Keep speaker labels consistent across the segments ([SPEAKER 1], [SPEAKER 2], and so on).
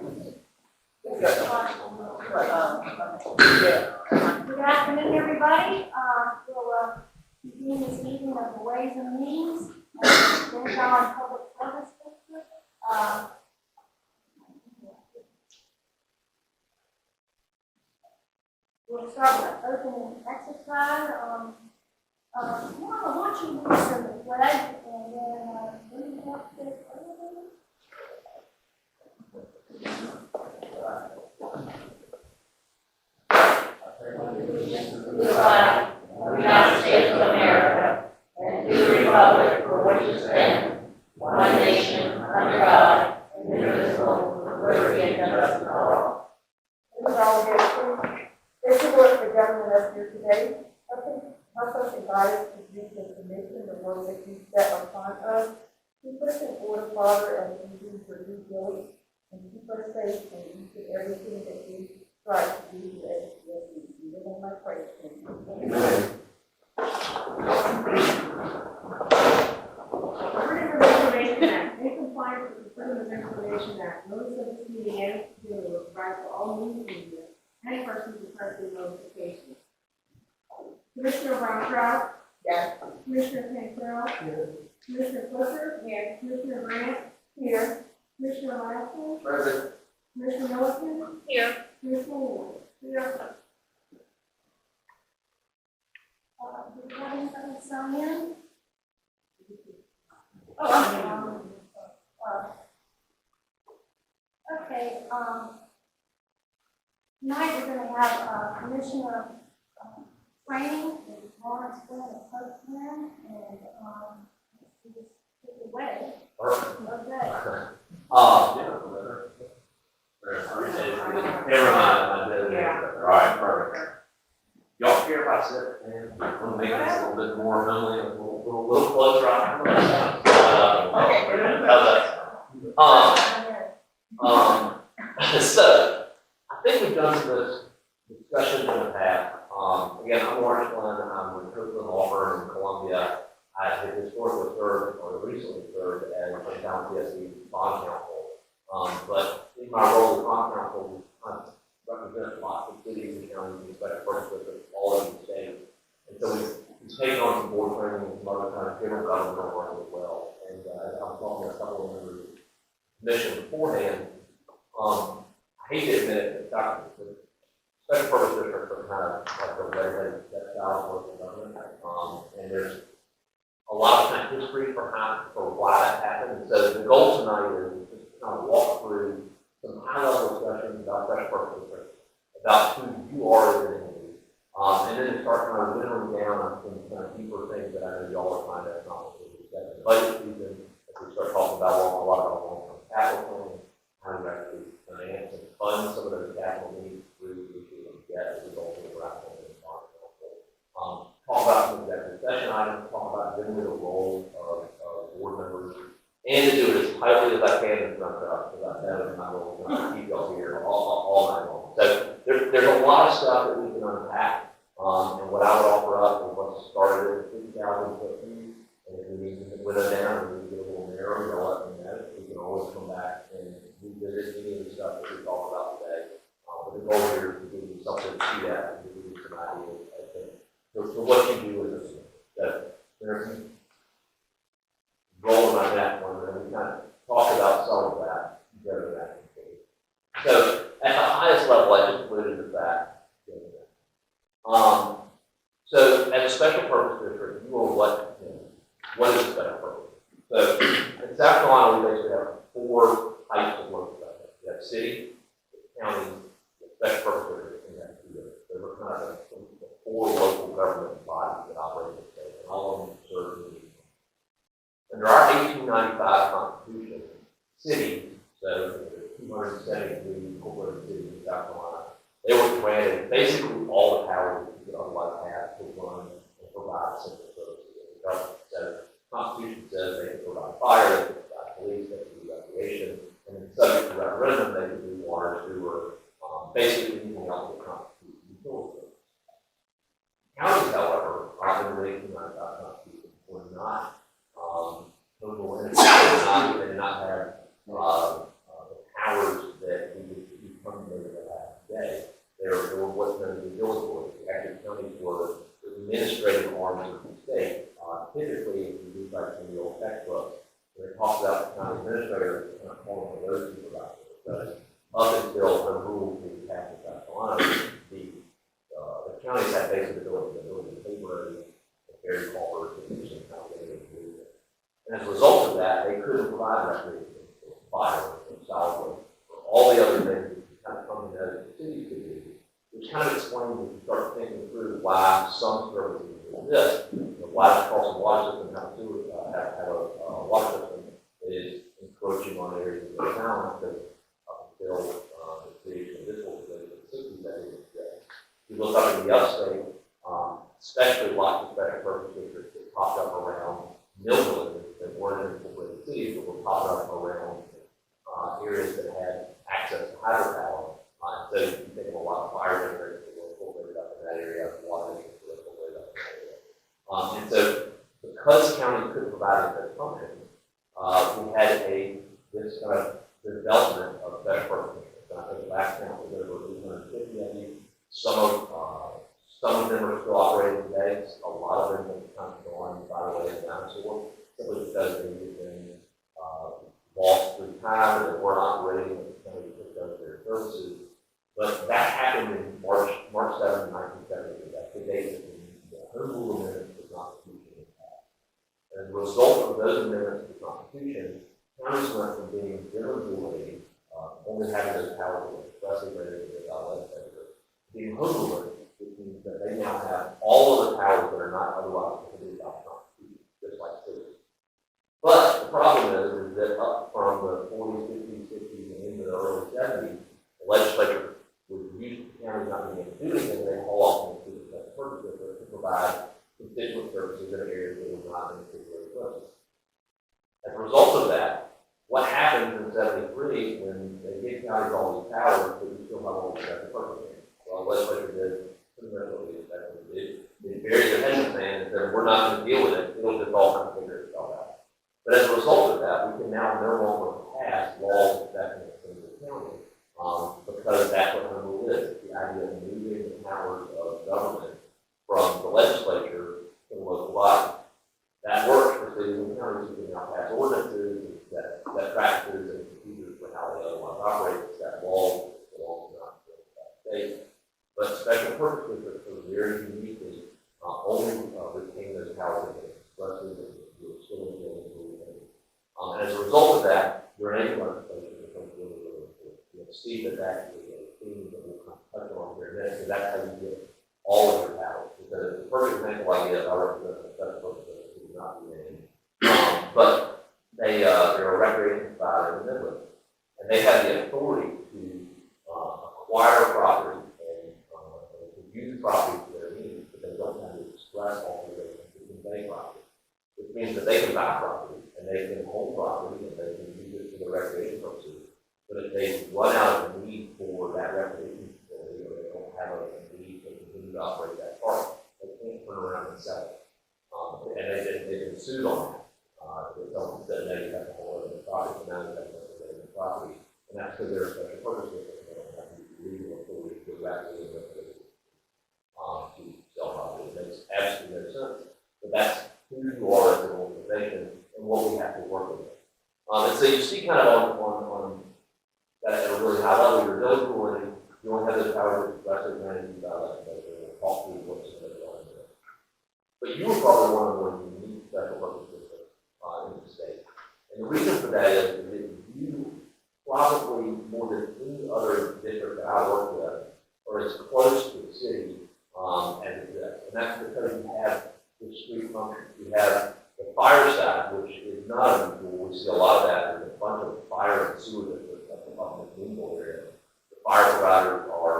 [SPEAKER 1] Good afternoon, everybody. We'll begin this evening of the Ways and Means, Denton Public Service District. We'll start with an opening exercise. I want you to listen to the flag, and then bring it up to the
[SPEAKER 2] flag of the United States of America, and to the republic for which it stands, one nation, under God, indivisible, with liberty and justice for all.
[SPEAKER 3] This is all good. This is what the government up here today. Help us and guide us to do the commission, the work that you set upon us. Keep us in order, Father, as we do for due diligence, and keep us safe in each and everything that we try to do as we live on my praise. Amen.
[SPEAKER 4] Freedom of Information Act, in compliance with the Freedom of Information Act, notice of this meeting and to provide for all news media and persons requesting notification. Commissioner Brown Trout.
[SPEAKER 3] Yes.
[SPEAKER 4] Commissioner Cantrell.
[SPEAKER 3] Yes.
[SPEAKER 4] Commissioner Fletcher.
[SPEAKER 3] Yes.
[SPEAKER 4] Commissioner Grant.
[SPEAKER 3] Here.
[SPEAKER 4] Commissioner Lassiter.
[SPEAKER 3] Present.
[SPEAKER 4] Commissioner Milliken.
[SPEAKER 2] Here.
[SPEAKER 4] Commissioner Ward. Here.
[SPEAKER 1] Do we have anybody sign in? Okay, tonight we're going to have commissioner training in Lawrenceville and Postman, and we just take it away. Okay.
[SPEAKER 5] Never mind, I did. All right, perfect. Y'all care if I sit and I'm gonna make this a little bit more friendly, a little closer on. So I think we've done this discussion in the past. Again, I'm Lawrence Glenn. I'm with Kirkland Law Firm in Columbia. I have historically served, or recently served, as Town PSC bond counsel. But in my role as bond counsel, I represent lots of cities and counties and special purpose districts all over the state. And so we've taken on some board training and some other kind of general government work as well. And as I was talking to a couple of members of the commission beforehand, I hate to admit it, but the special purpose districts are kind of like the regulated that style of local government. And there's a lot of kind of history for why that happened. And so the goal tonight is just to kind of walk through some high-level discussions about special purpose districts, about who you are as an entity, and then start kind of whittling down on some kind of deeper things that I know y'all are trying to accomplish in the budget season, as we start talking about a lot about long-term capital planning, how to actually finance and fund some of those capital needs through the issue of debt as a result of the rational and bond council. Talk about some executive session items, talk about generally the role of board members, and to do it as tightly as I can in front of us, because I know my role is to keep y'all here all night long. So there's a lot of stuff that we can unpack, and what I would offer up is let's start at 50,000 foot view, and if we need to whittle down and we get a little narrow, you'll let me know. We can always come back and revisit any of the stuff that we talked about today. But the goal here is to give you something to see that and to give you some ideas as to what you do with this. So there's some roll in my neck one, and we kind of talk about some of that together. So at the highest level, I just alluded to that. So as a special purpose district, you are what is a special purpose? So in South Carolina, we basically have 4 types of local government. We have city, county, special purpose district, and then two. So we're kind of the 4 local government bodies that operate in the state, and all of them serve the need. Under our 1895 Constitution, cities, so the 273 incorporated cities in South Carolina, they were granted basically all the powers that you could otherwise have to run and provide essential services in the government. So the Constitution says they can provide fire, they can provide police, they can do recreation, and then subject to referendum, they can do water, sewer, basically anything else that constitutes utility. Counties, however, under the 1895 Constitution, were not total entities. They did not have the powers that administrative arms of the state. Typically, if you read like some of the old textbooks, when it talks about the county administrator, it's not calling for those supervisors. Because up until the rule being passed in South Carolina, the counties had basic ability to pay for the very coffers and do some kind of way to do it. And as a result of that, they couldn't provide recreation, or fire, or solid waste, or all the other things that kind of come together the cities could do, which kind of explains when you start thinking through why some services exist, why the Carlson water system have a water system that is encroaching on areas of the town, because up until the creation of this organization in the 60s, that didn't exist. If you look up in the upstate, especially lots of special purpose districts that popped up around mill villages that weren't incorporated cities, but were popping up around areas that had access to hydropower. So you can think of a lot of fire generators that were incorporated up in that area, water districts that were incorporated up in that area. And so, because counties couldn't provide such functions, we had this kind of development of special purpose districts. And I think last count was over 850 of these. Some of them are still operating today. A lot of them have kind of gone by the way of the dinosaur, simply because they've been lost through time, and they weren't operating, and the county took over their services. But that happened in March 7, 1970. That's the date that the Home Rule Amendment to the Constitution was passed. As a result of those amendments to the Constitution, counties went from being general authority, only having those powers that were expressly granted to the legislature, to being home rule, which means that they now have all of the powers that are not otherwise prohibited by the Constitution, just like cities. But the problem is that up from the 40s, 50s, 60s, and into the early 70s, the legislature was used to counties not being able to do anything. They haul off into the special purpose district to provide constituent services in areas that were not in particular purpose. As a result of that, what happens in 73 when they give counties all these powers, but you still have all the special purpose areas? Well, the legislature did pretty much what we expected to do. They buried their pension plan and said, we're not going to deal with it. It'll just all kind of figure itself out. But as a result of that, we can now no longer pass laws affecting a single county, because that's what home rule is. The idea of moving the powers of government from the legislature to the local body. That works for cities and counties who can now pass ordinances that practices and procedures for how they otherwise operate, set laws that belong to the state. But special purpose districts are very uniquely only retain those powers that expressly that you're still in the and as a result of that, your neighbor legislation becomes really, really important. You'll see that is a theme that we'll touch on here in a minute, because that's how you get all of your powers. Because the perfect example I give, I represent a special purpose district who would not be named, but they're a recreation provider in the Midlands, and they have the authority to acquire property and to use property for their needs, but they don't have the express authorization to convey property, which means that they can buy property and they can hold property and they can use it for their recreation purposes. But if they run out of the need for that recreation facility, or they don't have a need to continue to operate that park, they can't turn around and sell it. And they've been sued on that. Someone said, no, you have to hold it in the property, so now you have to hold it in the property. And that's because they're a special purpose district, they don't have the legal authority directly to sell property. It makes absolutely no sense. But that's who you are as an organization and what we have to work with. And so you see kind of on that at a really high level, you're really cool, you only have those powers expressly granted by legislature, and we'll talk through what's in the law. But you were probably one of the more unique special purpose districts in the state. And the reason for that is that you probably more than any other district that I work with are as close to the city as it is. And that's because you have the street function. You have the fire side, which is not unusual. We see a lot of that. There's a bunch of fire and sewer districts up in the Greenville area. The fire providers are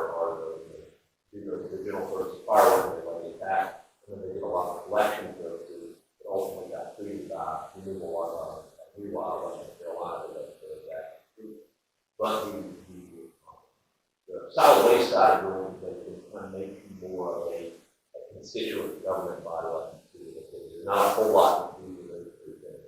[SPEAKER 5] the general services fire work, they let it back. And then they did a lot of collection services that ultimately got treated by renewable water, Western Carolina, that. But the solid waste side of the organization kind of makes you more of a constituent government body like the city. There's not a whole lot to do with those three things.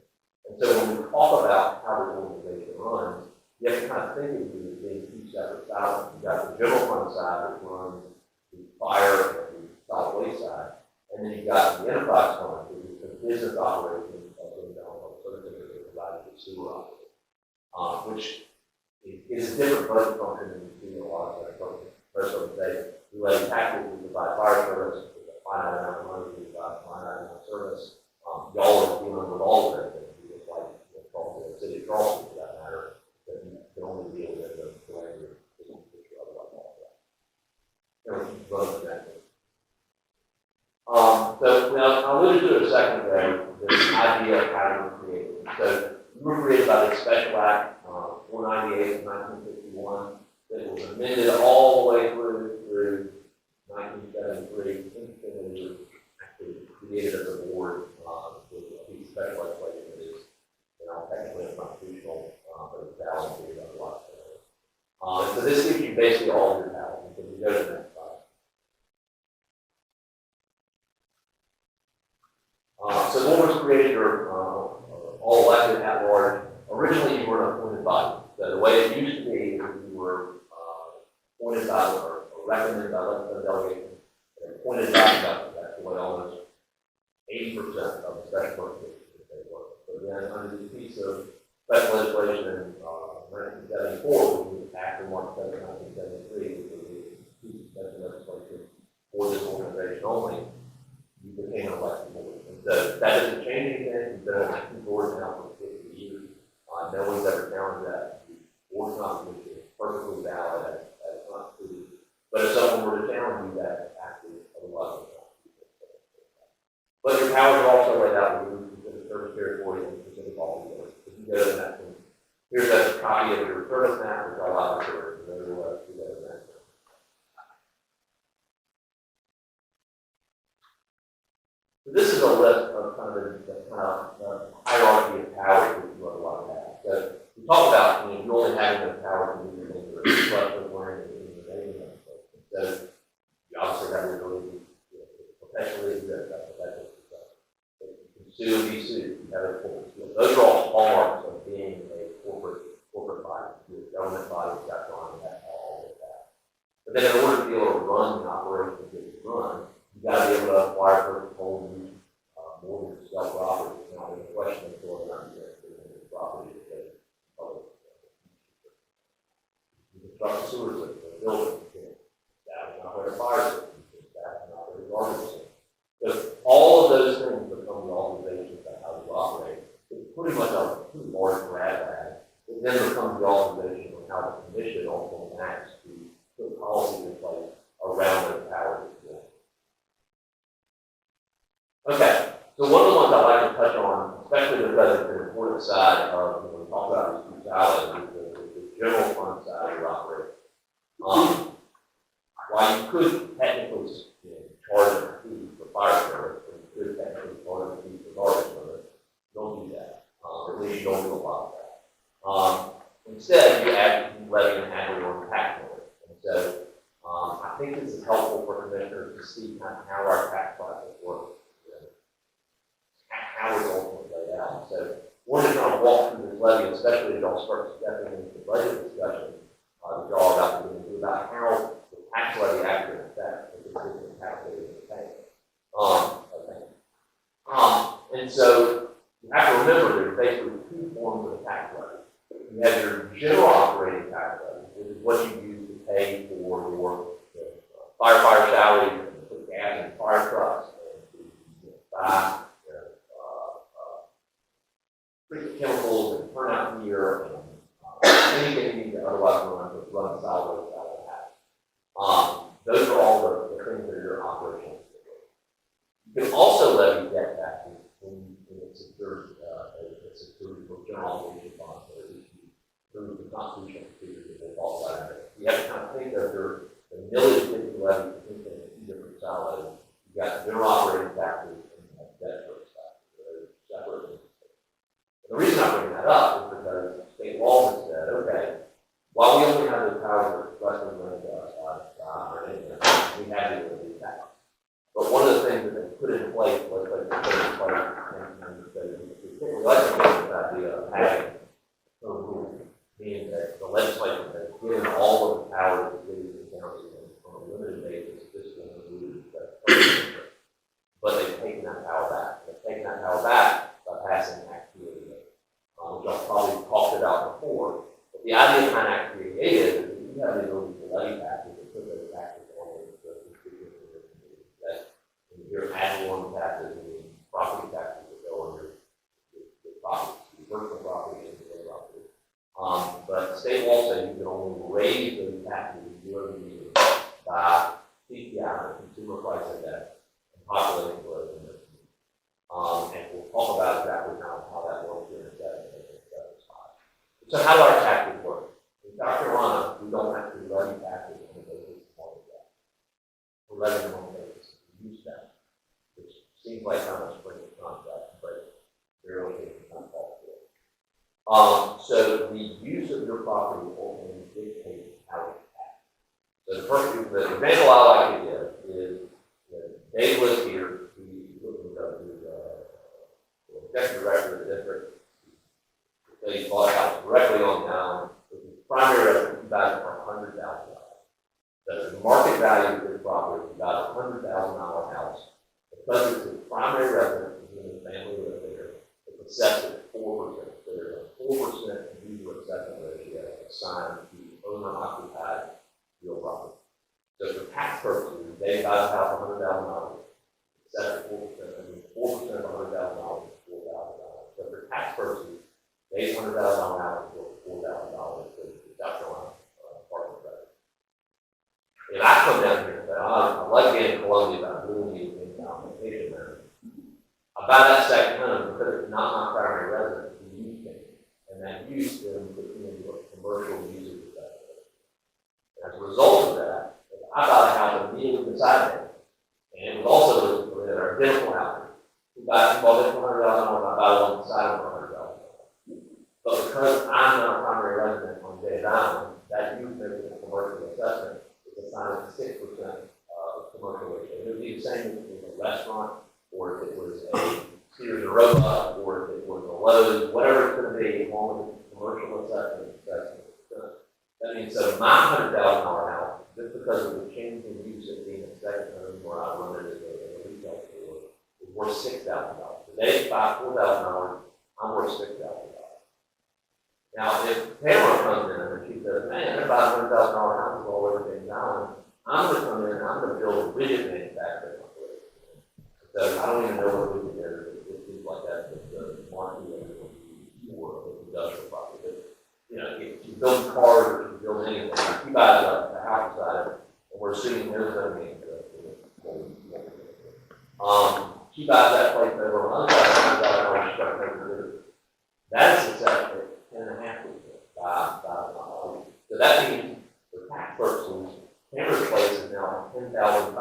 [SPEAKER 5] And so when we talk about how the organization runs, you have to kind of think of it as being two separate sides. You've got the general fund side that runs the fire and the solid waste side, and then is a different budget function than you see in a lot of other programs. Most of them say, we levy taxes, we provide fire service, we provide finite amount of money, we provide finite amount of service. Y'all are dealing with all of those things, just like the city of Charleston, for that matter, that you can only deal with the way you're otherwise all that. So I alluded to it a second ago, this idea of how you were created. So you were created by the Special Act 498 of 1951 that was amended all the way through 1973. Interestingly, you were actually created as a board with a piece of special legislation that is, technically unconstitutional, but it's valid to do otherwise. So this gives you basically all of your powers. So you go to the next slide. So the board was created, or all elected at large. Originally, you were an appointed body. So the way it used to be, you were appointed by or recommended by legislative delegation and appointed by the governor. That's the way almost 80% of the special organizations they work. But then under the piece of special legislation in 1974, which was after March 7, 1973, which was the piece of special legislation for this organization only, you became an elected board. And so that doesn't change anything. You've been on the board now for 50 years. No one's ever challenged that. The board's constitution is perfectly valid as constituted. But if someone were to challenge you, that actually otherwise is constitutional. But your powers are also laid out in the rules of the service territory and specific officers. If you go to the next one, here's a copy of your service map, which I'll allow you to go to the next one. So this is a list of kind of hierarchy of powers that you otherwise have. So we talk about you only having the power to do the things that are intellectual learning and the naming of things. So you obviously have the ability to professionally exist, that's professional success. You can sue and be sued, you have a corporate skill. Those are all hallmarks of being a corporate body, a government body that's got on that all of that. But then in order to be able to run the operation that you run, you got to be able to acquire, purchase, hold, and use more than sell property. Now, there's a question of whether or not you're property because public. You construct a sewer system, a building, that is not where a fire system, that is not where a garbage system. So all of those things become the authorization of how you operate. It's pretty much a pretty large grab bag. It then becomes the authorization of how the commission ultimately acts to put policies in place around those powers. Okay, so one of the ones I'd like to touch on, especially because it's an important side of when we talk about these two silos, is the general fund side of your operation. While you could technically charge a fee for fire service, and you could technically charge a fee for garbage service, don't do that. At least you don't do a lot of that. Instead, you levy an annual tax on it. And so I think this is helpful for commissioners to see kind of how our tax process works. How it's ultimately laid out. So we're just going to walk through this levy, especially as y'all start stepping into the budget discussion that y'all are about to get into about how the tax levy actually affects the decision tax rate in the bank. And so you have to remember there's basically two forms of tax levy. You have your general operating tax levy, which is what you use to pay for your firefighter salaries and to put gas in fire trucks and to buy chemicals and turnout gear and anything you need to otherwise run solid waste out of the house. Those are all the things that are your operational. You can also levy debt taxes when it's secured for general obligation bonds that are issued through the constitutional procedures that they fall out of. You have to kind of think of the millage that you levy in two different silos. You've got general operating taxes and debt service taxes. They're separate. The reason I bring that up is because state law has said, okay, while we only have the power to expressly grant us or anything, we have the ability to tax. But one of the things that they put in place, we like to get this idea of having a rule, meaning that the legislature has given all of the power to cities and counties on a limited basis, just to remove that. But they've taken that power back. They've taken that power back by passing Act 288. Which I've probably talked about before, but the idea Plan Act created, we have the ability to levy taxes and put those taxes on that your ad valorem taxes and property taxes that go on your property, your personal property and your property. But state law says you can only raise those taxes year-over-year by CPI, Consumer Price Index, and population growth. And we'll talk about exactly how that works here in a second. So how do our taxes work? In South Carolina, we don't actually levy taxes on the basis of mortgage debt. We're levying on the basis of use tax, which seems like how much spring contract, but really it's not possible. So the use of your property ultimately dictates how it's taxed. So the example I like to give is that Dave lives here. Executive director of the district. So he bought a house directly on town, with his primary residence, he buys it for $100,000. So the market value of this property is about $100,000 house. Because it's his primary residence, and his family live there, it's assessed at 4%. So there's a 4% user assessment ratio assigned to owner-occupied real property. So for tax purposes, they buy a house for $100,000, assessed at 4%, and 4% of $100,000. So for tax purposes, they $100,000 house is worth $4,000 to the South Carolina Department of Revenue. And I come down here and say, I like being in Columbia, but I really need to get vacation there. I buy that second home because it's not my primary residence, it's a use change. And that use then puts me into a commercial user perspective. As a result of that, I bought a house immediately beside it. And it was also an identical house. We bought it for $100,000, I bought one beside it for $100,000. But because I'm not a primary resident on Days Island, that use makes a commercial assessment is assigned at 6% commercial ratio. It would be the same if it was a restaurant, or if it was a Sears and Roebuck, or if it was a Lowe's, whatever it's going to be, along with the commercial assessment. That means so my $100,000 house, just because of the change in use of being a second home where I run it as a retail store, is worth $6,000. Today, buy $4,000, I'm worth $6,000. Now, if Pamela comes in and she says, man, they're buying $100,000 houses all over Days Island, I'm going to come in and I'm going to build a widget manufacturing operation. So I don't even know what widget is, but it seems like that's the market for industrial property. But, you know, if you build cars or if you build anything, if you buy the house side, and we're assuming there's no name to it. She buys that place over on the other side, that's assessed at 10.5% by so that means for tax purposes, Cameron's place is now $10,500.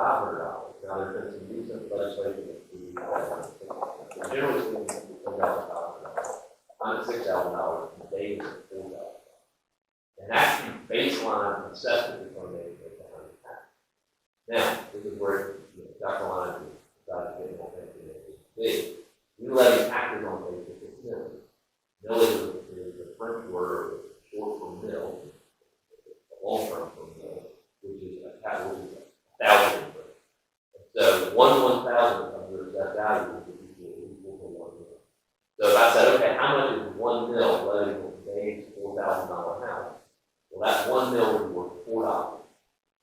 [SPEAKER 5] Now there's been some recent legislation that generally speaking, $10,500. I'm at $6,000, and Dave is at $4,000. And that's the baseline assessment determination of the county tax. Now, this is where South Carolina decided to get more big. We levy taxes on basis of millage. Millage is the French word short for mill, long term for mill, which is a capital, which is 1,000. So 1/1,000 of your assessed value is equal to 1 mil. So if I said, okay, how much is 1 mil levied on today's $4,000 house? Well, that 1 mil would be worth $4.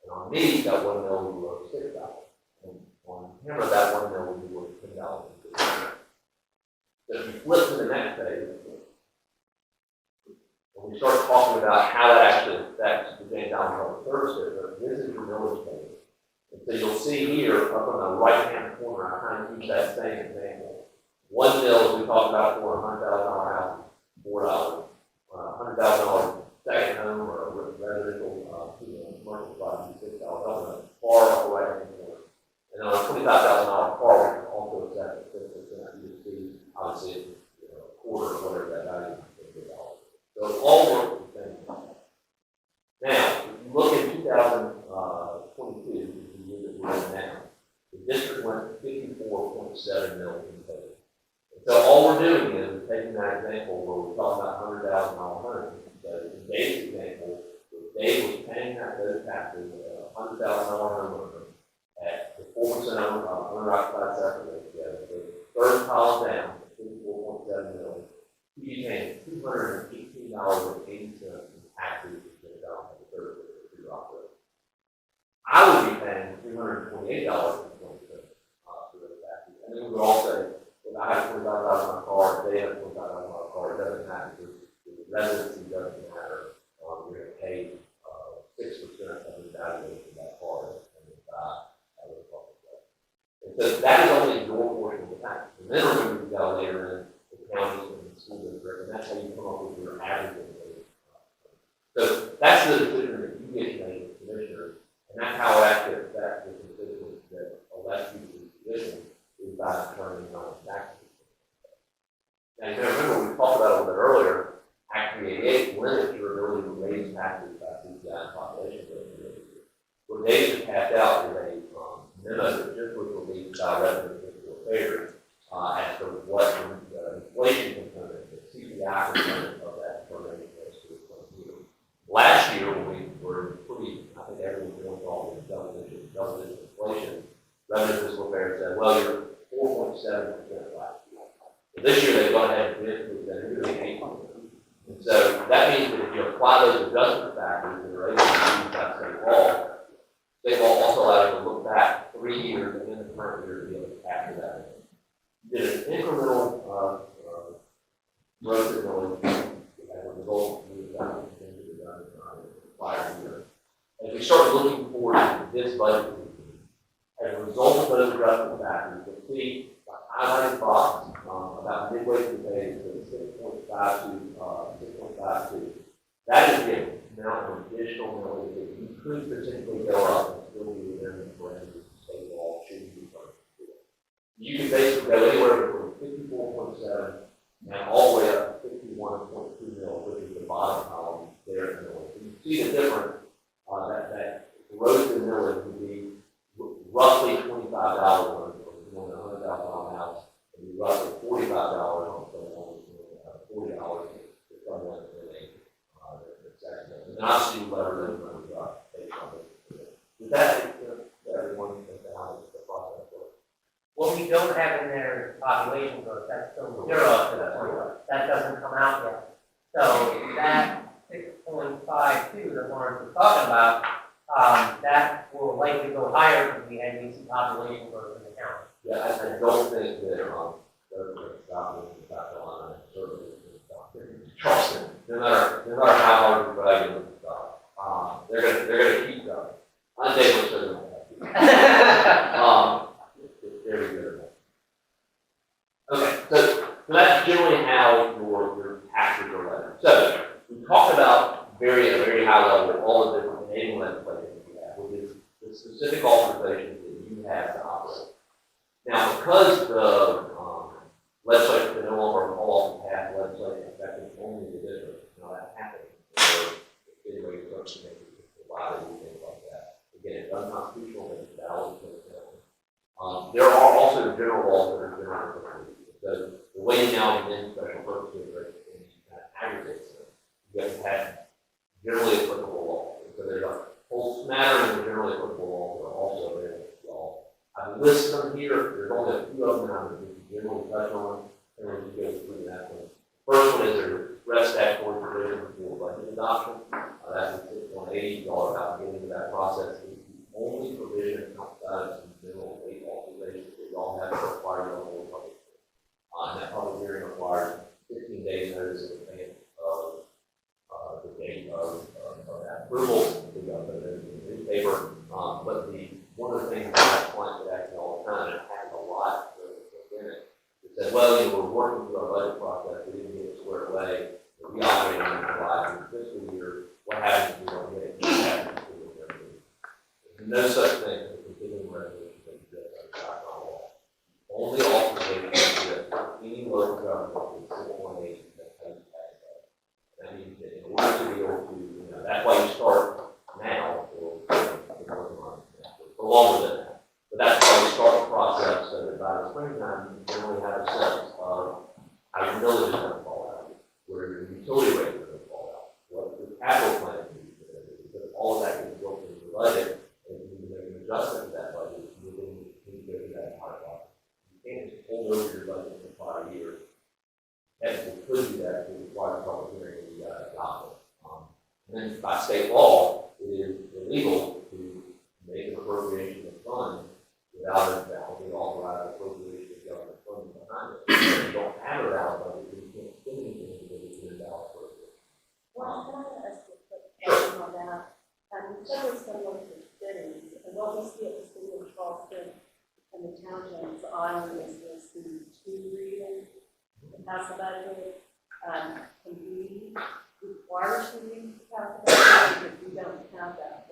[SPEAKER 5] And on me, that 1 mil would be worth $6. And on Hammer, that 1 mil would be worth $10. So if you flip to the next page, when we start talking about how that actually affects the James Allen Public Service District, this is your millage page. And so you'll see here, up on the right-hand corner, I kind of use that same example. 1 mil, we talked about for a $100,000 house, $4. $100,000 second home or residential commercial property, $6. Up in the far upper right-hand corner. And then on a $25,000 car, which is also assessed at 6%, you see, obviously, a quarter or whatever that value is. So it all works the same way. Now, if you look at 2022, which is the year that we're in now, the district went to 54.7 million total. And so all we're doing is taking that example where we're talking about $100,000 homes. So in Dave's example, if Dave was paying those taxes at a $100,000 home at the 4% owner-occupied sector ratio, the third column down, 54.7 million, he's paying $218.80 in taxes I would be paying $328 for those taxes. And then we would also, if I have $25 on my car, if they have $25 on my car, it doesn't matter, the residency doesn't matter. We're going to pay 6% of the valuation of that car and then the public way. And so that is only your portion of the tax. And then remember, you've got to layer in the county and the school district, and that's how you come up with your average. So that's the decision that you get to make as commissioner, and that's how that gets back to the constituents that elect you to the position is by determining how much taxes. Now, you can remember, we talked about it a little bit earlier, Act 388 limits your ability to raise taxes by CPI and population growth. What they just passed out is a memo that just was released by Revenue Fiscal Affairs as to what the inflation component, the CPI component of that determination is to the current year. Last year, when we were pretty, I think everyone was all in double-digit inflation, Revenue Fiscal Affairs said, well, you're 4.7% last year. So this year, they've gone ahead and predicted that you're going to be 8%. And so that means that if you apply those adjustment factors that are able to use by state law also allows you to look back 3 years and in the current year to be able to capture that. You did an incremental growth in knowledge as a result of the things that we've done in the prior year. As we start looking forward to this budget season, as a result of those adjustment factors, you'll see the highlighted box about midway through the page, so 6.52. That is the amount of additional knowledge that you could potentially go up and still be within the parameters of state law should you be first. You can basically go anywhere between 54.7 and all the way up to 51.2 mil, which is the bottom column there in the middle. So you see the difference, that growth in millage would be roughly $25 on a $100,000 house, and be roughly $45 on someone $40 to someone in the section. And then obviously you lever those numbers up based on this. Does that make sense to everyone as to how the process works?
[SPEAKER 2] What we don't have in there is population growth, that's still zero to that point, that doesn't come out yet. So that 6.52 that Lawrence was talking about, that will likely go higher because we had decent population growth in the county.
[SPEAKER 5] Yeah, I don't think that they're going to stop moving to South Carolina, and certainly going to stop moving to Charleston. No matter how hard we try to get them to stop, they're going to keep going. I'm saying we're certainly going to have it's very good. Okay, so that's generally how your taxes are levied. So we talked about at a very high level all the different enabling legislation that we have, which is the specific authorizations that you have to operate. Now, because the legislature can no longer call off and pass legislation affecting only the district, now that's happening. So the city legislature can provide and things like that. Again, it's unconstitutional, but it's valid. There are also general laws that are general purposes. So the way you now begin special purposes is you kind of aggregate them. You have to have generally applicable laws. So there's a whole smattering of generally applicable laws that are also available to y'all. I've listed them here. There's only a few of them I'm going to generally touch on, and then you go through that one. First one is the express statutory provision for budget adoption. That's in 6.80. Y'all are about to get into that process. It's the only provision outside of some general state authorizations that y'all have to require y'all to hold public hearing. And that public hearing requires 15 days notice in advance of the date of that approval. We got that in the newspaper. But one of the things that clients would ask me all the time, and it has a lot in it, it said, well, we're working through our budget process, we didn't get it squared away, we operate on July in the fiscal year, what happens if we don't get it? There's no such thing as a continuing resolution that exists under South law. Only authorization exists for any local government is 6.8 that pays tax. That means that in order to be able to, that's why you start now for longer than that. But that's why we start the process so that by the springtime, you generally have a sense of how your millage is going to fall out, where your utility rate is going to fall out, what your capital plan is going to be, because all of that gets built into the budget, and you need to make an adjustment to that budget, you need to go through that entire process. You can't just hold over your budget for 5 years. And we could do that to require public hearing and you got to adopt it. And then by state law, it is illegal to make an
[SPEAKER 6] have, several similar to cities, and what we see at the city of Charleston and the township's island is the two reading, the pass the budget, can we require cities to pass the budget if we don't have that?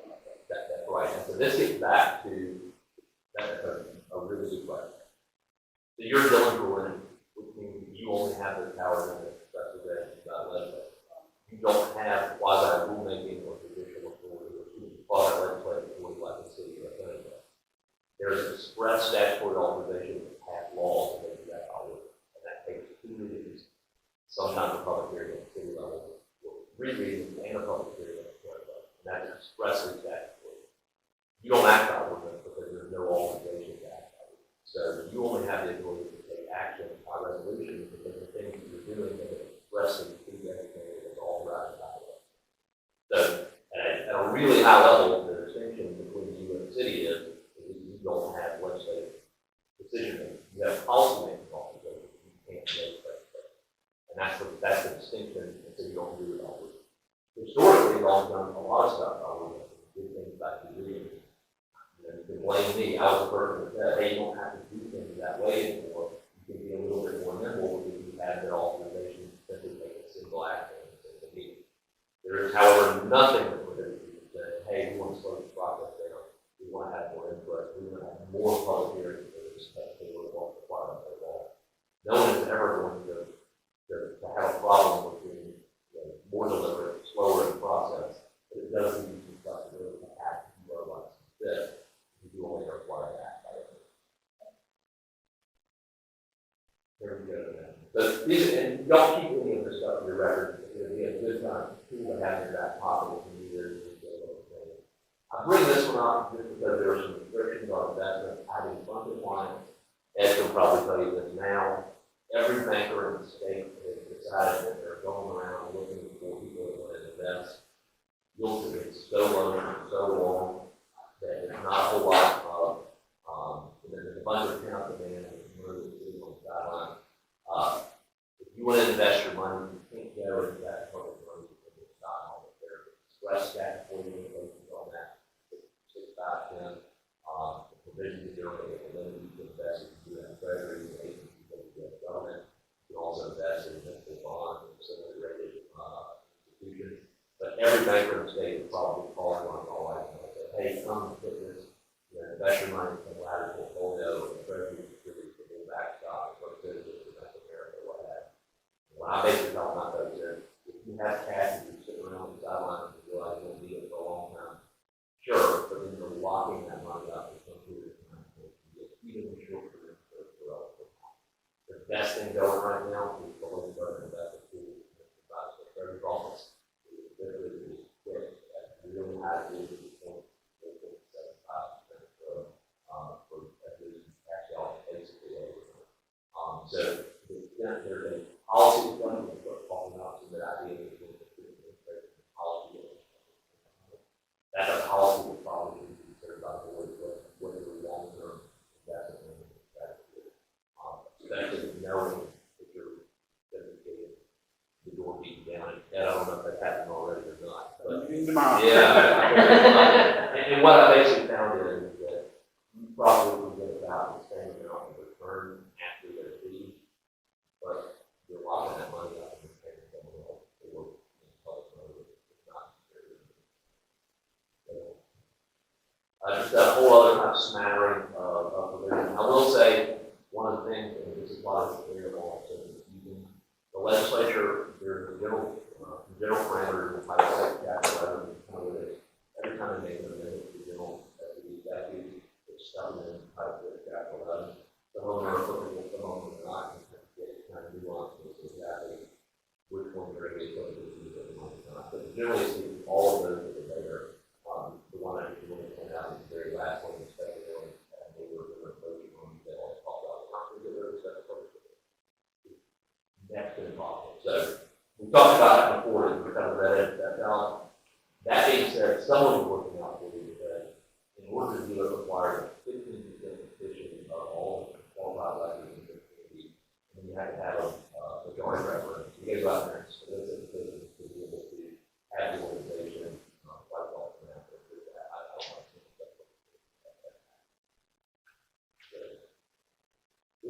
[SPEAKER 5] That's right. And so this gets back to, that's a really good question. So you're deliberating, which means you only have the power in the specifications about legislation. You don't have quasi rulemaking or judicial authority or quasi legislative authority like the city or anything. There is express statutory authorization to pass laws and make that power. And that takes 2 readings, sometimes a public hearing at the city level, 3 readings and a public hearing at the county level. And that's expressly statutory. You don't act on ordinance because there's no authorization to act on it. So you only have the ability to take action by resolution because the things that you're doing that are expressly to everything that is authorized by law. So at a really high level, the distinction between you and the city is you don't have legislative decision making. You have policy making authorization. You can't legislate. And that's the distinction, and so you don't do it all. Historically, we've all done a lot of stuff already. Good things about the doing. You can blame me. I was the person that said, hey, you don't have to do things that way anymore. You can be a little bit more nimble because you have that authorization to simply take a single action and a single meeting. There is, however, nothing that prohibits you from saying, hey, we want to slow this process down. We want to have more input. We want to have more public hearings for this particular law requirement of law. No one is ever going to have a problem with being more deliberate, slower in the process, but it does need some flexibility to act if you are like this. You only require that by it. There we go. But these, and don't keep any of this stuff in your record. It'll be a good time to have in your back pocket if you need it. I bring this one up just because there are some restrictions on investment. Having funded clients, Ed will probably tell you this now. Every banker in the state has decided that they're going around looking for people that want to invest. Yields have been so low for so long that there's not a whole lot of, there's a bunch of account demand and emergency on the sideline. If you want to invest your money, you can't go and invest public money in the stock market. There are express statutory limitations on that. 6, 5, 10. The provisions are able to limit you to invest in U.S. Treasury, agencies of the U.S. government. You can also invest in municipal bonds and similarly rated institutions. But every banker in the state would probably call one all right and say, hey, come put this, invest your money in a ladder portfolio and treasury securities to build back stock for citizens of Bank of America, what have you. What I basically tell my folks is, if you have cash and you're sitting around the sidelines and you realize you'll need it for a long time, sure, but then you're locking that money up for some period of time. Even short term for the best thing going right now is the whole government investment tool, the treasury office. Literally is quick at really high yield at the point of 75% for at least cash out basically over time. So to the extent there's a policy discussion, we start talking about some of the ideas of the policy. That's a policy that probably should be considered by the board, what is the long term investment in strategy. Especially knowing that you're dedicated the door being down. And I don't know if that happened already or not. But yeah. And what I basically found is that you probably will get about the same amount of return after their fee, but you're locking that money up and you're paying someone else to work in public money. It's not very good. Just a whole other kind of smattering of provision. I will say one of the things, and this is why it's clear law, so using the legislature, there's a general parameters of Title 6, Chapter 11, kind of what it is. Every time they make an amendment to the general statute, it's stuck in Title 6, Chapter 11. Some of them are applicable, some of them are not. You have to get kind of nuanced with exactly which one you're able to use and which one not. But generally speaking, all of those that are there, the one I just want to point out is the very last one, especially when they were voting on the bill. It's called the Congress get rid of special purposes. Next to impossible. So we talked about it before, and we covered that balance. That being said, someone is working out for you that in order to do it requires 15% petition of all the qualified electors in the community, and you have to have a majority referendum. You guys go out there and solicit citizens to be able to have the organization like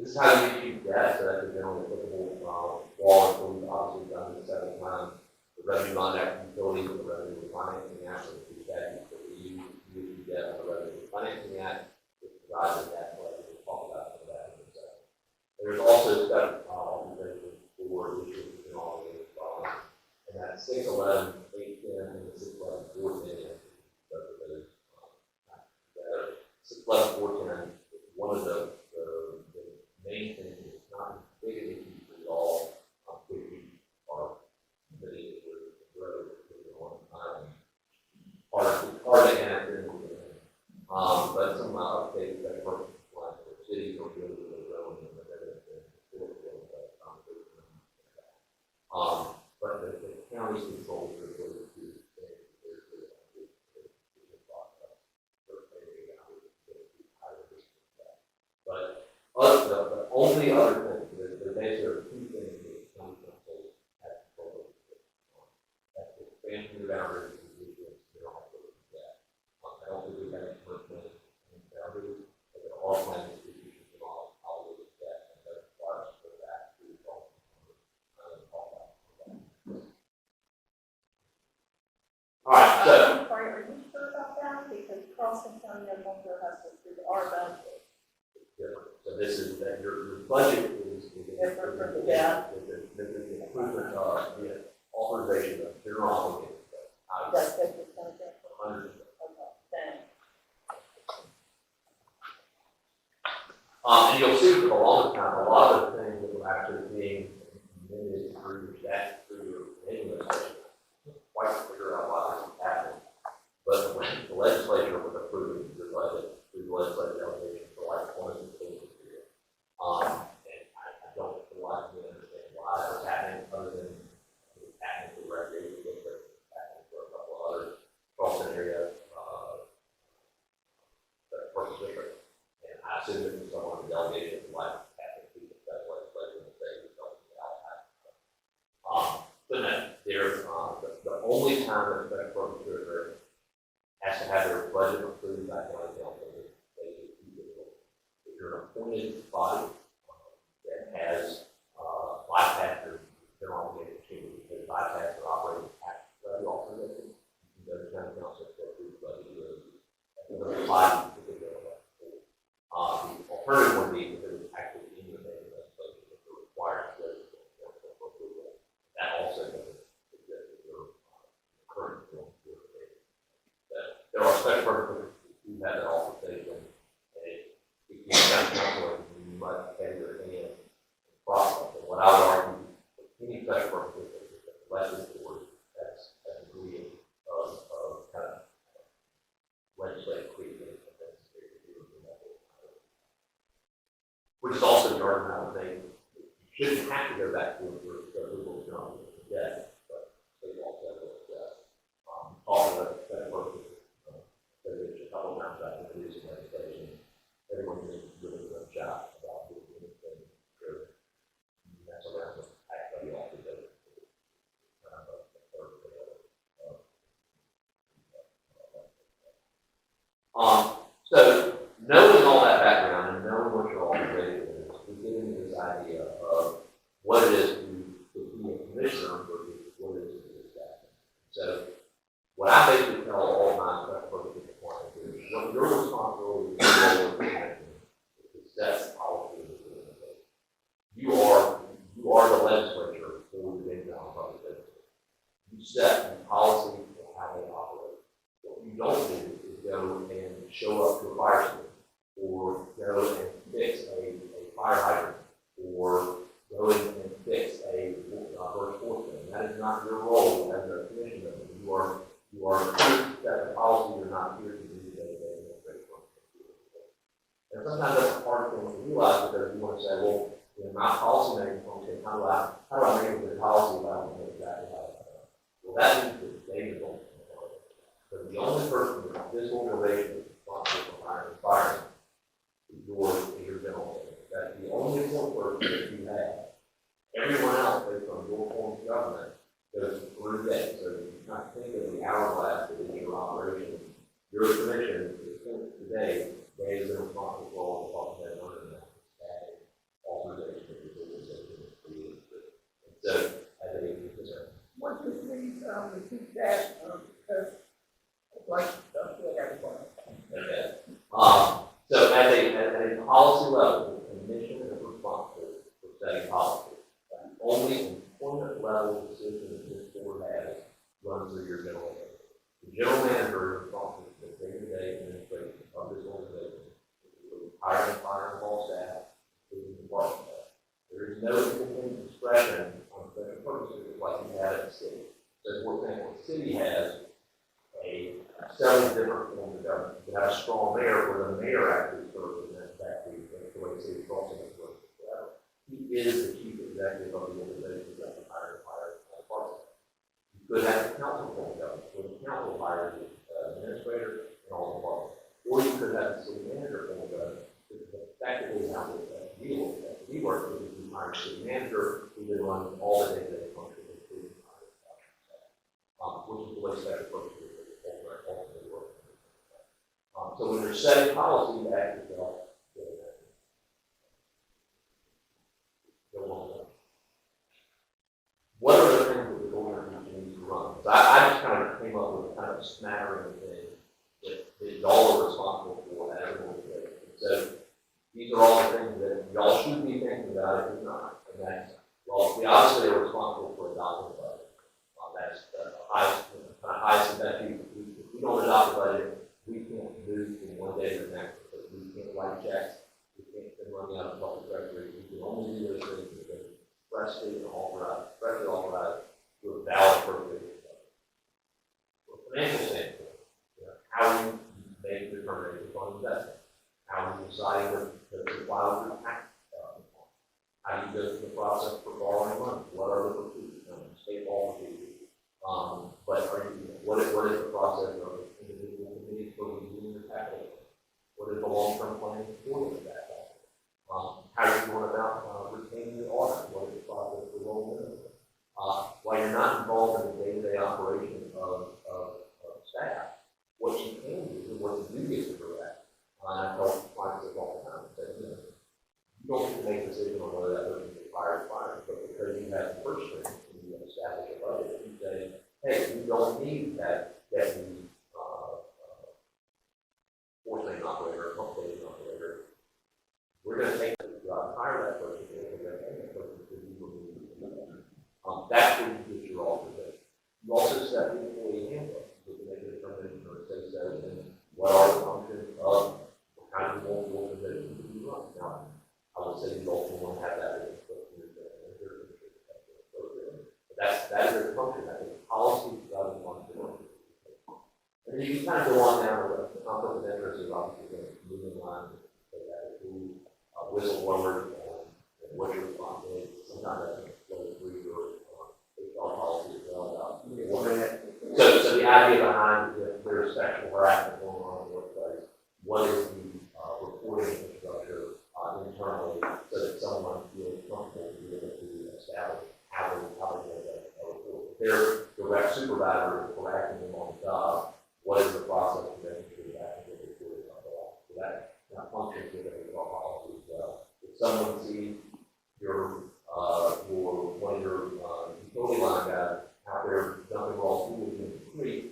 [SPEAKER 5] This is how you issue debt, so that's a generally applicable, law, and we've obviously done this several times. The revenue bond act utility, the revenue refinancing act, and the statute that we use debt on the revenue refinancing act, which provides that, we'll talk about some of that in a second. There's also step, authorization for issues and all of these, and that's 611, 810, and 611, 410, both of those, 611, 410, one of the main thing is not as big an issue for y'all, if you are committed to the road on time. It's hard to enter into, but some updates that work like the city or the road and but the county controls the road to but the only other thing, the basically are two things that the county council has control over. That's the expansion of the boundaries and the issuance, they don't have to look at that. I don't think we have any commitment in boundaries, but they're all planning institutions and all look at that, and that requires for that to be all that. All right, so.
[SPEAKER 6] Are you sure about that? Because Charleston County no longer has to do our boundaries.
[SPEAKER 5] Different. So this is that your budget is
[SPEAKER 6] Different from the debt.
[SPEAKER 5] The improvement of the authorization of general obligations.
[SPEAKER 6] That's what you're saying, Jeff?
[SPEAKER 5] 100%.
[SPEAKER 6] Okay, thanks.
[SPEAKER 5] And you'll see for the longest time, a lot of the things that were actually being amended through your statute, through your English, quite figure out why this is happening. But when the legislature was approving your budget, through the legislative delegation for like 1 of the things here. And I don't realize we understand why that was happening, other than it was happening for the recreation district, happening for a couple of other Charleston area, district. And I assume that someone in the delegation like having people that legislature in the state who don't get out. But no, there's the only time that special purpose treasurer has to have their budget approved by county council. If you're an appointed body that has bypassed your general obligation changes, because bypass or operating tax levy alternative, you can go to county council to approve the budget. The alternative would be if it was actually in the main legislation that you're required to go to council for approval. That also doesn't exist with your current bill. There are special purposes who have that authorization. If you have council, you must have your hand process. And what I would argue, any special purpose is the legislature that's a degree of kind of legislative creativity. Which is also the argument I would make. You shouldn't have to go back to it for approval of general debt, but they also have to talk about that purpose. There's a couple of times I've introduced legislation. Everyone just really does a job about doing anything good. That's around the actually also does it. So knowing all that background and knowing what your authorization is, we get into this idea of what it is to be a commissioner versus what it is to be a staff. So what I basically tell all my special purpose clients is what your responsibility is to set policy in the organization. You are the legislature for the big nonprofit business. You set the policy for how they operate. What you don't do is go and show up to a fire station, or go and fix a fire hydrant, or go and fix a first sportsman. That is not your role as a commissioner. You are here to set the policy. You're not here to do day-to-day administration. And sometimes that's a hard thing to realize, because you want to say, well, my policy making function, how do I make a good policy if I don't know exactly how it's done? Well, that means that David don't know. Because the only person in this organization is responsible for hiring and firing is your general manager. That's the only point person that you have. Everyone else, based on your form of government, goes through that. So you kind of think of the hourglass that is your operation. Your commission is today, they have been responsible for all the department heads under that. Okay. So at a policy level, the commission is responsible for setting policy. The only employment level decision that this board has runs through your general manager. The general manager is responsible for the day-to-day administration of this organization, including hiring, firing all staff, including department staff. There is no independent discretion on special purposes like you have at the city. So, for example, the city has several different forms of government. You have a strong mayor where the mayor actually serves in that factory, the way the city council works. He is the chief executive of the organization that the hire department. You could have a council form of government where the council hires the administrator and all the departments. Or you could have the city manager form of government, which is effectively how we deal with that. We work with the hire city manager who then runs all the day-to-day functions, including hiring, which is the way special purposes ultimately work. So when you're setting policy, you ask yourself, what are the things that the organization needs to run? So I just kind of came up with a kind of smattering of things that y'all are responsible for as an organization. So these are all the things that y'all should be thinking about if you're not. And that's, well, we obviously are responsible for adopting a budget. That's the highest and best use. If we don't adopt a budget, we can't move from one day to the next. We can't write checks. We can't spend money out of public treasury. We can only do those things that are expressly authorized to a valid appropriation. From a financial standpoint, how you make determinations on investment, how you decide to file your tax how do you go through the process for borrowing money? What are the procedures? State law procedures. But what is the process of individual committees for reviewing your capital? What is the long-term plan for that? How are you going about retaining the audit? What is the process for rolling it? While you're not involved in the day-to-day operation of staff, what you can do and what you do get to correct. I tell clients this all the time. You don't get to make a decision on whether that person is fired, but because you have the first string and you establish a budget, you say, hey, we don't need that deputy forcing operator, pump station operator. We're going to take the job, hire that person, and we're going to pay that person to do what we need to do. That's where you get your authorization. You also set the employee handbook so you can make a determination or say so, and what are the functions of what kind of organization do you run. Now, I would say you also want to have that in the but that is a function. I think policy doesn't want to do it. And then you can kind of go on down the conflict of interest is obviously going to move in line with that. Who whistleblowers and what your responsibility is. Sometimes that's going to flow through your HR policy as well. So the idea behind if there's sexual harassment going on in the workplace, what is the reporting infrastructure internally so that someone feels comfortable to be able to establish how they make a report. If their direct supervisor is correcting them on the job, what is the process of making sure that can get reported on the law? So that functions within the policy as well. If someone sees your one of your utility line guys out there dumping raw fuel in the street,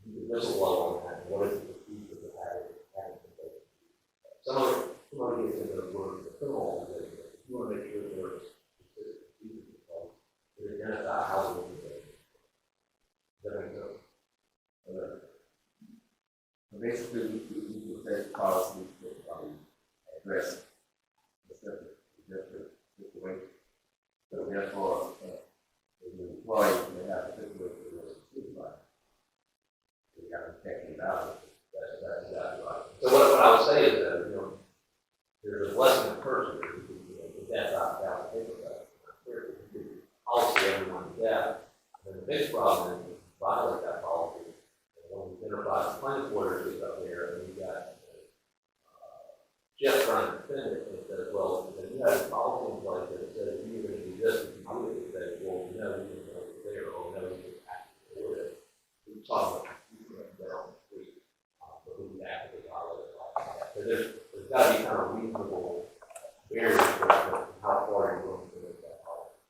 [SPEAKER 5] you can whistleblow on that. And what is the procedure for having somebody gets into the word of the criminal organization. You want to make sure there's specific procedures in place to identify how the organization. Does that make sense?
[SPEAKER 7] Basically, we will take policy to address the situation. So therefore, the employee may have to situation with the supervisor. We got to check it out.
[SPEAKER 5] That's exactly right. So what I would say is that, there's a blessing in person. If that's out of paper, policy everyone to death. And the big problem is violate that policy. And when the enterprise plaintiff lawyer gets up there and you've got Jeff trying to defend it, and says, well, you have a policy in place that says you're going to do this, and you do it, and say, well, no, you can go there, or no, you can actually do it. We're talking about people that are on the street, but who actively violate it like that. So there's got to be kind of reasonable barriers to how far you're willing to make that policy.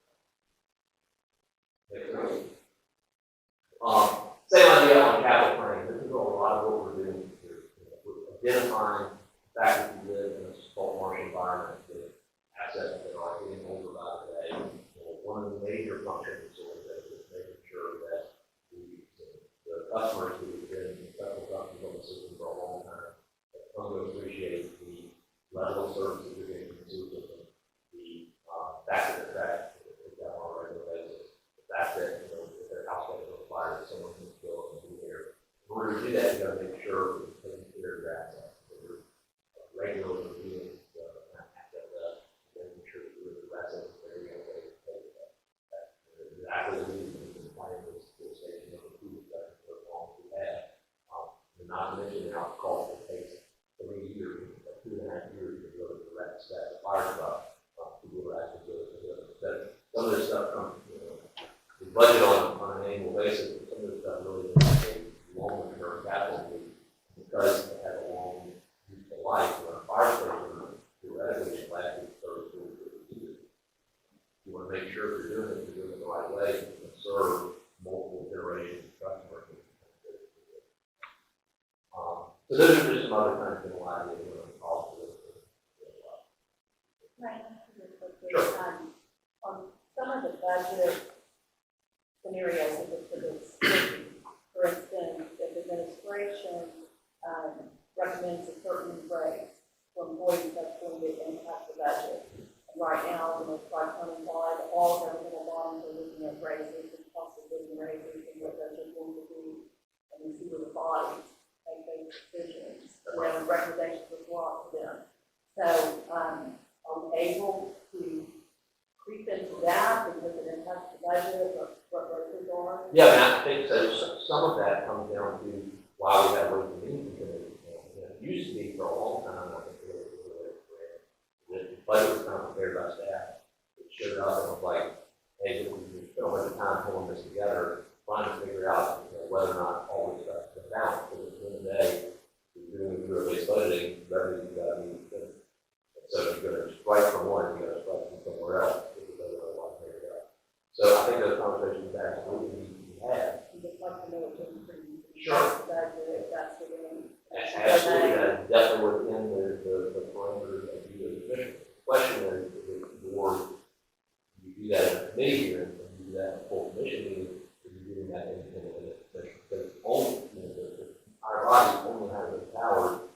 [SPEAKER 5] Same idea on capital planning. This is a lot of what we're doing here. identifying the fact that we live in a salt marsh environment with assets that are getting older by the day. One of the major functions is making sure that the customers who have been successful customers on the system for a long time come to appreciate the level of service that you're getting from the sewer system, the fact that it's done on a regular basis, the fact that if their house gets on fire, that someone can go and be there. In order to do that, you got to make sure that you're taking care of your assets, that you're regularly reviewing the asset list, making sure that you're addressing every other way to pay that. Exactly the reason we've been planning this station number 2 for as long as we have. And not to mention now, it costs, it takes 3 years, 2.5 years to go to direct that fire truck to be able to actually do it. So some of this stuff comes, we budget on an annual basis, but some of this stuff really is a longer-term capital need because it has a long useful life. Where a fire station, theoretically, should last you 30 to 50 years. You want to make sure if you're doing it the right way, you can serve multiple generations of customers. So those are just some other kind of general ideas of the cost of this.
[SPEAKER 6] Right.
[SPEAKER 5] Sure.
[SPEAKER 6] On some of the budget scenarios of the city, for instance, if the administration recommends a certain rate for employees that's going to impact the budget. And right now, by all governmental bonds are looking at raises and cost of living raises and what those are going to be. And we see where the bodies make those decisions, when recommendations are brought to them. So, are we able to creep into that because it impacts the budget or what raises are?
[SPEAKER 5] Yeah, and I think so. Some of that comes down to why we have Ways and Means Committee. It used to be for a long time, I think, the budget was kind of prepared by staff. It showed up and was like, hey, we spent a bunch of time pulling this together, trying to figure out whether or not all this stuff is balanced. Because at the end of the day, if you're doing zero-based budgeting, revenue you got to be good. So if you're going to strike from one, you got to strike from somewhere else. So I think those conversations absolutely need to be had.
[SPEAKER 6] You just like to know what to increase.
[SPEAKER 5] Sure.
[SPEAKER 6] Budget, that's the way.
[SPEAKER 5] Absolutely, that's definitely within the parameters of you as a commissioner. The question is, if the board, you do that in a committee here, and you do that in a full commission meeting, or you doing that independently as a commissioner? Because only, our body only has the power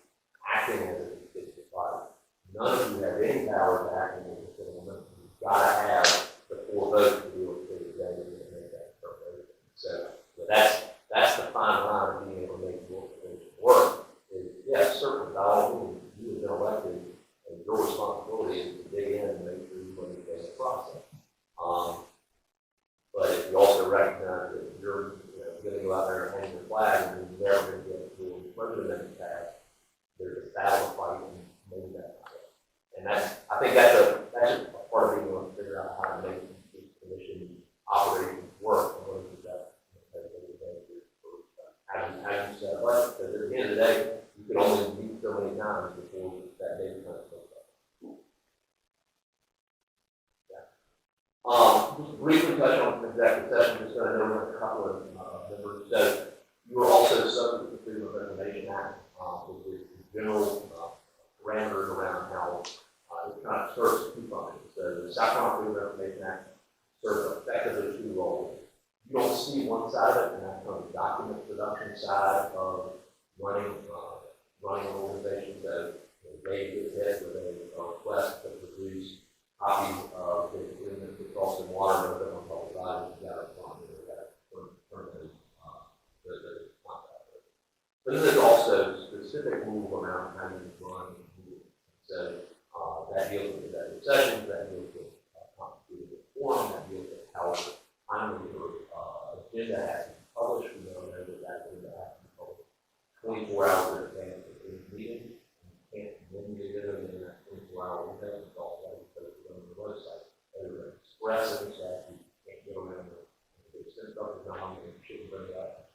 [SPEAKER 5] acting as a constituent body. None of you have any power to act as a constituent member. You've got to have the 4 votes to be able to take advantage and make that determination. So that's the fine line of being able to make your commission work. Yes, certainly, by all means, you have been elected, and your responsibility is to dig in and make sure you understand the process. But if you also recognize that you're going to go out there and hang your flag and you're never going to get to a president's task, there's a battle fight and maybe that. And I think that's a part of being able to figure out how to make these commission operations work. And what is that? How do you set it up? Because at the end of the day, you can only meet so many times before that day becomes so. Just briefly touch on executive session, just going to note a couple of members. So you are also subject to the Freedom of Information Act, with the general parameters around how it kind of serves 2 functions. So the South Carolina Freedom of Information Act serves effectively 2 roles. You don't see one side of it, and that's on the document production side of running an organization. So they get hit with a request to produce copies of the agreements with Cross and Water, but on public bodies, you got to respond to that, turn those contracts. But then there's also specific rules around how you run meetings. So that deals with executive sessions, that deals with constituted forum, that deals with how timely your agenda has to be published. We know that agenda has to be published 24 hours in advance of the meeting. You can't win the agenda in that 24-hour window. It's all that is posted on the website. Everybody expressing that you can't get around the extent of the time and you shouldn't bring it up.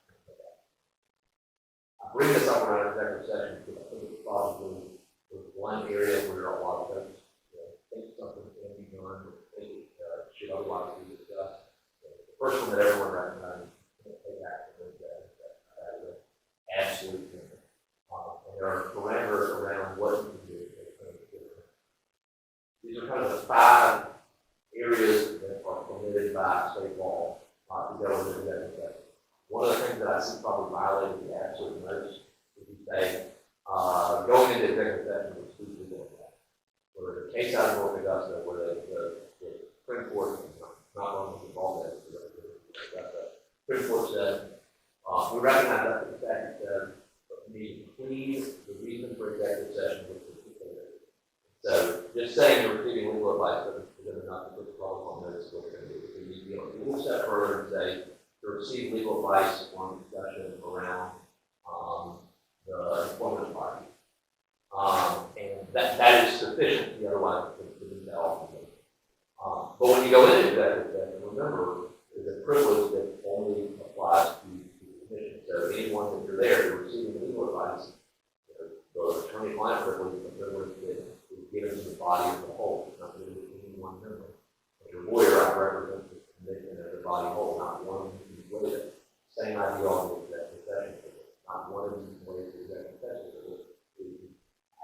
[SPEAKER 5] I bring this up around executive session because I think it's probably the one area where a lot of folks think something can be done or think it should otherwise be discussed. The first one that everyone recognizes is pay back to that is an absolute thing. And there are parameters employment body. And that is sufficient, the otherwise to be held. But when you go into executive session, remember, there's a privilege that only applies to the commission. So anyone that you're there, you're receiving legal advice, the attorney-client privilege, the privilege that is given to the body as a whole, it's not given to any one member. As your lawyer, I represent the commission as a body whole, not one employee. Same idea on the executive session. Not one of these ways the executive session is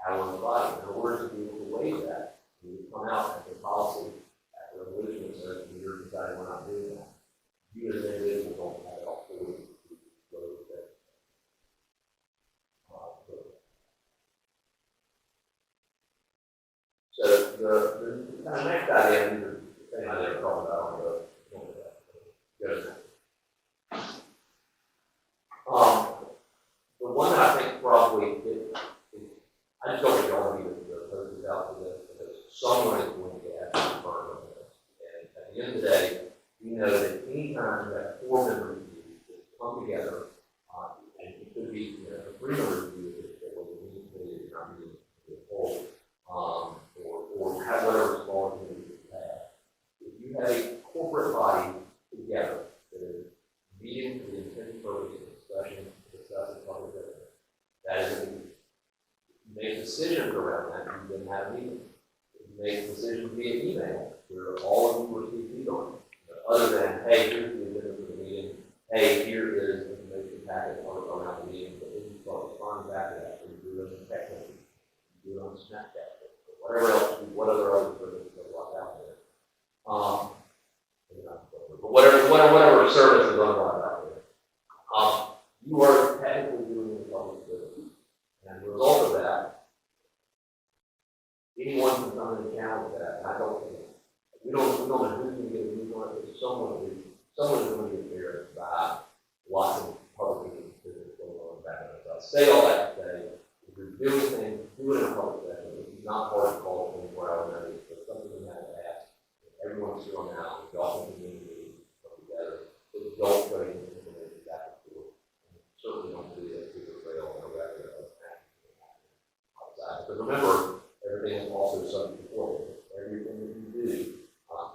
[SPEAKER 5] our body. In order to be able to waive that, you would come out as a policy at the resolution that says you're deciding we're not doing that. You as an individual don't have it all for you to go to that. So the kind of next idea, the thing I never talked about on the the one that I think probably I just don't think y'all need to post this out to this because someone is going to have to confirm on this. And at the end of the day, you know that anytime you have 4 member reviews that come together, and it could be, you know, a 3 member review if there was a meeting committee or not meeting the whole, or have whatever small committee you have. If you have a corporate body together that is meeting for the intended purpose of discussion, discussing public business, that is a meeting. You make decisions around that, you then have meetings. You make decisions via email, where all of you receive feed on it. Other than, hey, here's the agenda for the meeting, hey, here is information packet around the meeting, but then you start responding back to that, so you do it in text message, you do it on Snapchat, whatever else, what other services are locked out there. But whatever service is unlocked out there. You are technically doing the public service. And as a result of that, anyone can come in and challenge that. I don't think we don't know who's going to get a new one, but someone is going to get there by lots of public meetings going on back on themselves. Say all that to say, if you're doing things, do it in a public session. It's not hard to call 24-hour notice, but something you have to ask. Everyone's still now, we all can community come together. So don't go into information back and forth. Certainly don't do that secret trail on a record of action outside. But remember, everything is also subject to court. Everything that you do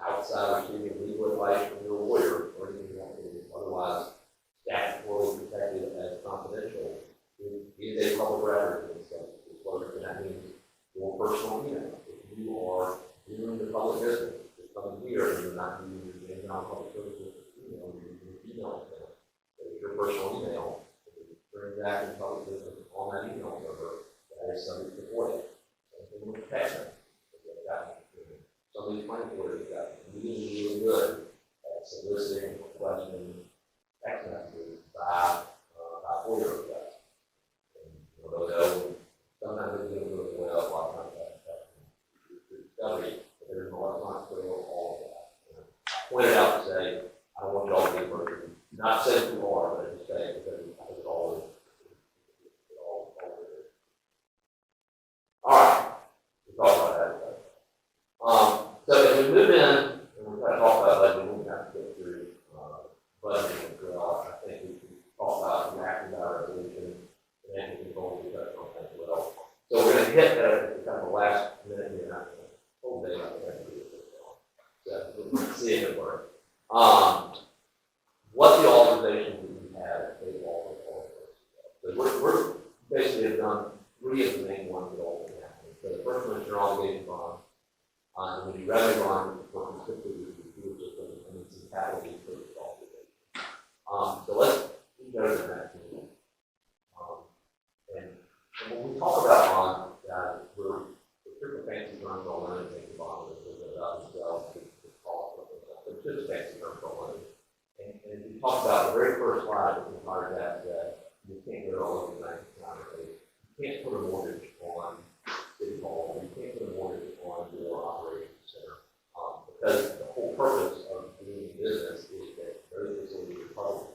[SPEAKER 5] outside receiving legal advice from your lawyer or anything that is otherwise statutorily protected as confidential is a public record in some disclosure, and that means your personal email. If you are doing the public business, you're coming here and you're not using your name on public services email, you're using your email account. It's your personal email. If you transact in public business on that email server, that is subject to FOIA. Something with text message. Some of these money orders got really good at soliciting, questioning text messages by FOIA requests. And although sometimes they do it well, a lot of times that's discovery, but there's an electronic trail of all of that. Pointed out to say, I don't want y'all to be perfect. Not say too hard, but I just say because I think it all is. All right, we'll talk about that. So as we move in, and we're going to talk about budgeting, we're going to have to get through budgeting as well. I think we can talk about reacting to our resolution, financial control, we touched on that as well. So we're going to hit kind of the last minute here, not the whole day, I think. So we'll see if it works. What the authorizations that we have at state law for. So we're basically have done 3 of the main ones that all been happening. So the first one is your obligation bond. And when you revenue bond, what we typically do is do system and it's some capital needs for the authorization. So let's go to the next one. And when we talk about bonds, guys, we're super fancy terms on loan and making bonds about themselves, it's called something else. It's just fancy terms on loan. And we talk about the very first slide that we hired that you can't go to all of the bank account. You can't put a mortgage on City Hall, you can't put a mortgage on your operations center. Because the whole purpose of doing business is that those facilities are public.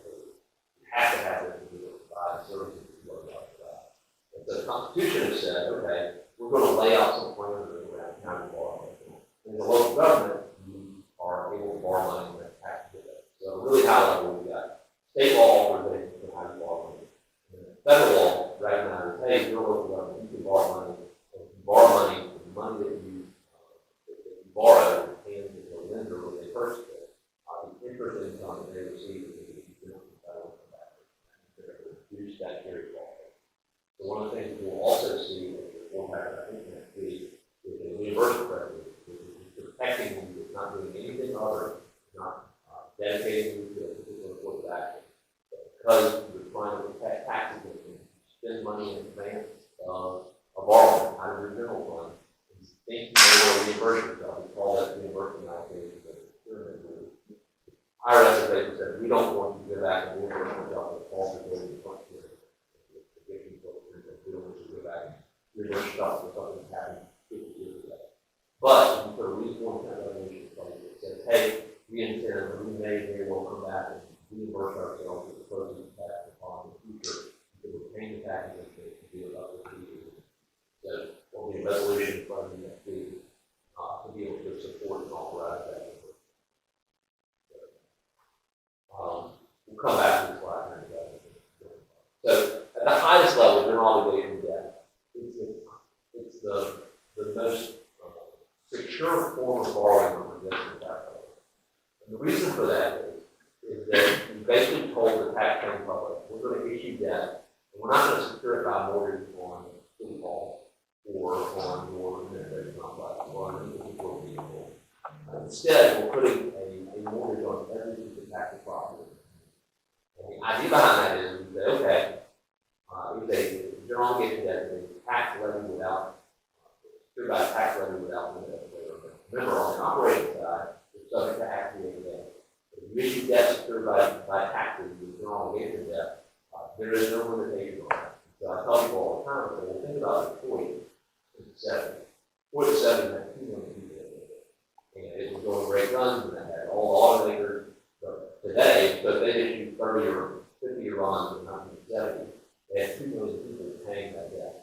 [SPEAKER 5] You have to have it to provide services that you are about to provide. And so the Constitution has said, okay, we're going to lay out some parameters around county borrowing. In the local government, you are able to borrow money and tax to it. So really high level, we got state law authorization for how you borrow money. And federal law recognizes, hey, hey, you're local government, you can borrow money. If you borrow money, the money that you borrow and the lender when they purchase it, the interest income that they receive is going to be reduce that carry forward. So one of the things we'll also see in the format I think next week is a reimbursement revenue, which is protecting you, it's not doing anything other, not dedicating you to a particular course of action. Because you're trying to protect taxes and spend money in advance of a borrowing out of your general fund, and think you will reimburse yourself. We call that reimbursement allocation. IRS has said, we don't want you to go back and reimburse yourself with false ability to fund here. We don't want you to go back and reimburse yourself for something that happened 50 years ago. But if you put a reasonable kind of resolution in place that says, hey, we intend, or we may well come back and reimburse ourselves with the proceeds of tax upon in the future, you can retain the tax benefit to deal up with the years. So there'll be a resolution in front of you next week to be able to support and authorize that. We'll come back to this slide here in a second. So at the highest level, general obligation debt, it's the most secure form of borrowing on the existing tax code. And the reason for that is that you basically told the taxpaying public, we're going to issue debt, and we're not going to secure it by mortgage on City Hall or on your administrative complex or on any particular vehicle. Instead, we're putting a mortgage on every piece of tax property. And the idea behind that is that, okay, if they general obligation debt is a tax levy without, secured by a tax levy without limit. Remember, on the operating side, it's subject to activating debt. If you issue debt secured by taxes, with general obligation debt, there is no limitation on that. So I tell people all the time, I say, well, think about Detroit in the 70s. Detroit in the 70s had 2 million people in it. And it was going great guns, and they had all the automakers. But today, so if they issued 30 or 50-year bonds in 1970, they had 2 million people paying that debt.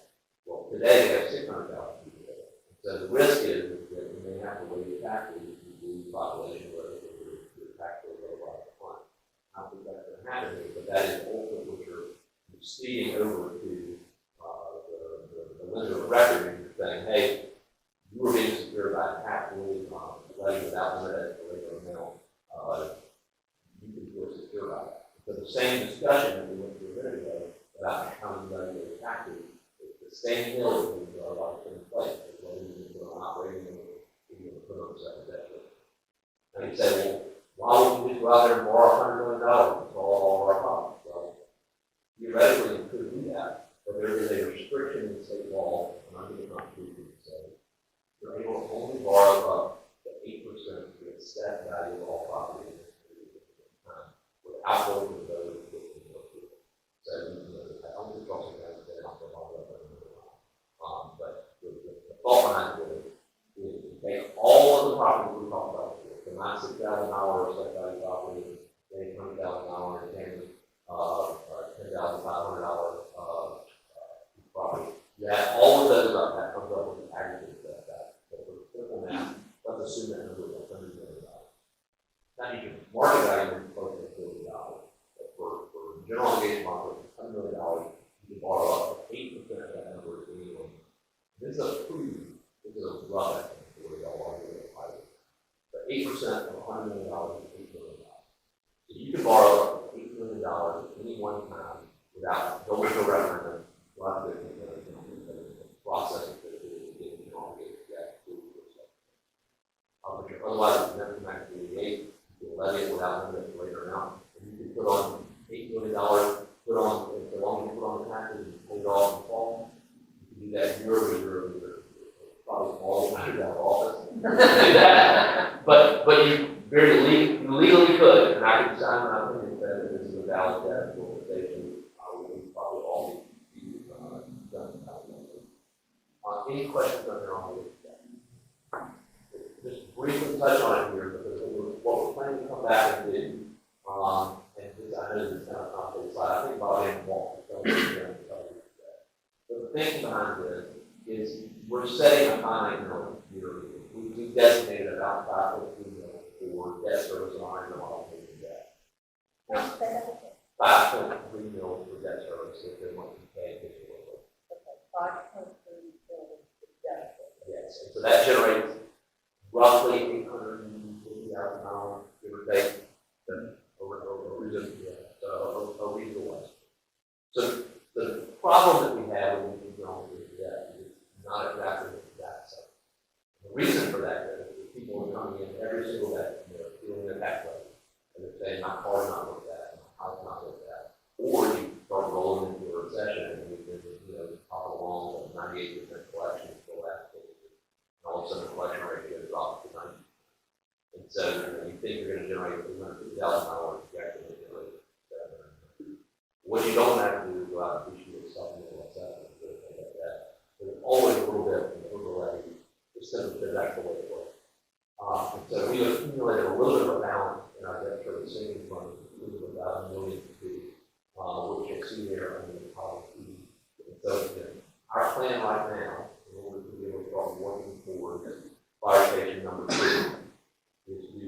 [SPEAKER 5] Well, today they have 600,000 people there. So the risk is that you may have to raise taxes to the population where your tax rate goes by the fund. I don't think that's going to happen here, but that is ultimately what you're speeding over to the limit of record, and you're saying, hey, you were being secured by a tax levy without limit or regular amount. You can feel secure by that. So the same discussion that we went through a minute ago about how you regulate taxes, it's the same hill that we are like in place, as well as you can put on operating and you can put on the second debt. And you say, well, why would you just go out there and borrow $100 million to solve all of our problems? Well, theoretically, you could do that, but there is a restriction in state law and under the Constitution that says you're able to only borrow up to 8% of the set value of all property in this time without going to those with the approval. So I don't think also has been out for a while, but the thought behind it is to take all of the property we talked about before, the $96,000 set value property, the $20,000 and $10,500 property. You add all of those up, that comes up with the aggregate set value. So for simple math, let's assume that number is $100 million. Now you can market value is close to $1 billion. But for general obligation bonds, $100 million, you can borrow up to 8% of that number annually. This is a rough estimate for where y'all are going to apply it. But 8% of $100 million is $8 million. So you can borrow up to $8 million at any one time without going to a referendum, without the process of getting general obligation debt to yourself. Otherwise, it's never come back to 88. You can levy it without limit later amount. And you can put on $8 million, put on, as long as you put on the taxes and pay it off in the fall, you can do that year over year over year. Probably all the matters out of office. Do that. But you legally could, and I can sign my opinion that this is a valid debt organization. We probably all be done. Any questions on their own? Just briefly touch on it here because what we're planning to come back and do, and this, I know this is kind of a complicated slide. I think Bobby and Walt will tell you that. The thinking behind this is we're setting a finite minimum year. We designated about $5.2 million for debt service on our obligation debt. $5.3 million for debt service if they want to pay this year. so that generates roughly $850,000, give or take, a reasonable estimate. So the problem that we have when we don't do that is not exactly the exact same. The reason for that is that people are coming in every single day, doing their tax levy, and they're saying, my car's not looked at, my house not looked at. Or you start rolling into a recession and we've been, top along the 98% collection for the last 10 years. And all of a sudden the collection rate goes up to 90%. And so, you think you're going to generate $250,000, you actually generate $700,000. What you don't have to do is go out and issue a supplemental assessment or anything like that. There's always a little bit of an overlay, just simply because that's the way it works. And so we accumulated a little bit of a balance in our debt service savings fund, of about $1 million, which you'll see there under the policy. And so, our plan right now, in order to be able to start working towards fire station number 2, is to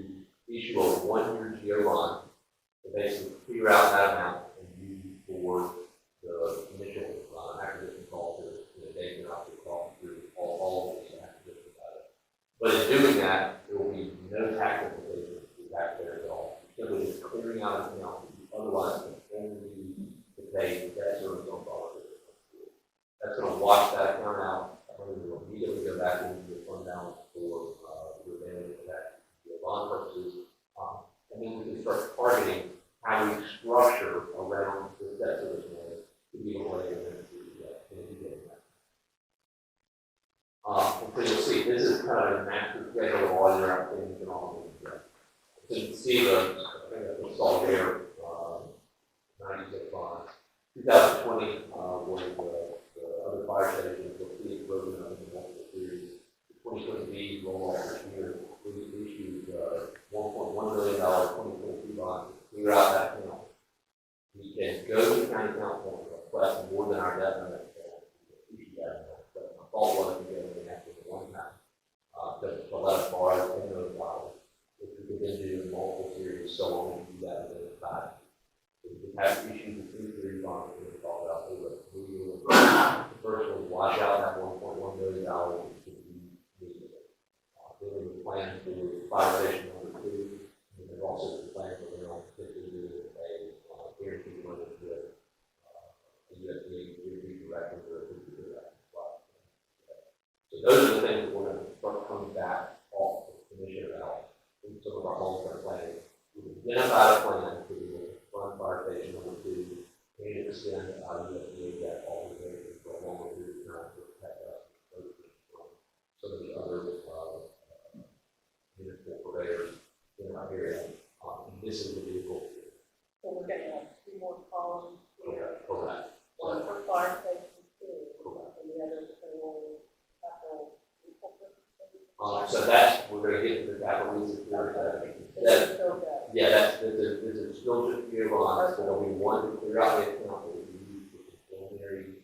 [SPEAKER 5] issue a 1-year GO bond to basically clear out that amount and use for the initial acquisition cost to take it out to cost through all of this acquisition about it. But in doing that, there will be no tax implications to the taxpayer at all. You're simply just clearing out an account that you otherwise can only use to pay debt service on dollars. That's going to wash that account out. And we'll immediately go back into the fund balance for the remaining of that bond purposes. And then we can start targeting how we structure around the debt service money to be able to get that. And so you'll see, this is kind of a master schedule of all your activities and all of them. So you can see the installed there, 96 bonds. 2020 was the other fire stations. You'll see it broken up into multiple series. The 2020 roll off this year. We issued $1.1 million 2022 bonds to clear out that account. We can go to the county council and request more than our debt limit. But my thought was to go and ask for one time to let us borrow $10 million, which we could then do in multiple series so long as we do that within 5 years. We have issued the 3 bonds that we talked about over 3 years. The first one, wash out that $1.1 million, which could be used. Then we plan for fire station number 2, and then also the plan for their own 50 years of a guaranteed money to the USDA guaranteed director or a guaranteed director. So those are the things that we're going to start coming back off the commission about in some of our long-term planning. We've identified a plan to fund fire station number 2 and extend our USDA debt authorization for a longer period of time to protect us from some of the other municipal purveyors in our area. And this is the vehicle.
[SPEAKER 6] So we're going to have 2 more columns here.
[SPEAKER 5] Correct.
[SPEAKER 6] One for fire station 2, and the other for capital.
[SPEAKER 5] So that's, we're going to get to the capital leases here. That's still just year on, so there'll be one to clear out the account that we use for preliminary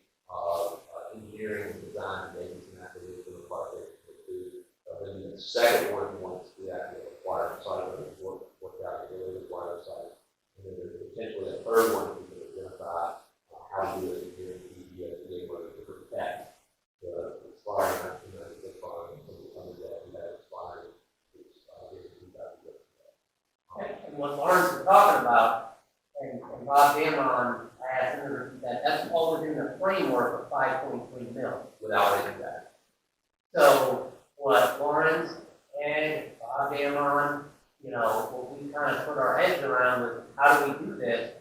[SPEAKER 5] engineering and design, maintenance and acquisition of fire station 2. Then the second one, once we actually acquire the site, work out the really acquire the site. And then there's potentially a third one we can identify how to do it here in the USDA to protect the expiring 1996 bond and some of the other debt we have expired.
[SPEAKER 2] And what Lawrence is talking about, and Bob Damon asked him to repeat that, that's all within the framework of 5.3 mil.
[SPEAKER 5] Without any of that.
[SPEAKER 2] So what Lawrence and Bob Damon, what we kind of put our heads around was how do we do this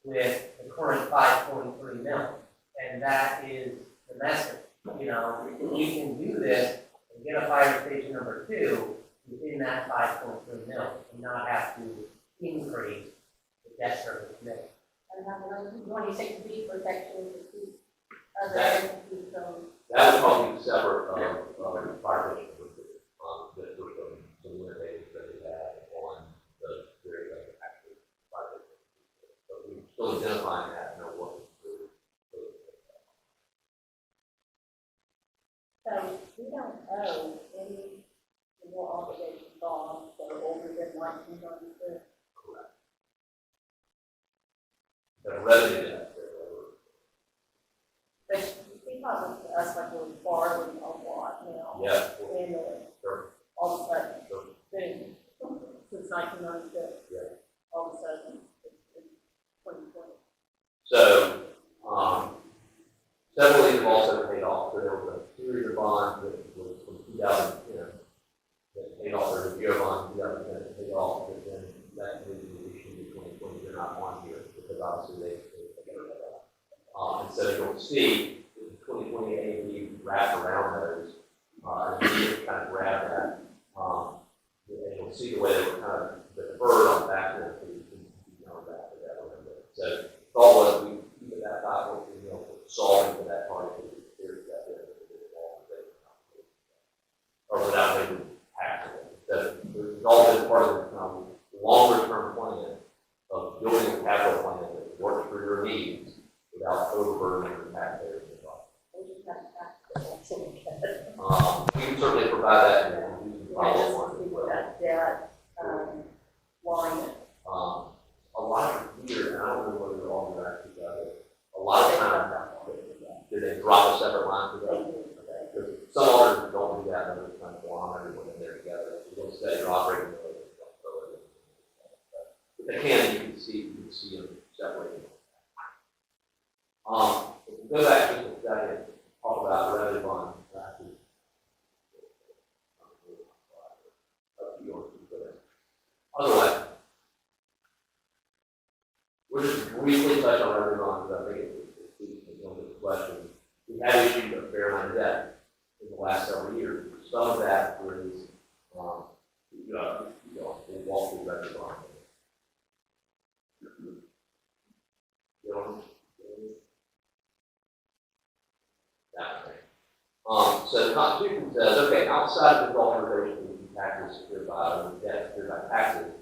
[SPEAKER 2] with the current 5.3 mil? And that is the message. We can do this and get a fire station number 2 within that 5.3 mil and not have to increase the debt service mil.
[SPEAKER 6] And have another 26B protection to keep other
[SPEAKER 5] That-
[SPEAKER 6] entities from.
[SPEAKER 5] That would probably be separate of fire station number 2. That there's some limitations that we have on the very active fire station. But we're still identifying that and are working through.
[SPEAKER 6] So we don't owe any more obligation bonds that are older than 1996.
[SPEAKER 5] Correct. The revenue debt.
[SPEAKER 6] But you think comes to us like we're borrowing a lot now.
[SPEAKER 5] Yeah.
[SPEAKER 6] And
[SPEAKER 5] Sure.
[SPEAKER 6] all of a sudden,
[SPEAKER 5] Sure.
[SPEAKER 6] boom, since 1996.
[SPEAKER 5] Yeah.
[SPEAKER 6] All of a sudden, it's 2020.
[SPEAKER 5] So, several of these have also paid off. So there was a series of bonds that was from 2010 that paid off. There was a year bond in 2010 that paid off, but then that was issued in 2020. They're not on here because obviously they figured that out. And so you'll see the 2020 A and B wrapped around those, and you just kind of grab that. And you'll see the way they were kind of deferred on the back end, so you can come back to that a little bit. So the thought was we keep that 5.3 million solving for that part of the theory that or without making taxable. So it's all been part of the longer term plan of building a capital plan that works for your needs without overburdening the taxpayers.
[SPEAKER 6] We just have to act so we can.
[SPEAKER 5] We can certainly provide that and we can
[SPEAKER 6] Yeah, just
[SPEAKER 5] follow
[SPEAKER 6] to see
[SPEAKER 5] on.
[SPEAKER 6] what that debt, line.
[SPEAKER 5] A lot of years, and I don't know whether all the actually got it, a lot of times, did they drop a separate line for that? Because some others don't do that, others kind of belong everyone in there together. You don't say you're operating. But they can, you can see them separated. If we go back just a second, talk about revenue bond practice. Otherwise, we'll just briefly touch on revenue bonds, because I think it's one of the questions. We have issued a fair amount of debt in the last several years. Some of that was, they walk through revenue bond. So the Constitution says, okay, outside of the authorization of taxes secured by, or debt secured by taxes,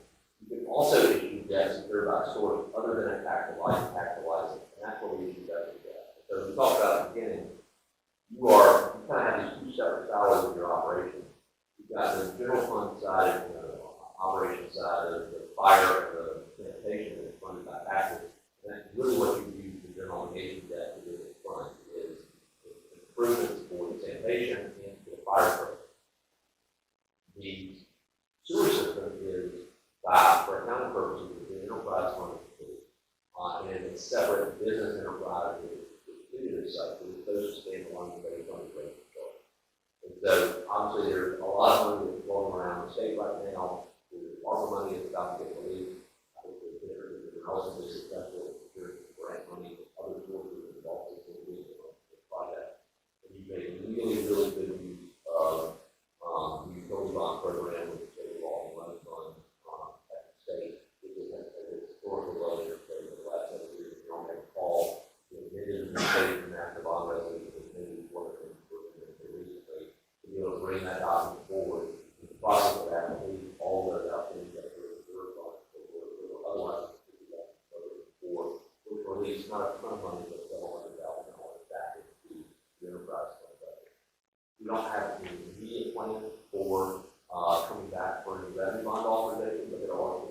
[SPEAKER 5] you can also issue debt secured by a source other than a taxable item, and that's what we issue debt to debt. So we talked about at the beginning, you kind of have these two separate silos of your operation. You've got the general fund side, operation side of the fire, the sanitation that's funded by taxes. And that's really what you use the general obligation debt to do this fund is improvements for the sanitation and for the fire program. The sewer system is for accounting purposes, the enterprise fund, and it's a separate business enterprise that is treated as such, as opposed to standalone based on the rate control. And so, obviously, there's a lot of money that's flowing around the state right now. There's ARPA money that's about to get released. I think there's been relatively successful grant money, other sources involved in the project. And you've made really, really good use of the utility bond program, which is a revolving money fund at the state, which is at its historical level for the last 7 years. If you don't recall, it is the state master bond resolution that maybe working recently to be able to bring that document forward. In the process of that, all those outstanding that were otherwise for which release not a ton of money, but several $100,000 back into the enterprise fund budget. We don't have an immediate plan for coming back for a revenue bond authorization, but there are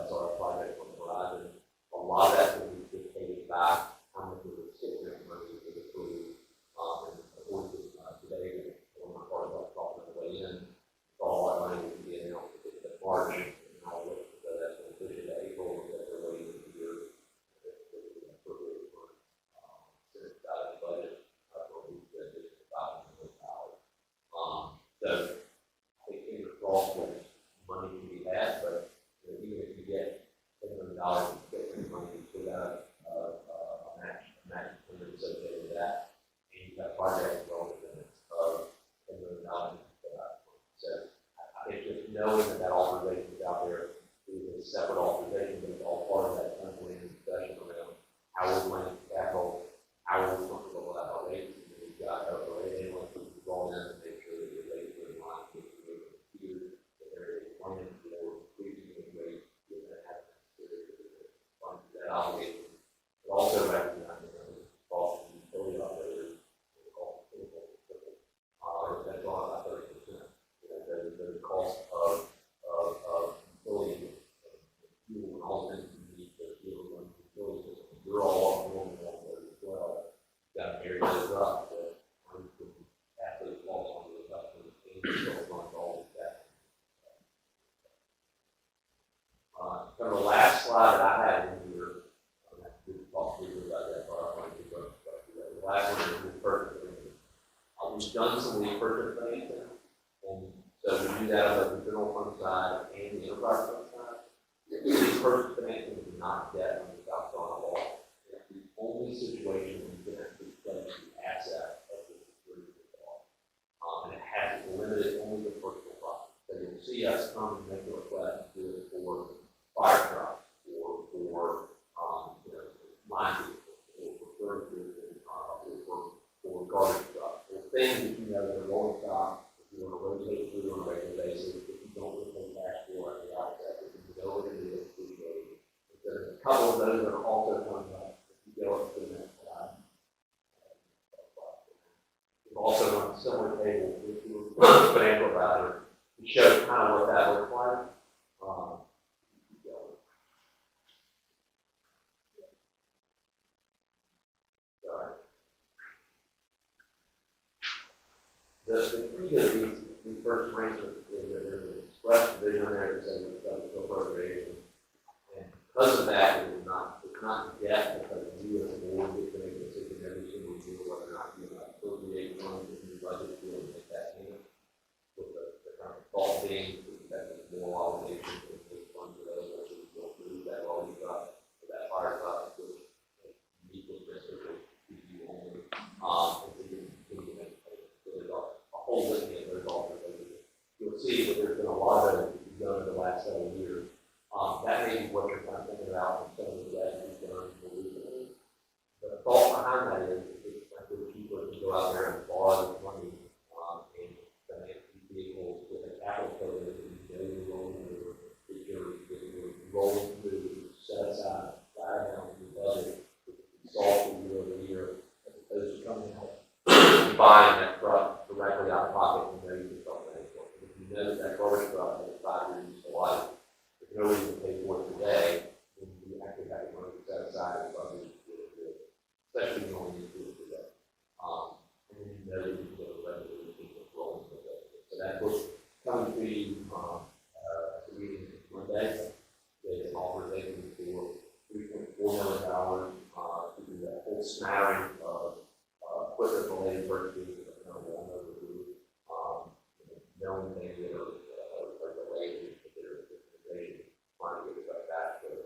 [SPEAKER 5] SR projects on the horizon. A lot of that's going to be dictated by how much of the state grant money is approved. And of course, today, one of my part about talking on the way in, all that money will be announced in March, and I'll look at that's going to push it to April, and that's early in the year. Appropriate for Senate side of the budget, for we said $5 million. So I think fingers crossed that money can be had, but even if you get $10 million in state money, you still got a match payment associated with that, and you've got projects relative of $10 million. So I think just knowing that authorization is out there is a separate authorization, but it's all part of that unplanned discussion around how we're planning capital, how we're comfortable with our rates, and then we've got our rate analysts who draw in and make sure that your rates are in line with the here, that there is a plan for increasing the rate, given that has fund that obligation, but also recognizing that it's cost of utility operators, and cost of people, that's on about 30%. The cost of We've done some lease purchase financing, and so we do that on both the general fund side and the enterprise fund side. Lease purchase financing is not debt on the South Carolina law. It's the only situation where you can actually pledge the asset of the security of the law. And it has limited only to personal property. So you'll see us come and make a request to do it for fire trucks or for, mine vehicles or for service vehicles, or garbage trucks, or things that you know that are rolling stock, if you want to rotate through on a regular basis, if you don't really pay cash for at the outset, if you know what it is, appreciate it. There's a couple of those that are also coming up if you go up to the next slide. We've also run a similar table with your financial advisor to show kind of what that looks like. The key to these first arrangements is that there's an express provision there that says it's subject to appropriation. And because of that, it's not debt, because you as a board get to make a decision every single year whether or not you appropriate funds in your budget to be able to make that payment. With the kind of thought being that there's more obligations and take funds available to go through that rolling truck or that fire truck, which meet with this, which is you only, and so you can continue to make payments. So there's a whole litany of those alternatives. You'll see that there's been a lot of it we've done in the last several years. That may be what you're kind of thinking about from some of the that we've done more recently. The thought behind that is it's frankly cheaper to go out there and borrow this money and finance these vehicles with a capital program that you know you're rolling over, that you're rolling through, set aside, flat down in your budget, solve for year over year, as opposed to coming out and buying that truck directly out of pocket and know you can start paying for it. If you know that garbage truck has 5 years useful life, there's no reason to pay for it today when you actually have money set aside and budget to do it, especially when you only need to do it today. And then you know that you can get a regular routine of rolling with it. So that's what's coming to you at the meeting Monday. There's an authorization for $3.4 million to do that whole smattering of equipment related purchases that are kind of long overdue. Knowing things that are delayed, that they're trying to get it right back to the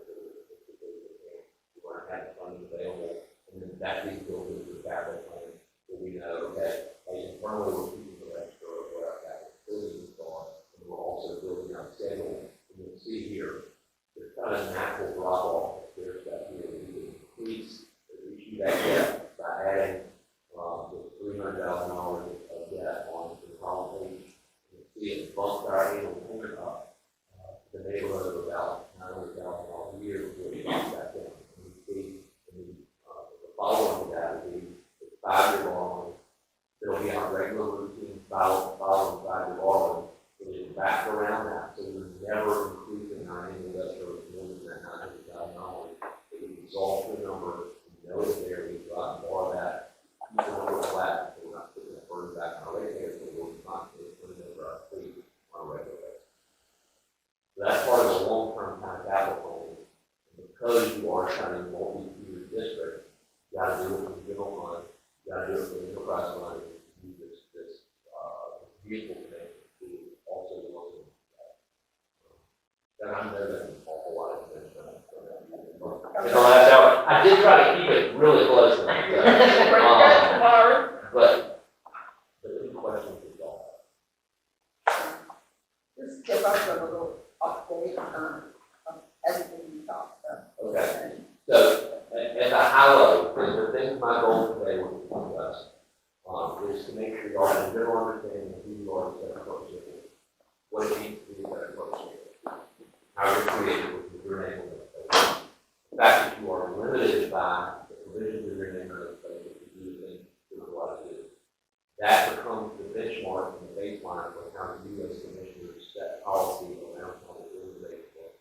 [SPEAKER 5] we want to have the funding available, and then that being built into the capital plan, so we know, okay, internally we're keeping the extra of what our capital facilities are, and we're also building our schedule. And you'll see here, there's kind of a natural drop off. There's that here, we can increase the issue that gap by adding $300,000 of debt on the column page. You'll see it bumped our annual payment up to the neighborhood of about $900,000 a year before we drop that down. And we see the following to that would be the 5-year borrowing. It'll be our regular routine following 5-year borrowing. So we back around that. So we're never increasing our annual debt service more than that $900,000. It would resolve the number. We know it's there. We go out and borrow that. Keep the number flat. So we're not putting that burden back on our rate payers, but we're constantly putting it over our fleet on a regular basis. So that's part of the long-term kind of capital plan. And because you are trying to multi-year district, you got to do it for the general fund, you got to do it for the enterprise fund, and you do this vehicle thing to also look at that. And I know that's an awful lot of information. In the last hour, I did try to keep it really close to that. But any questions at all?
[SPEAKER 3] Just give us a little update on everything you talked about.
[SPEAKER 5] Okay. So, at the high level, the thing my goal today was to discuss is to make sure you all have a general understanding of who you are as a person, what it means to be a better person, how you're created with your name on it. The fact that you are limited by the provisions of your name on it, that you do things to what it is. That becomes the benchmark and the baseline for how you as commissioners set policy around how the organization works.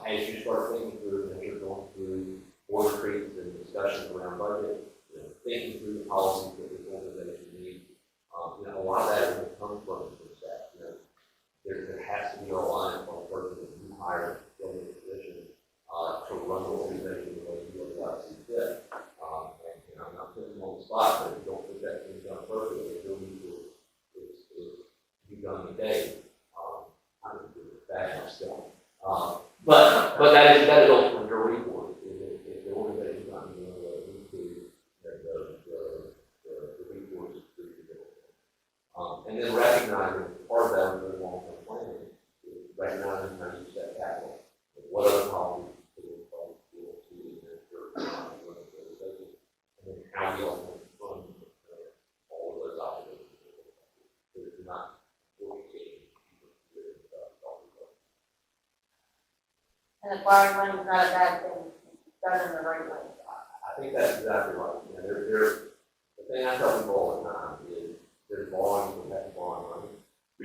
[SPEAKER 5] As you start thinking through, as you're going through board retreats and discussions around budget, thinking through the policies that this organization needs, a lot of that is going to come from staff. There has to be a reliance on a person that you hire to fill the position to run the organization the way you would like to see fit. And I'm not putting them on the spot, but if you don't think that thing's done perfectly, But that is ultimately your recourse, if the organization's not doing what it needs to, then the recourse is through the bill. And then recognizing part of that is the long-term planning, is recognizing how you set capital. What other policies do you follow to ensure organization, and then how you ultimately fund all of those operations. So it's not organization.
[SPEAKER 2] And acquiring money is not a bad thing, it's done in the right way.
[SPEAKER 5] I think that's exactly right. You know, the thing I tell people all the time is there's borrowing from that borrowing money,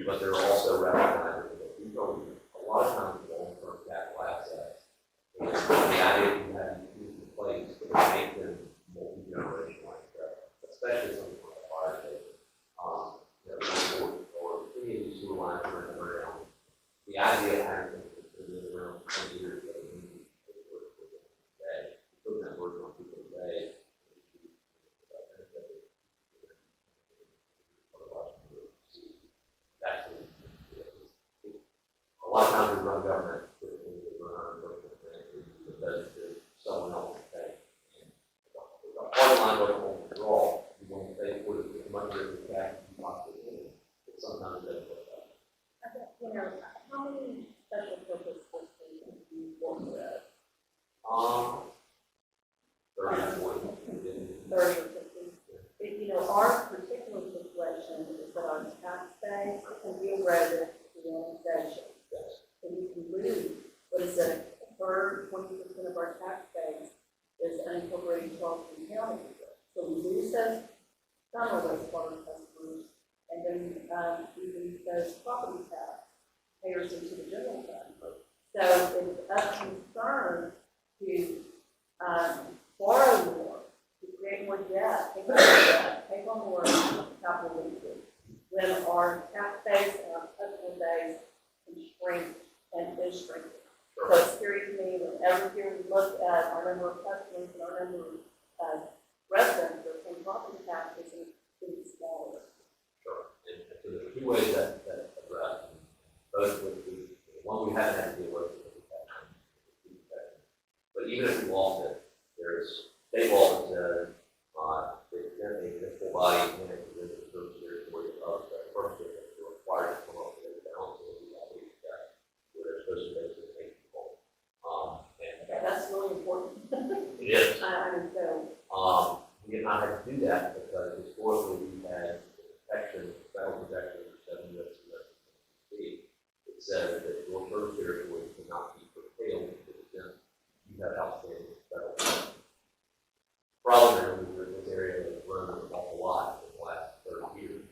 [SPEAKER 5] but there are also recognizing that these are a lot of times long-term capital assets. And the idea that you have these in place to make them multi-generational, especially something like a fire station, or any of these sewer lines running around. The idea of having things that have been around for 20 years that we need to today, put that word on people today. A lot of times we run government, we run our government because there's someone else to pay. And the party line doesn't hold the draw. You want to pay for it as much as the cash you possibly can. But sometimes it doesn't work out.
[SPEAKER 6] You know, how many special purpose stations do you work with?
[SPEAKER 5] 30 or 40.
[SPEAKER 6] 30 or 50? If, you know, our particular situation is that our tax base can be eroded to the annexation.
[SPEAKER 5] Yes.
[SPEAKER 6] So we can lose, what is it, a third, 20% of our tax base is unincorporated Charleston County. So we lose those, some of those water customers, and then we lose those property tax payers into the general fund. So it's of concern to borrow more, to create more debt, take on more debt, take on more capital leases, when our tax base and our customer base can shrink and is shrinking. So it's scary to me whenever here we look at our number of customers and our number of residents that are paying property taxes and it's getting smaller.
[SPEAKER 5] Sure. And so there's two ways that address. Both of which one we haven't had to deal with. But even if we lost it, there's state law that says the municipal body manages the service territory of the first district to require to come up with a balance of the property tax where they're supposed to basically pay people.
[SPEAKER 6] Okay, that's really important.
[SPEAKER 5] It is.
[SPEAKER 6] I mean, so.
[SPEAKER 5] We have not had to do that because historically we've had protection, federal protection for 7 years. It says that your service territory cannot be curtailed to the extent you have outstanding federal protection. Problem is this area has grown an awful lot in the last 30 years.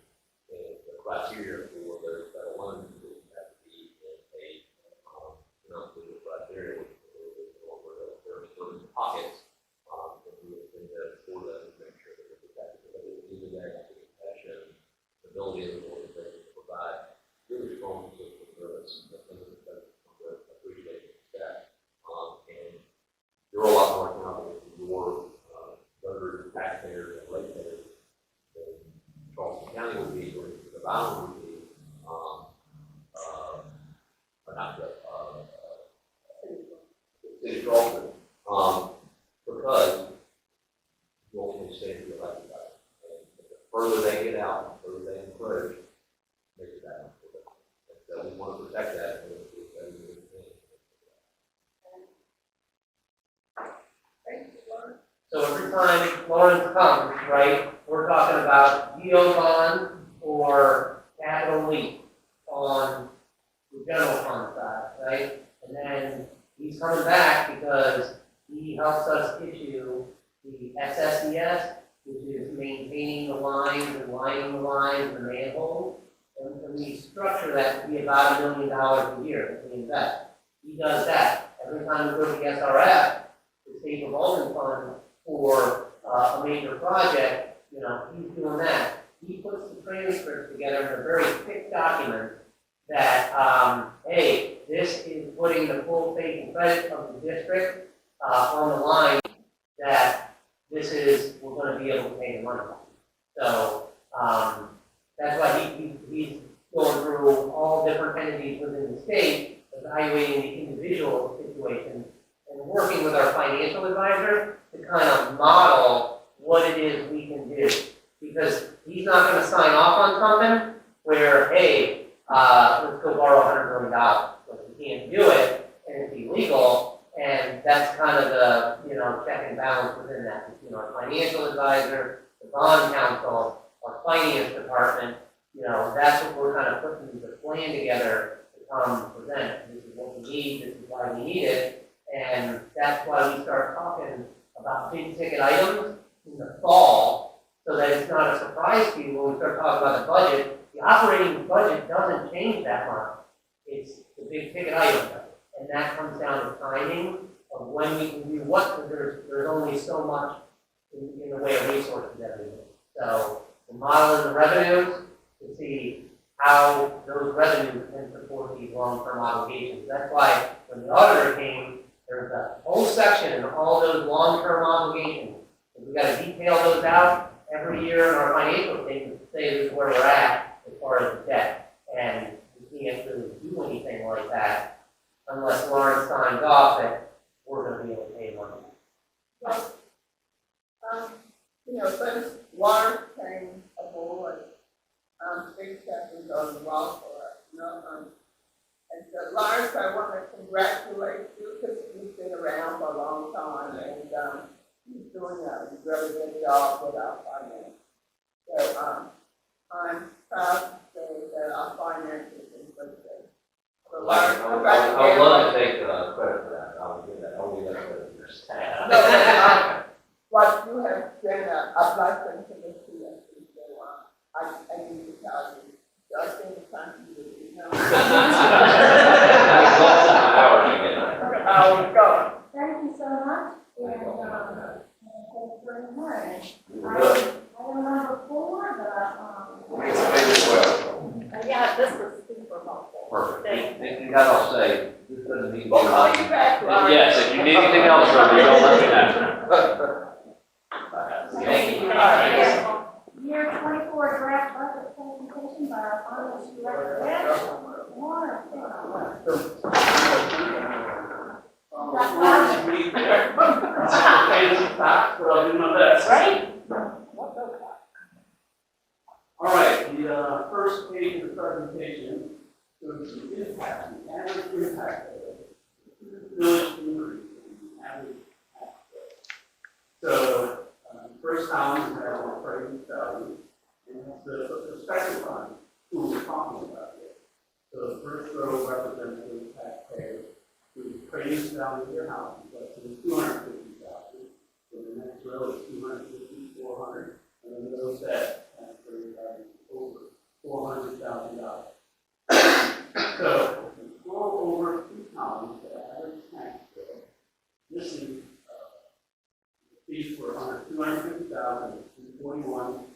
[SPEAKER 5] And the criteria for those federal loans is you have to be in a non-legal criteria, which is where there are certain pockets. And we have been there for that to make sure that they're protected. But at the end of the day, I think it has shown the ability of the organization to provide really strong social service that things that appreciate that. And you're a lot more accountable to your voters, taxpayers, and ratepayers than Charleston County would be, or the island would be, or not the city of Charleston, because you ultimately stand to be elected by it. And the further they get out, the further they encourage, makes it that much better. And so we want to protect that. And
[SPEAKER 8] So every time Lawrence comes, right, we're talking about yield bond or capital leak on the general fund side, right? And then he's coming back because he helps us issue the SSES, which is maintaining the lines and lining the lines and the manholes. And we structure that to be about $1 million a year that we invest. He does that. Every time we go to the SRF, the state revolving fund, for a major project, you know, he's doing that. He puts the transcripts together in a very thick document that, hey, this is putting the full faith and credit of the district on the line that this is, we're going to be able to pay the money. So that's why he's going through all different entities within the state, evaluating the individuals to not gonna sign off on something where, hey, let's go borrow $100 million. But we can't do it, and it's illegal, and that's kind of the, check and balance within that. Our financial advisor, the bond counsel, our finance department, that's what we're kind of putting the plan together to come present. This is what we need, this is why we need it, and that's why we start talking about big ticket items in the fall, so that it's not a surprise to you when we start talking about the budget. The operating budget doesn't change that much. It's the big ticket items, and that comes down to timing of when we can do what, because there's only so much in the way of resources that we need. So the model and the revenues to see how those revenues can support these long-term obligations. That's why when the auditor came, there's a whole section in all those long-term obligations. And we got to detail those out every year in our financial statements to say this is where we're at as far as the debt. And we can't really do anything like that unless Lawrence signs off that we're going to be able to pay money.
[SPEAKER 3] Well, since Lawrence came aboard, things have been going well for us, and so Lawrence, I want to congratulate you because you've been around for a long time, and he's doing a really good job with our finance. So I'm proud to say that our finances in good shape. So Lawrence,
[SPEAKER 5] I would love to take credit for that. I'll give that credit to your staff.
[SPEAKER 3] No, what you have been a blessing to the CSC, so I need to tell you, just in the country that you know. How it's going.
[SPEAKER 1] Thank you so much, and, thank you very much. Item number 4,
[SPEAKER 6] Yeah, this was super helpful.
[SPEAKER 5] Perfect.
[SPEAKER 6] Thank you.
[SPEAKER 5] And that I'll say, this doesn't mean.
[SPEAKER 3] We'll call you back, Lawrence.
[SPEAKER 5] Yes, if you need anything else from me, don't let me know.
[SPEAKER 8] Thank you.
[SPEAKER 1] Year 24 draft budget presentation by our finance director, Ed Warren.
[SPEAKER 6] Right?
[SPEAKER 9] All right, the first page of the presentation shows the impact, the average impact of the village increase in the average tax rate. So, the first column is our appraised value, and that's the perspective on who we're talking about here. So the first row represents the taxpayer whose appraised value of their house is less than $250,000. So the next row is 250, 400, and then those that have appraised value over $400,000. So if you scroll over 2 columns, the average tax bill, this is the fees for under $250,000, $241, and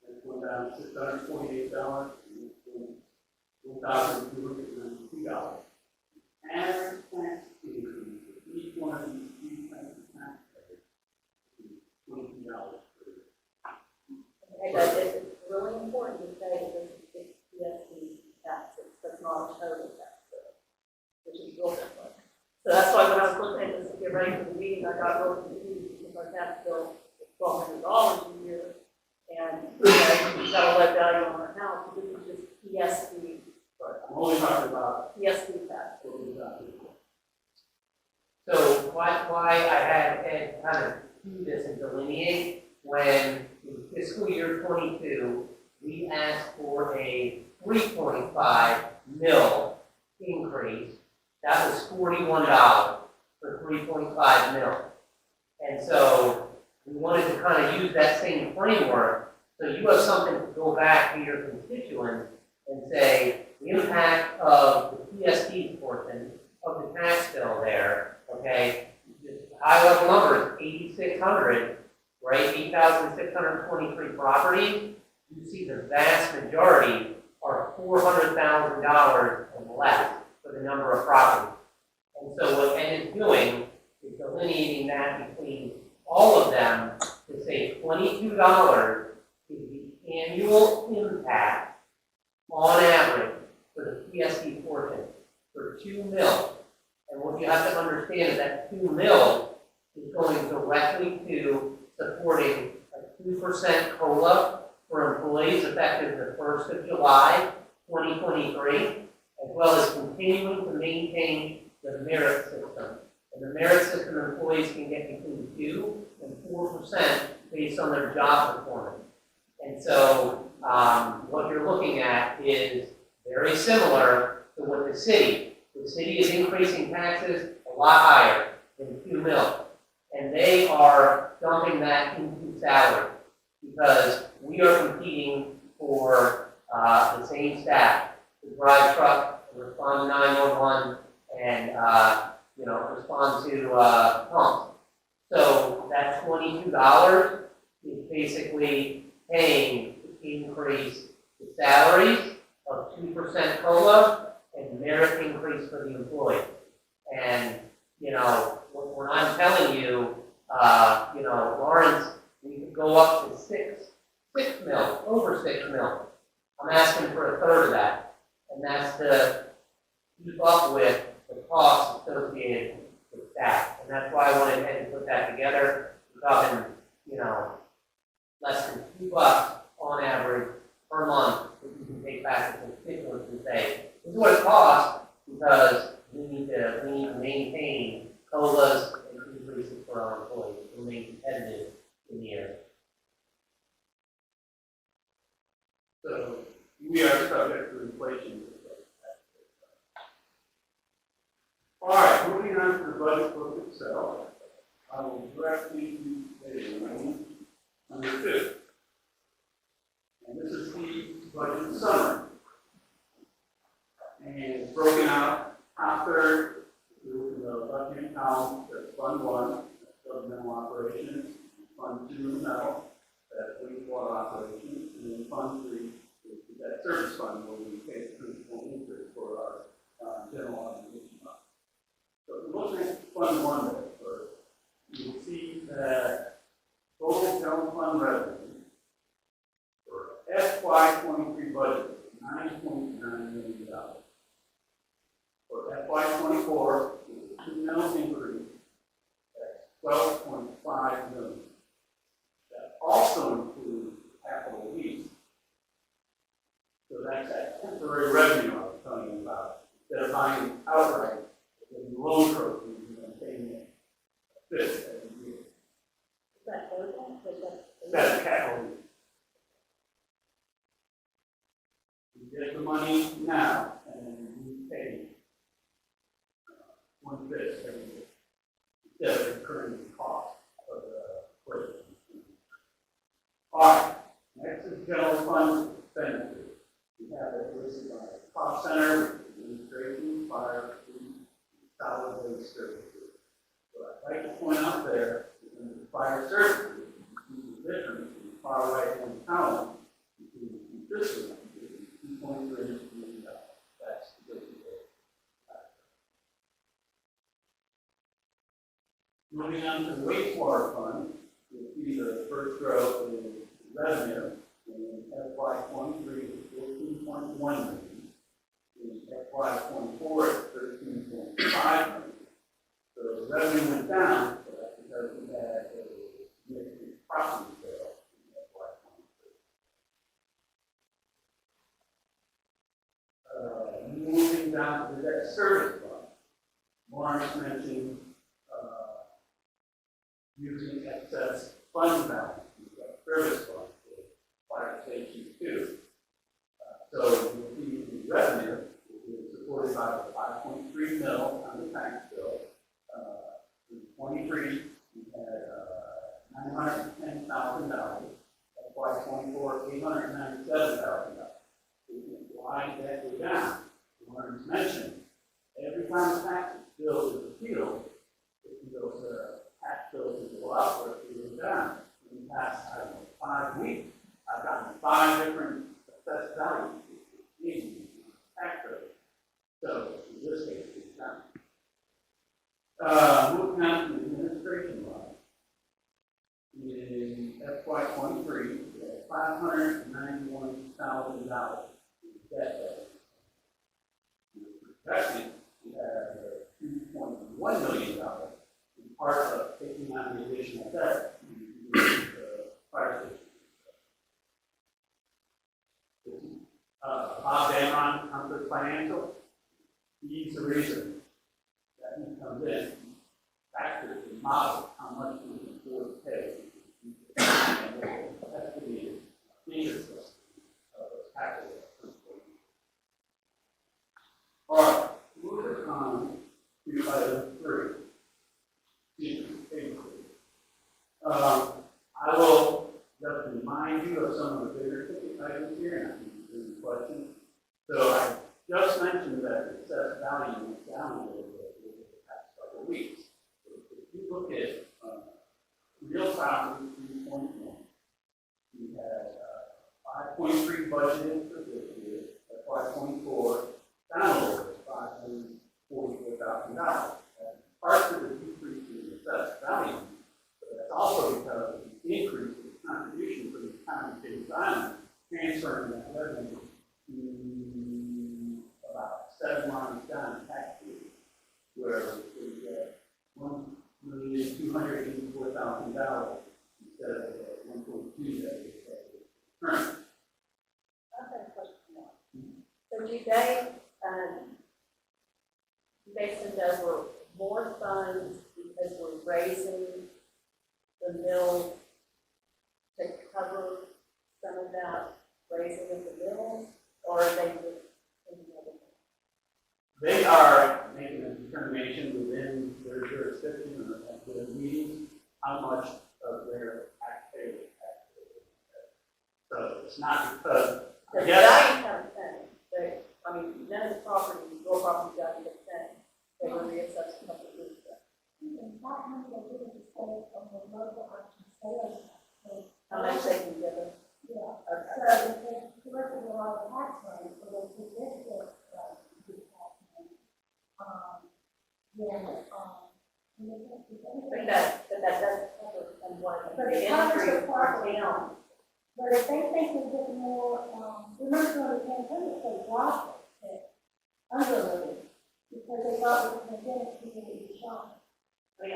[SPEAKER 9] it's going down to $648, and it's $1,292. Average tax increase for each one of these 3 types of tax credits is $22 per year.
[SPEAKER 6] Okay, but it's really important to say that this is PSC taxes, that's not a total tax bill, which is real different. So that's why when I was looking at this to get ready for the meeting, I got really confused because our tax bill is $1,200 a year, and we've got a low value on our house, so this is just PSC,
[SPEAKER 9] But I'm only talking about
[SPEAKER 6] PSC tax.
[SPEAKER 9] what we've got here.
[SPEAKER 8] So why I had Ed kind of do this and delineate, when in fiscal year 22, we asked for a 3.5 mil increase. That was $41 for 3.5 mil. And so we wanted to kind of use that same framework, so you have something to go back to your constituents and say, the impact of the PST portion of the tax bill there, okay, just high level numbers, 8,600, right, 8,623 properties, you see the vast majority are $400,000 and less for the number of properties. And so what Ed is doing is delineating that between all of them to say $22 is the annual impact on average for the PSC portion for 2 mil. And what you have to understand is that 2 mil is going directly to supporting a 2% COLA for employees effective the 1st of July, 2023, as well as continuing to maintain the merit system. And the merit system employees can get between 2 and 4% based on their job performance. And so what you're looking at is very similar to what the city is increasing taxes a lot higher than 2 mil. And they are dumping that into salary because we are competing for the same staff to drive truck, to respond to 911, and respond to pumps. So that $22 is basically paying to increase the salaries of 2% COLA and merit increase for the employee. And, when I'm telling you, Lawrence, we could go up to 6 mil, over 6 mil. I'm asking for a third of that. And that's to keep up with the costs associated with staff. And that's why I went ahead and put that together. We're talking, less than $2 on average per month that you can take back to constituents and say, this is what it costs because we need to maintain COLAs and increases for our employees to remain competitive in the area.
[SPEAKER 9] So we are subject to inflation. All right, moving on to the budget book itself. I will direct you to page 2. And this is the budget summary. And it's broken out top third through the left-hand column, that's Fund 1, that's governmental operations, Fund 2 in the middle, that's wastewater operations, and then Fund 3 is that service fund where we pay the principal interest for our general obligation fund. So if you look at Fund 1 there first, you will see that total general fund revenue for FY23 budget is $9.9 million. For FY24, it's a $2 million increase, that's $12.5 million. That also includes capital lease. So that's that temporary revenue I was telling you about. Instead of buying outright, getting loan proceeds and paying it fifth every year.
[SPEAKER 6] Is that total?
[SPEAKER 9] That's capital lease. You get the money now and you pay 1/5 every year. Instead of incurring the cost of the equipment. All right, next is general fund expenditures. We have it listed by cost center, administration, fire, food, solid waste services. What I'd like to point out there is in the fire services, you see the difference in the far right hand column between the fiscal $2.3 million. That's the difference. Moving on to the wastewater fund, you'll see the first row is revenue in FY23 is $14.1 million. In FY24 it's $13.5 million. So the revenue went down, but that's because we had a significant property sale in FY23. Moving down to the debt service fund, Lawrence mentioned using excess fund balance, service fund for fire station 2. So you'll see the revenue is supported by the 5.3 mil on the tax bill. In 23, we had $910,000. FY24, $897,000. Why did that go down? Lawrence mentioned every time the tax bill is appealed, it can go to tax bills can go up or it can go down. In the past, 5 weeks, I've gotten 5 different assessed values in tax bills. So in this case, it's down. Moving on to the administration line. In FY23, we had $591,000 in debt. Projecting, we had $2.1 million in part of taking on the additional debt to the fire station. Bob Damron, Comfort Financial. He's the reason that he comes in, factors and models how much we can afford to pay. That's to be interest of taxes. All right, moving on to item 3. I will just remind you of some of the bigger ticket items here, and I can answer any questions. So I just mentioned that the assessed value went down a little bit over the past couple of weeks. If you look at real property 3.1, we had 5.3 budgeted for this year, at 5.4, down a little bit, $544,000. Part of the decrease in the assessed value, but that's also because of the increase in the contribution from the county of Kings Island, transferring that revenue to about 7 lines down tax year, where we get $1,284,000 instead of 1.2 that we expected. Current.
[SPEAKER 6] I've got a question now. So do they send over more funds because we're raising the mill to cover some of that raising of the mills, or are they just thinking of it?
[SPEAKER 9] They are making a determination within their jurisdiction or at their meetings how much of their tax pay is taxable. So it's not because,
[SPEAKER 6] The
[SPEAKER 9] I guess,
[SPEAKER 6] value haven't changed. None of the property, your property value has changed. They were reassessed a couple of years ago.
[SPEAKER 1] And that money they give us is based on the local option sales tax. So,
[SPEAKER 6] How much they can give us.
[SPEAKER 1] yeah,
[SPEAKER 6] Okay.
[SPEAKER 1] so if they collected a lot of tax money, so they could get their, tax money, then,
[SPEAKER 6] But that doesn't cover what
[SPEAKER 1] But
[SPEAKER 6] the
[SPEAKER 1] it covers the
[SPEAKER 6] increase
[SPEAKER 1] property.
[SPEAKER 6] per town.
[SPEAKER 1] But if they think they get more, remember during the pandemic, they dropped it, underloaded, because they thought with the pandemic, people would be shopping.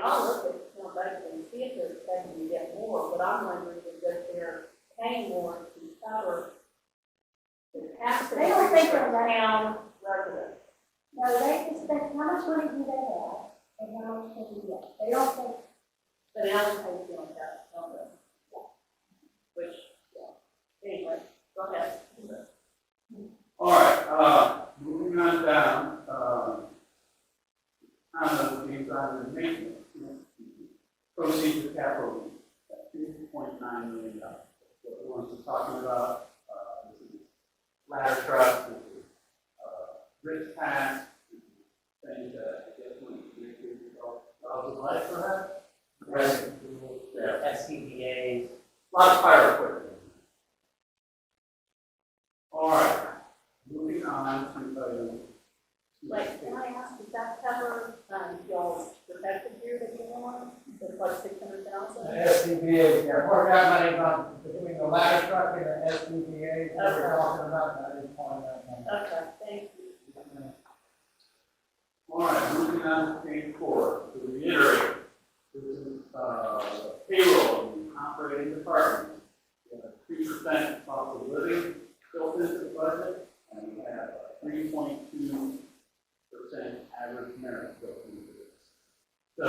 [SPEAKER 6] I'll look at the town budget and see if they're expecting to get more, but I'm wondering if they're paying more to cover the tax.
[SPEAKER 1] They don't think they're
[SPEAKER 6] town residents.
[SPEAKER 1] No, they just think, how much money do they have, and how much can we get? They don't think,
[SPEAKER 6] But now they're paying on that, number. Which, yeah. Anyway, go ahead.
[SPEAKER 9] all right, moving on down, kind of the environment maintenance. Proceeds of capital, $2.9 million. What the ones we're talking about, this is ladder truck, this is bridge pass, things that I guess when you make $1,000 life perhaps.
[SPEAKER 8] Resident tools, SCBA's, a lot of fire equipment.
[SPEAKER 9] All right, moving on to
[SPEAKER 6] Like, can I ask, does that cover, y'all's protective gear that you want? It's like $600,000?
[SPEAKER 10] SCBA, yeah, work out money on between the ladder truck and the SCBA, we're talking about that is point that number.
[SPEAKER 6] Okay, thank you.
[SPEAKER 9] all right, moving on to page 4. To reiterate, this is payroll in the operating department. We have 3% cost of living built into the budget, and we have 3.2% average merit built into this. So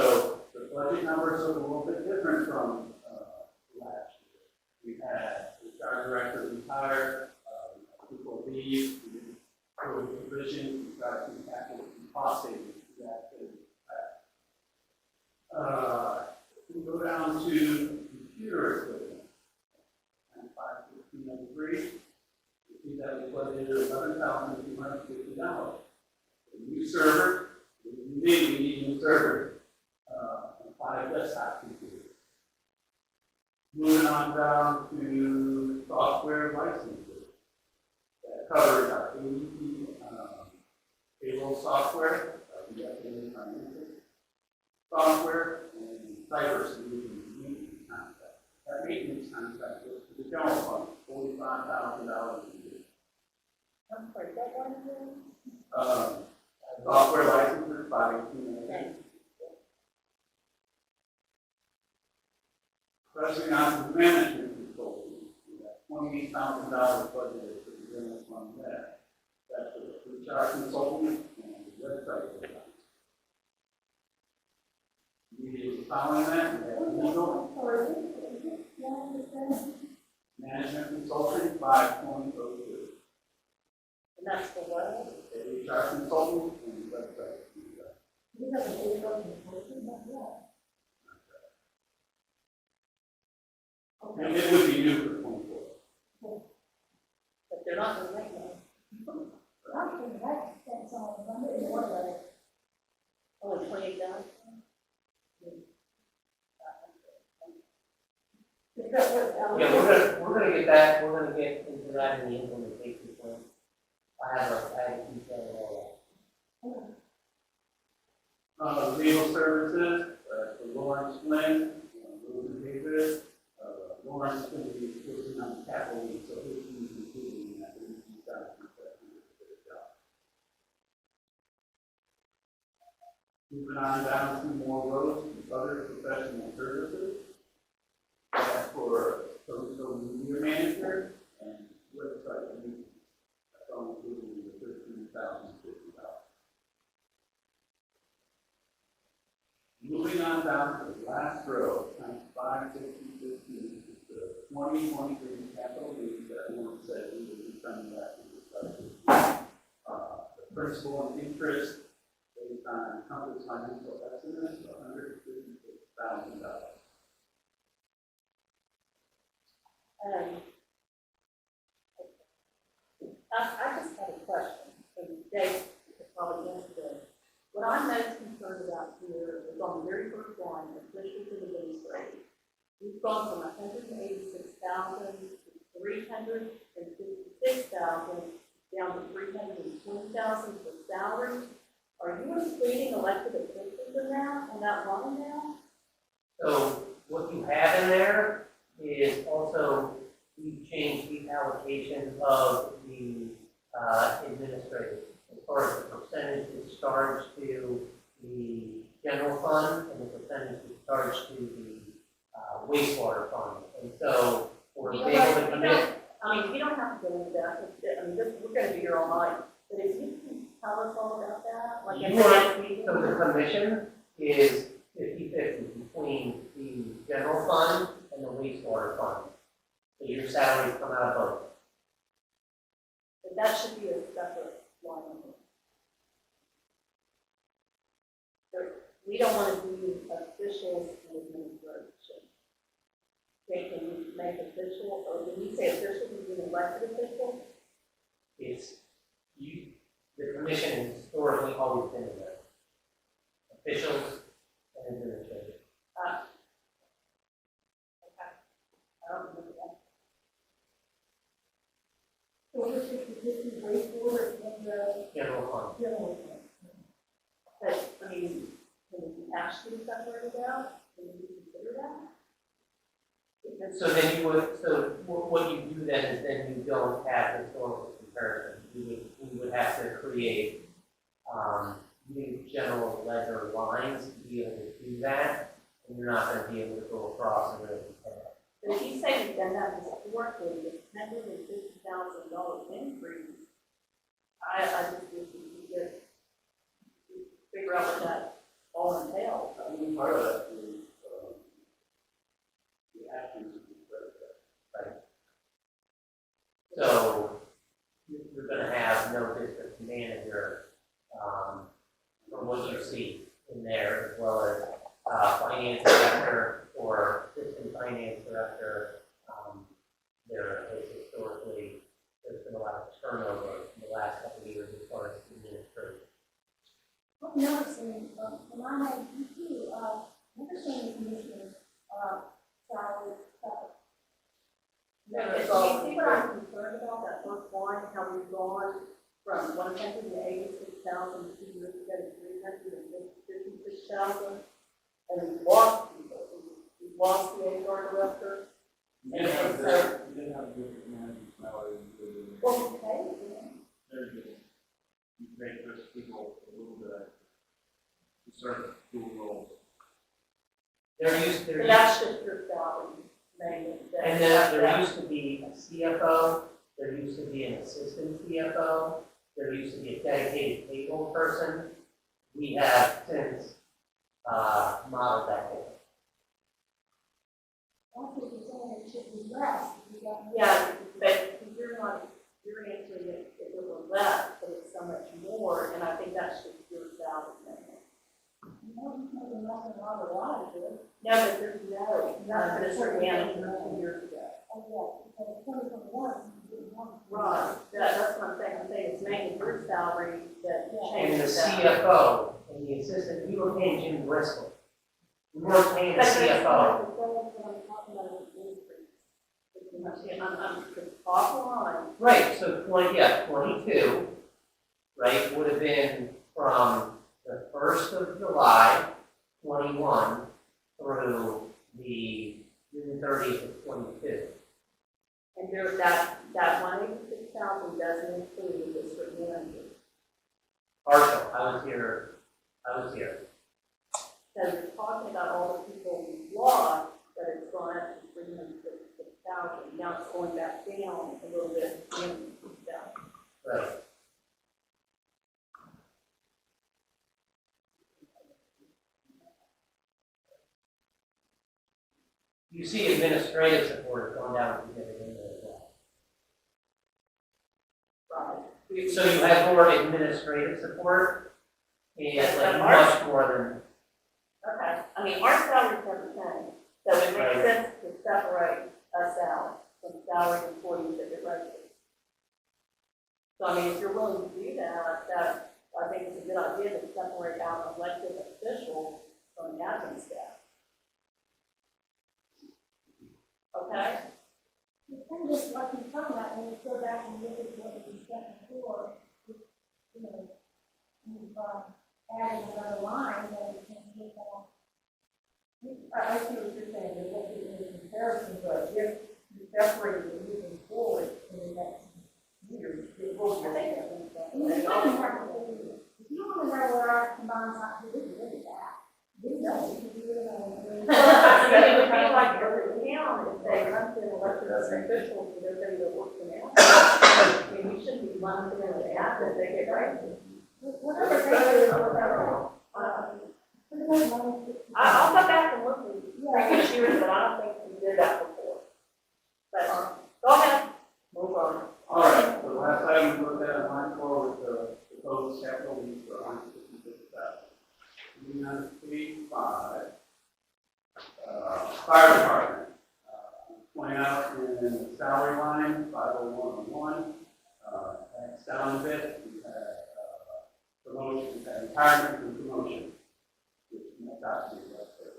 [SPEAKER 9] the budget numbers are a little bit different from last year. We had the HR director retired, people leave, we didn't grow the position, we tried to tackle some cost savings to that. We go down to computer equipment. And 5,1503, you see that we budgeted $11,250. A new server, we need a new server, and 5 desktop computers. Moving on down to software licenses. That covers our ADP payroll software, we got the financial software, and cybersecurity maintenance contract. That maintenance contract goes to the general fund, $45,000 a year.
[SPEAKER 6] I'm sorry, that one again?
[SPEAKER 9] Software licenses, 518. Pressing on to management consulting, we got $28,000 budgeted for the general fund that. That's the HR consultant and the website design. Immediately following that, we have legal management consulting 5.02.
[SPEAKER 6] And that's the what?
[SPEAKER 9] The HR consultant and the website.
[SPEAKER 3] You have an HR consultant, not yet.
[SPEAKER 9] And it would be new for 24.
[SPEAKER 6] But they're not gonna make money.
[SPEAKER 1] I think that's all, I'm in one of it.
[SPEAKER 6] Only 28,000?
[SPEAKER 8] Yeah, we're gonna get that, we're gonna get into that in the implementation plan. I have a detail of all
[SPEAKER 9] Legal services, for Lawrence Flynn, Ruben Davis. Lawrence is going to be working on the capital needs, so he's including that. He's got to do a job. Moving on down to more roads and other professional services. That's for social media manager and website maintenance. That's all including the $13,050. Moving on down to the last row, 5, 60, 15, the 2023 capital needs that one said we would be coming back to discuss. The principal and interest based on Compass financial estimates of $156,000.
[SPEAKER 6] I just had a question, and Dave could probably answer this. What I'm most concerned about here is on the very first line, officials and administrative. We've gone from 186,000 to 356,000, down to 320,000 for salaries. Are you including elected officials in that, on that line now?
[SPEAKER 8] So what you have in there is also, we've changed the allocation of the administrative. As far as the percentage that's charged to the general fund and the percentage that's charged to the wastewater fund. And so we're able to commit.
[SPEAKER 6] I mean, you don't have to go into that, I mean, we're gonna be here all night, but if you can tell us all about that, like in the next meeting.
[SPEAKER 8] So the commission is 50-50 between the general fund and the wastewater fund. So your salaries come out of both.
[SPEAKER 6] But that should be a separate line item. So we don't want to do officials and administration. Okay, can you make official, or when you say official, you mean elected official?
[SPEAKER 8] It's you, the commission has historically always been in there. Officials and administrators.
[SPEAKER 6] Okay. I don't remember that.
[SPEAKER 3] So this is the wastewater and the
[SPEAKER 8] General fund.
[SPEAKER 3] general fund.
[SPEAKER 6] But, I mean, can you actually separate it out? Can you consider that? Because
[SPEAKER 8] So then you would, so what you do then is then you don't have historical comparison. We would have to create, new general ledger lines to be able to do that. And you're not gonna be able to go across and really compare.
[SPEAKER 6] But if you say you've done that historically, the $150,000 increase, I just wish we could figure out what that all entails.
[SPEAKER 9] I mean, part of that is the actions of the president.
[SPEAKER 8] So you're gonna have no district manager, from what you see in there, as well as, finance director or assistant finance director. There is historically, there's been a lot of turnover in the last couple of years as far as administration.
[SPEAKER 1] I'm noticing, when I had you too, never seen the commissioners, salary,
[SPEAKER 6] No, but you see what I'm concerned about, that first line, how we've gone from 186,000 2 years ago to 356,000, and we've lost people. We've lost the HR director.
[SPEAKER 9] You didn't have different management salaries.
[SPEAKER 6] Well, we paid them.
[SPEAKER 7] They're just, you make those people a little bit, to serve dual roles.
[SPEAKER 6] But that's just your salary, maybe.
[SPEAKER 8] And then there used to be a CFO, there used to be an assistant CFO, there used to be a dedicated payroll person. We have since, modeled that in.
[SPEAKER 1] I think you're saying it should be less. You got-
[SPEAKER 6] Yeah, but you're not, you're answering it, it was less, but it's so much more, and I think that's just your salary minimum.
[SPEAKER 1] No, you can't do nothing wrong with what I do.
[SPEAKER 6] No, but there's no, district manager 2 years ago.
[SPEAKER 1] Oh, yeah, because 2021, you didn't want.
[SPEAKER 6] Right, that's what I'm saying, it's making your salary that
[SPEAKER 8] And the
[SPEAKER 6] changes that.
[SPEAKER 8] CFO and the assistant, we were paying Jim Driscoll. We weren't paying the
[SPEAKER 6] But that's
[SPEAKER 8] CFO.
[SPEAKER 6] not the same as what I'm talking about with increase. I'm just off the line.
[SPEAKER 8] Right, so 22, right, would have been from the 1st of July, 21, through the June 30th of 22.
[SPEAKER 6] And there, that 186,000 doesn't include the district manager.
[SPEAKER 8] Partial, I was here.
[SPEAKER 6] So you're talking about all the people we lost, but it's gone up to 356,000. Now it's going back down a little bit.
[SPEAKER 8] Right. You see administrative support has gone down significantly as well.
[SPEAKER 6] Right.
[SPEAKER 8] So you have more administrative support, and like much more
[SPEAKER 6] Okay, I mean, our salaries never change, so it
[SPEAKER 8] Right.
[SPEAKER 6] makes sense to separate us out from salaried employees that get raised. So I mean, if you're willing to do that, I think it's a good idea to separate out elected officials from the admin staff. Okay?
[SPEAKER 1] You can just, like you're talking about, when you go back and look at what we said before, you know, you've added another line that you can look at.
[SPEAKER 3] I see what you're saying, there won't be any comparison, but if you separate it moving forward in the next year, it will be.
[SPEAKER 1] You don't have to, if you want to know what our combined cycle is, really that. You know, you can do it on.
[SPEAKER 6] I mean, it would be like every town, if they run to elected officials, and everybody that works in the I mean, we shouldn't be lumping in the admin, they get raises.
[SPEAKER 1] Whatever they do, whatever.
[SPEAKER 6] I'll go back and look at previous years, but I don't think we did that before. But, go ahead, move on.
[SPEAKER 9] All right, so the last item we looked at in line 4 was the proposed capital needs for $156,000. Moving on to page 5, fire department, point out in the salary line, 50101, that's down a bit. We had promotion, we had retirement and promotion, which is not to be left there.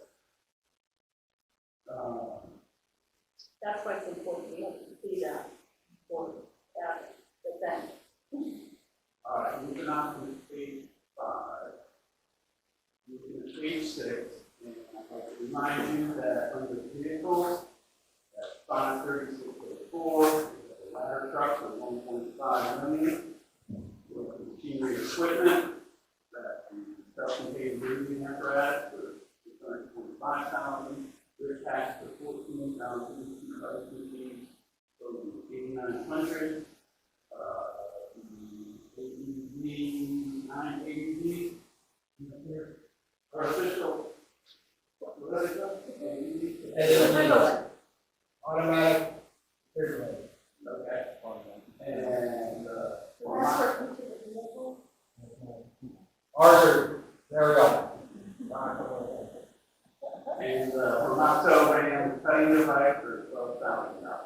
[SPEAKER 6] That's why it's important, you have to see that for that, but then.
[SPEAKER 9] All right, moving on to page 5. Moving to page 6, and I'd like to remind you that under vehicles, that 53604, the ladder trucks of 1.5 million, with machinery equipment, that the self-contained breathing apparatus for 625,000, their tax for 14,000, machines, so 8,900. The 9 AED, artificial, what is it?
[SPEAKER 10] Automatic refrigerator.
[SPEAKER 9] Okay. And,
[SPEAKER 1] That's for each of the vehicles.
[SPEAKER 10] Ours are very old.
[SPEAKER 9] and, from October, and cutting device for $12,000.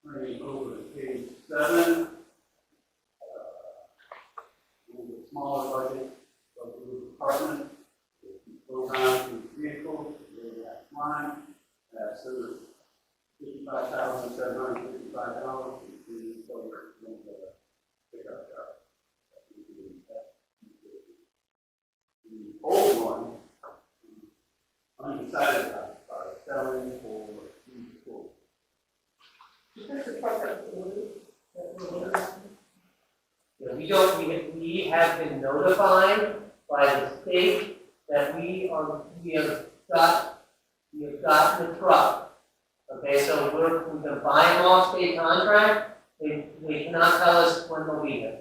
[SPEAKER 9] Turning over to page 7. The smaller budget of the department, go down to vehicles, the last line, so $55,755, including silver and pickup truck. The old one, undecided about selling or used.
[SPEAKER 3] This is part of the blue, that we're looking at.
[SPEAKER 8] Yeah, we have been notified by the state that we have gotten the truck Okay, so we're gonna buy them off state contract, they cannot tell us when they'll be here.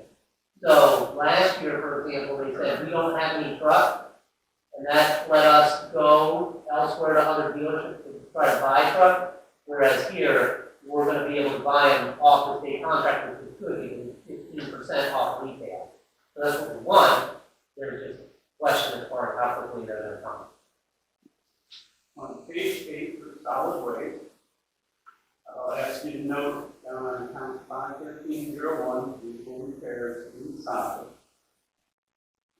[SPEAKER 8] So last year, for example, they said, we don't have any truck, and that let us go elsewhere to other dealerships to try to buy a truck, whereas here, we're gonna be able to buy them off the state contract, which is good, because 15% off retail. So that's what we want, there's just a question as far as how quickly they're gonna come.
[SPEAKER 9] On page 8 for solid waste, I'll ask you to note down on account 51301, vehicle repairs inside.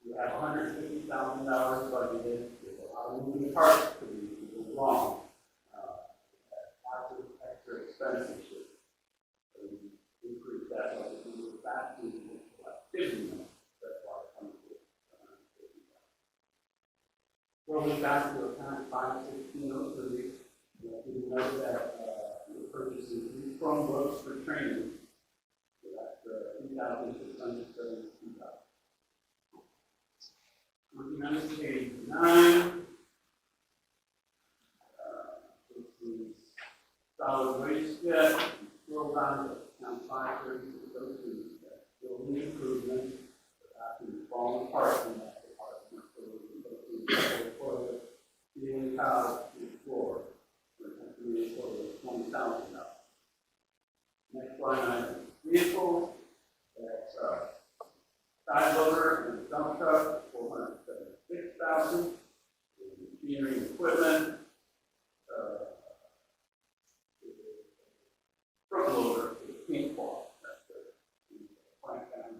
[SPEAKER 9] You have $150,000 budgeted, there's a lot of moving parts to be wrong. Lots of extra expenses should increase that, like if we move back to like 50 million, that's why it comes to $150,000. Rolling back to account 51603, you know that we're purchasing 3 Chromebooks for training. So that's $2,672. Looking on page 9, this is solid waste debt. Scroll down to account 53602. That's building improvement. After falling apart from that department, so we can go through the toilet, ceiling tiles, and floor. We're estimating a total of $20,000. Next line item, vehicles. That's side loader and dump truck, $476,000. Machinery and equipment, front loader, paintball. That's the plant down.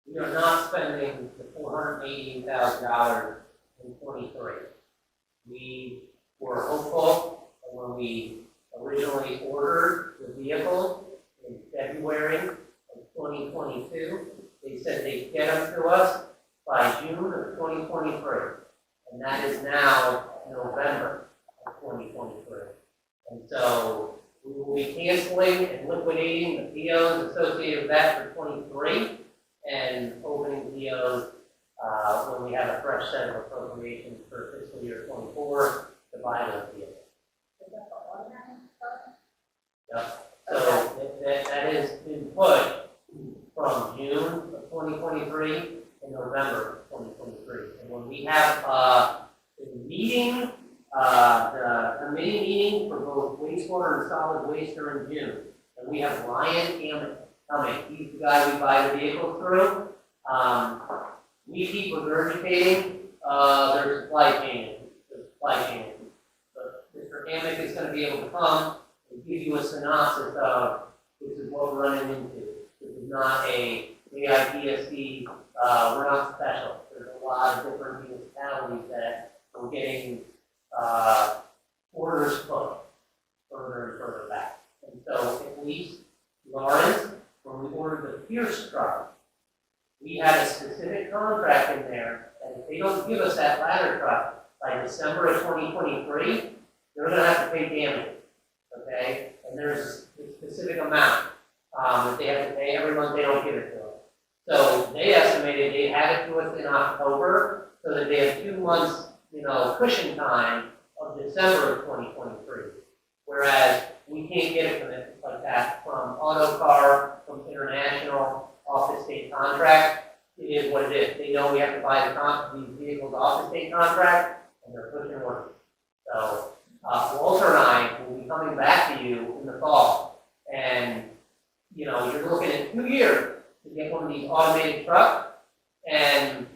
[SPEAKER 8] We are not spending the $488,000 in '23. We were hopeful that when we originally ordered the vehicle in February of 2022, they said they'd get them to us by June of 2023. And that is now November of 2023. And so we will be canceling and liquidating the POs associated with that for '23 and opening POs when we have a fresh set of appropriations for fiscal year '24 to buy those vehicles. Yep. So that has been put from June of 2023 to November of 2023. And when we have the meeting, the committee meeting for both wastewater and solid waste are in June. And we have Ryan Hammond coming. He's the guy we buy the vehicles through. We keep regurgitating their supply chain. But Mr. Hammond is going to be able to come and give you a synopsis of this is what we're running into. This is not a AIPSC, we're not special. There's a lot of different municipalities that we're getting orders put further and further back. And so at least Lawrence, when we ordered the Pierce truck, we had a specific contract in there that if they don't give us that ladder truck by December of 2023, they're going to have to pay damages. Okay? And there's a specific amount that they have to pay every month. They don't give it to us. So they estimated they'd have it to us in October, so that they have 2 months, cushion time of December of 2023. Whereas we can't get a commitment like that from Autocar, from International, off the state contract. It is what it is. They know we have to buy these vehicles off the state contract, and they're pushing orders. So Walter and I will be coming back to you in the fall, and you're looking at 2 years to get one of these automated trucks, and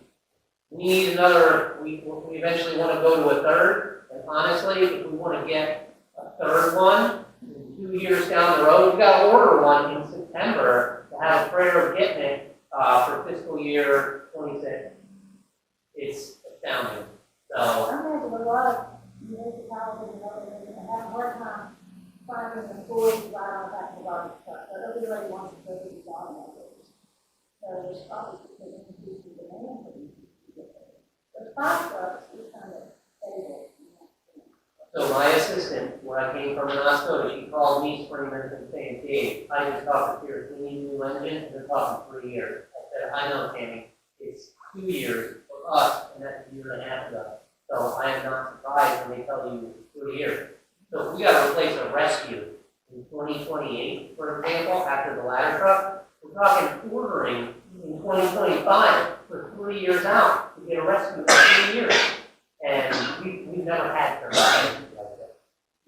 [SPEAKER 8] we need another. We eventually want to go to a third, and honestly, if we want to get a third one, 2 years down the road, we got to order one in September to have a prayer of getting it for fiscal year 26. It's astounding. So
[SPEAKER 1] I imagine a lot of municipalities are going to have more time finding employees to ride on the back of the garbage truck, but everybody wants to go to the job numbers. So there's probably an increase in demand for these vehicles. But fire trucks, we kind of stable.
[SPEAKER 8] So my assistant, when I came from Minnesota, she called me Springman and saying, Dave, I just talked to Pierce, we need a new engine, and they're talking 3 years. I said, I know, Tammy, it's 2 years for us, and that's a year and a half ago. So I am not surprised when they tell you 3 years. So if we gotta replace a rescue in 2028, for example, after the ladder truck, we're talking ordering in 2025 for 3 years out to get a rescue for 3 years. And we've never had to like that.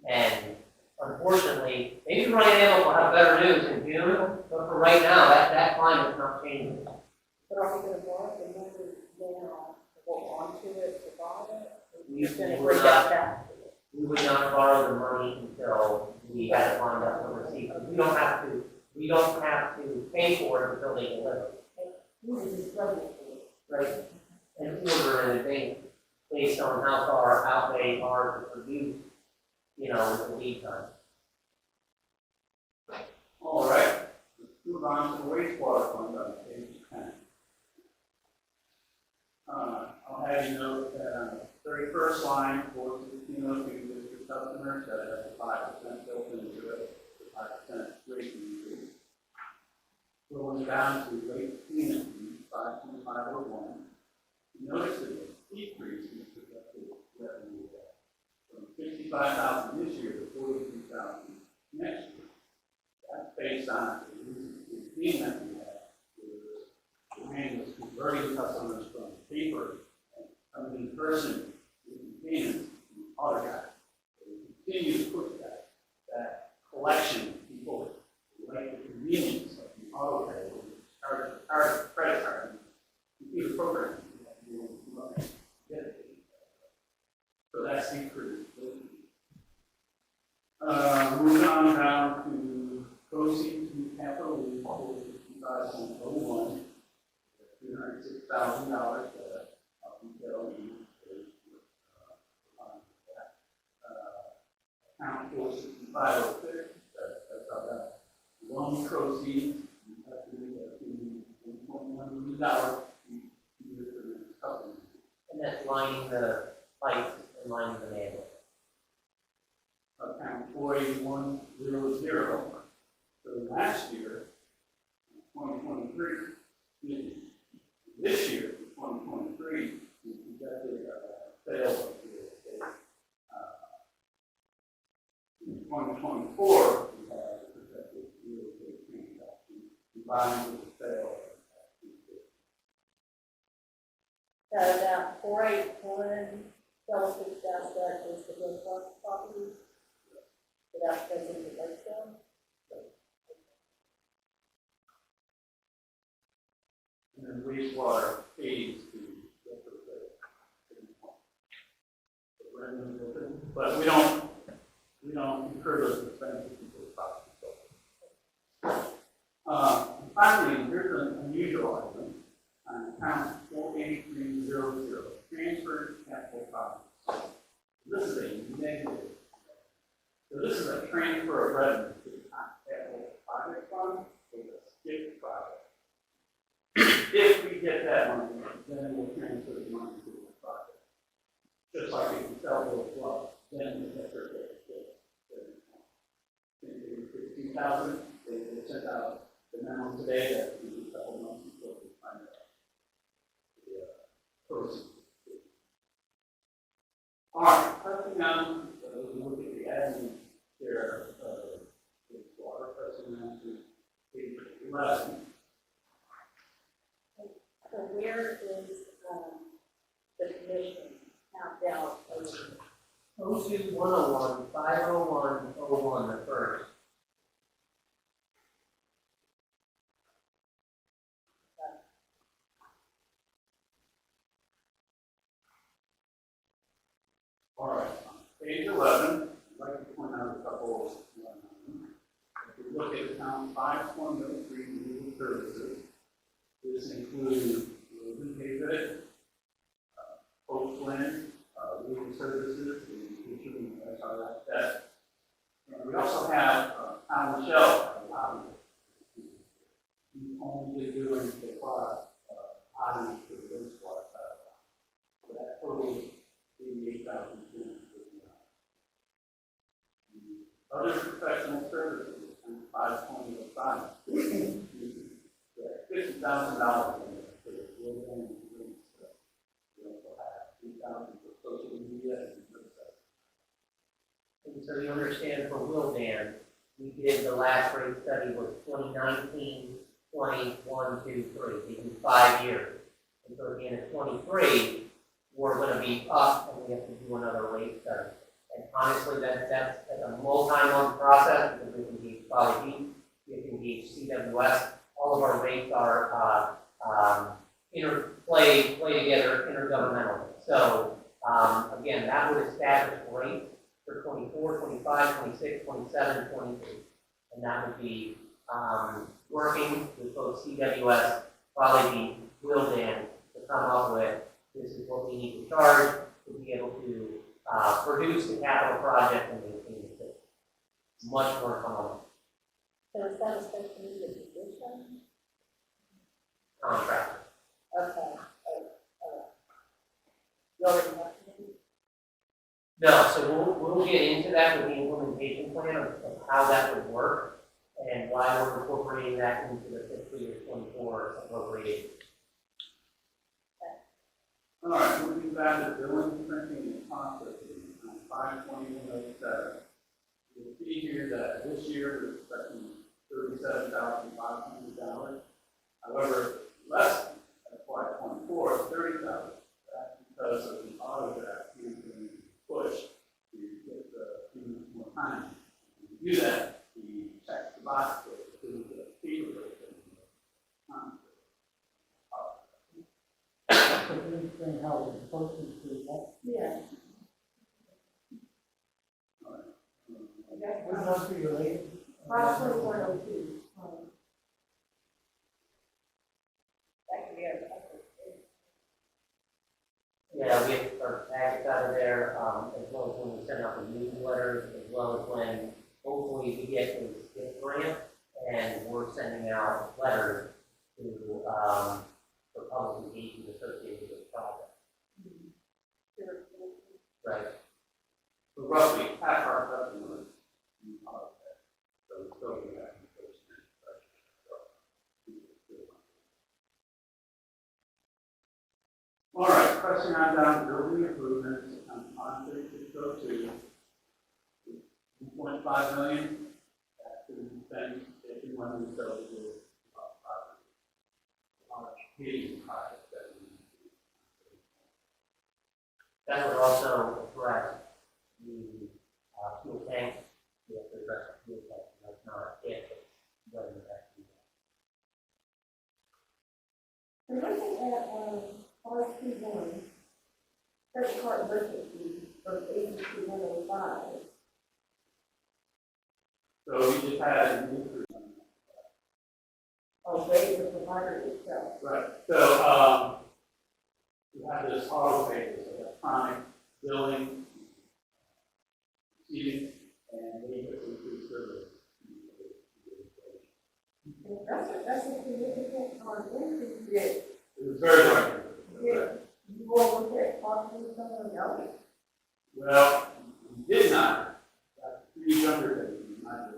[SPEAKER 8] And unfortunately, maybe Ryan Amel will have better news in June, but for right now, that climate's not changing.
[SPEAKER 6] But are we gonna borrow the money now to hold on to it, to buy it? Or
[SPEAKER 8] We
[SPEAKER 6] you're gonna
[SPEAKER 8] would
[SPEAKER 6] bring
[SPEAKER 8] not-
[SPEAKER 6] that back?
[SPEAKER 8] We would not borrow the money until we had it lined up for receipt, because we don't have to pay for it until they deliver.
[SPEAKER 6] Who is this budget for?
[SPEAKER 8] Right? And order in advance, based on how far out they are to produce, the lead time.
[SPEAKER 9] All right, let's move on to the wastewater fund on page 10. I'll have you note that on the 31st line, 41602, district customers, that has a 5% built into it, a 5% rate increase. Going down to rate payment fee, 52501. Notice that the decrease in projected revenue from 65,000 this year to 43,000 next year. That's based on the recent payment we had, where the man was converting customers from paper and coming in person with payments to autograph. We continue to push that collection of people who like the convenience of the auto pay, credit card, computer program. So that's decreased. Moving on down to proceeds from capital, we hold $55.01, $306,000 up until account 46506, that's how that loan proceeds, we have to do that in $1.1 million.
[SPEAKER 8] And that's lining the pipes and lining the manual.
[SPEAKER 9] Account 48100. So last year, 2023, excuse me, this year, 2023, we projected sales of real estate. In 2024, we have projected real estate transactions combined with the sale.
[SPEAKER 6] So that 481 Fellowship asset is the real property. So that goes into Lakeville.
[SPEAKER 9] And then wastewater pays to get the revenue with it. But we don't incur those expenses until the property is sold. Finally, here's an unusual item. On account 48300, transfer capital projects. This is a negative. So this is a transfer of revenue to the capital project fund with a skip project. If we get that money, then we'll transfer the money to the project. Just like if we sell those lots, then we get their $15,000, they sent out the memo today that we do a couple months before we find out. Proceeds. All right, pressing on, we look at the admin share of water, pressing on to page 11.
[SPEAKER 6] So where is the commission mapped out?
[SPEAKER 8] 02101, 50101, the first.
[SPEAKER 9] All right, page 11, I'd like to point out a couple of if you look at account 5.03 legal services, this includes Rosen David, Oakland, legal services, including SRS debt. And we also have Alan Michelle, who's only doing the product, audit for the wastewater. So that totals 88,000. Other professional services, $5.05. $50,000 in there for the building. We also have $3,000 for social media and websites.
[SPEAKER 8] So the Wheelman, we did, the last rate study was 2019, 20, 1, 2, 3, they do 5 years. And so at the end of 23, we're gonna be up and we have to do another rate study. And honestly, that's a multi-month process because we can engage Valley Beach, we can engage CWS, all of our rates are, play together intergovernmentally. So, again, that would establish rates for 24, 25, 26, 27, 28. And that would be, working with both CWS, Valley Beach, Wildan, to come up with, this is what we need to charge to be able to, produce the capital project and maintain the system. Much more common
[SPEAKER 6] So is that a special meeting position?
[SPEAKER 8] contract.
[SPEAKER 6] Okay. You already have to do?
[SPEAKER 8] No, so we'll get into that with the implementation plan of how that would work and why we're incorporating that into the fiscal year 24 appropriation.
[SPEAKER 9] All right, moving back to billing, printing, and processing on 5/21/07. You'll see here that this year we're expecting $37,500. However, less than FY24, $30,000. That's because of the autograph being pushed to get the payments more time. To do that, we check the box to do the paper rate.
[SPEAKER 10] Interesting how it's posted to that.
[SPEAKER 3] Yeah.
[SPEAKER 10] Would those be related?
[SPEAKER 3] 5/21/02.
[SPEAKER 6] That could be a.
[SPEAKER 8] Yeah, we have our packets out of there, as well as when we send out the newsletters, as well as when hopefully we get the STIP grant and we're sending out letters to, for public engagement associated with the project. Right.
[SPEAKER 9] So roughly half our customers use autograph. So we're still going to have to go All right, pressing on down to building improvements on 3602. $1.5 million. That's the thing if you want to sell the property. Heating project that we need to do.
[SPEAKER 8] That would also address the fuel tank. We have to address the fuel tank, and that's not it, it's when the back to
[SPEAKER 3] And looking at, RSP1, credit card merchant fee from 80 to 105.
[SPEAKER 9] So we just had an increase on
[SPEAKER 3] Oh, they, the provider itself.
[SPEAKER 9] that. Right. So, we have this auto pay, this electronic billing, receiving, and they get to increase service.
[SPEAKER 3] That's a significant increase. Yeah.
[SPEAKER 9] It was very large.
[SPEAKER 3] Yeah. You want to look at possibly someone else?
[SPEAKER 9] Well, we did not. That's pretty younger than we might do.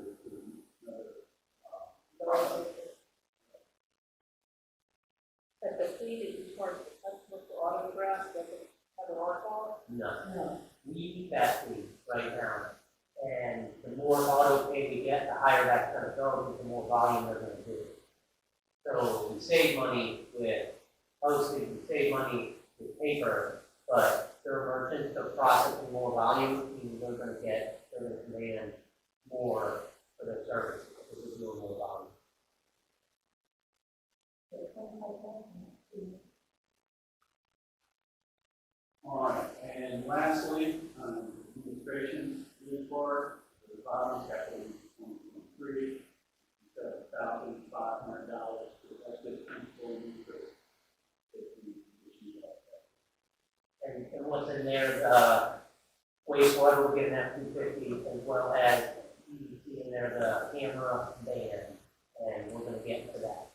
[SPEAKER 6] But the fee that you charge the customer for autographs, doesn't cover our cost?
[SPEAKER 8] No.
[SPEAKER 3] No.
[SPEAKER 8] We eat that fee right now. And the more auto pay we get, the higher that's gonna go, because the more volume they're gonna do. So we save money with postage, we save money with paper, but their merchants are processing more volume, meaning they're gonna demand more for their service, because they're doing more volume.
[SPEAKER 9] All right, and lastly, administration report, the bottom capital 2023, $7,500 for vested principal interest.
[SPEAKER 8] And what's in there, wastewater, we're getting that 250, as well as you see in there the camera ban, and we're gonna get into that.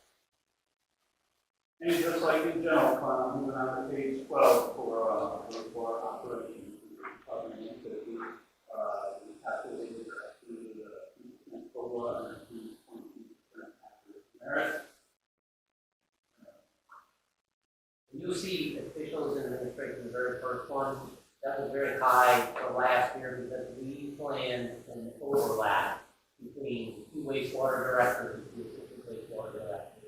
[SPEAKER 9] And just like in general fund, moving on to page 12 for operations, we calculated the 2% COLA and 2.2% after merit.
[SPEAKER 8] You'll see officials and administration, the very first one, that was very high for last year because we planned an overlap director is the assistant wastewater director.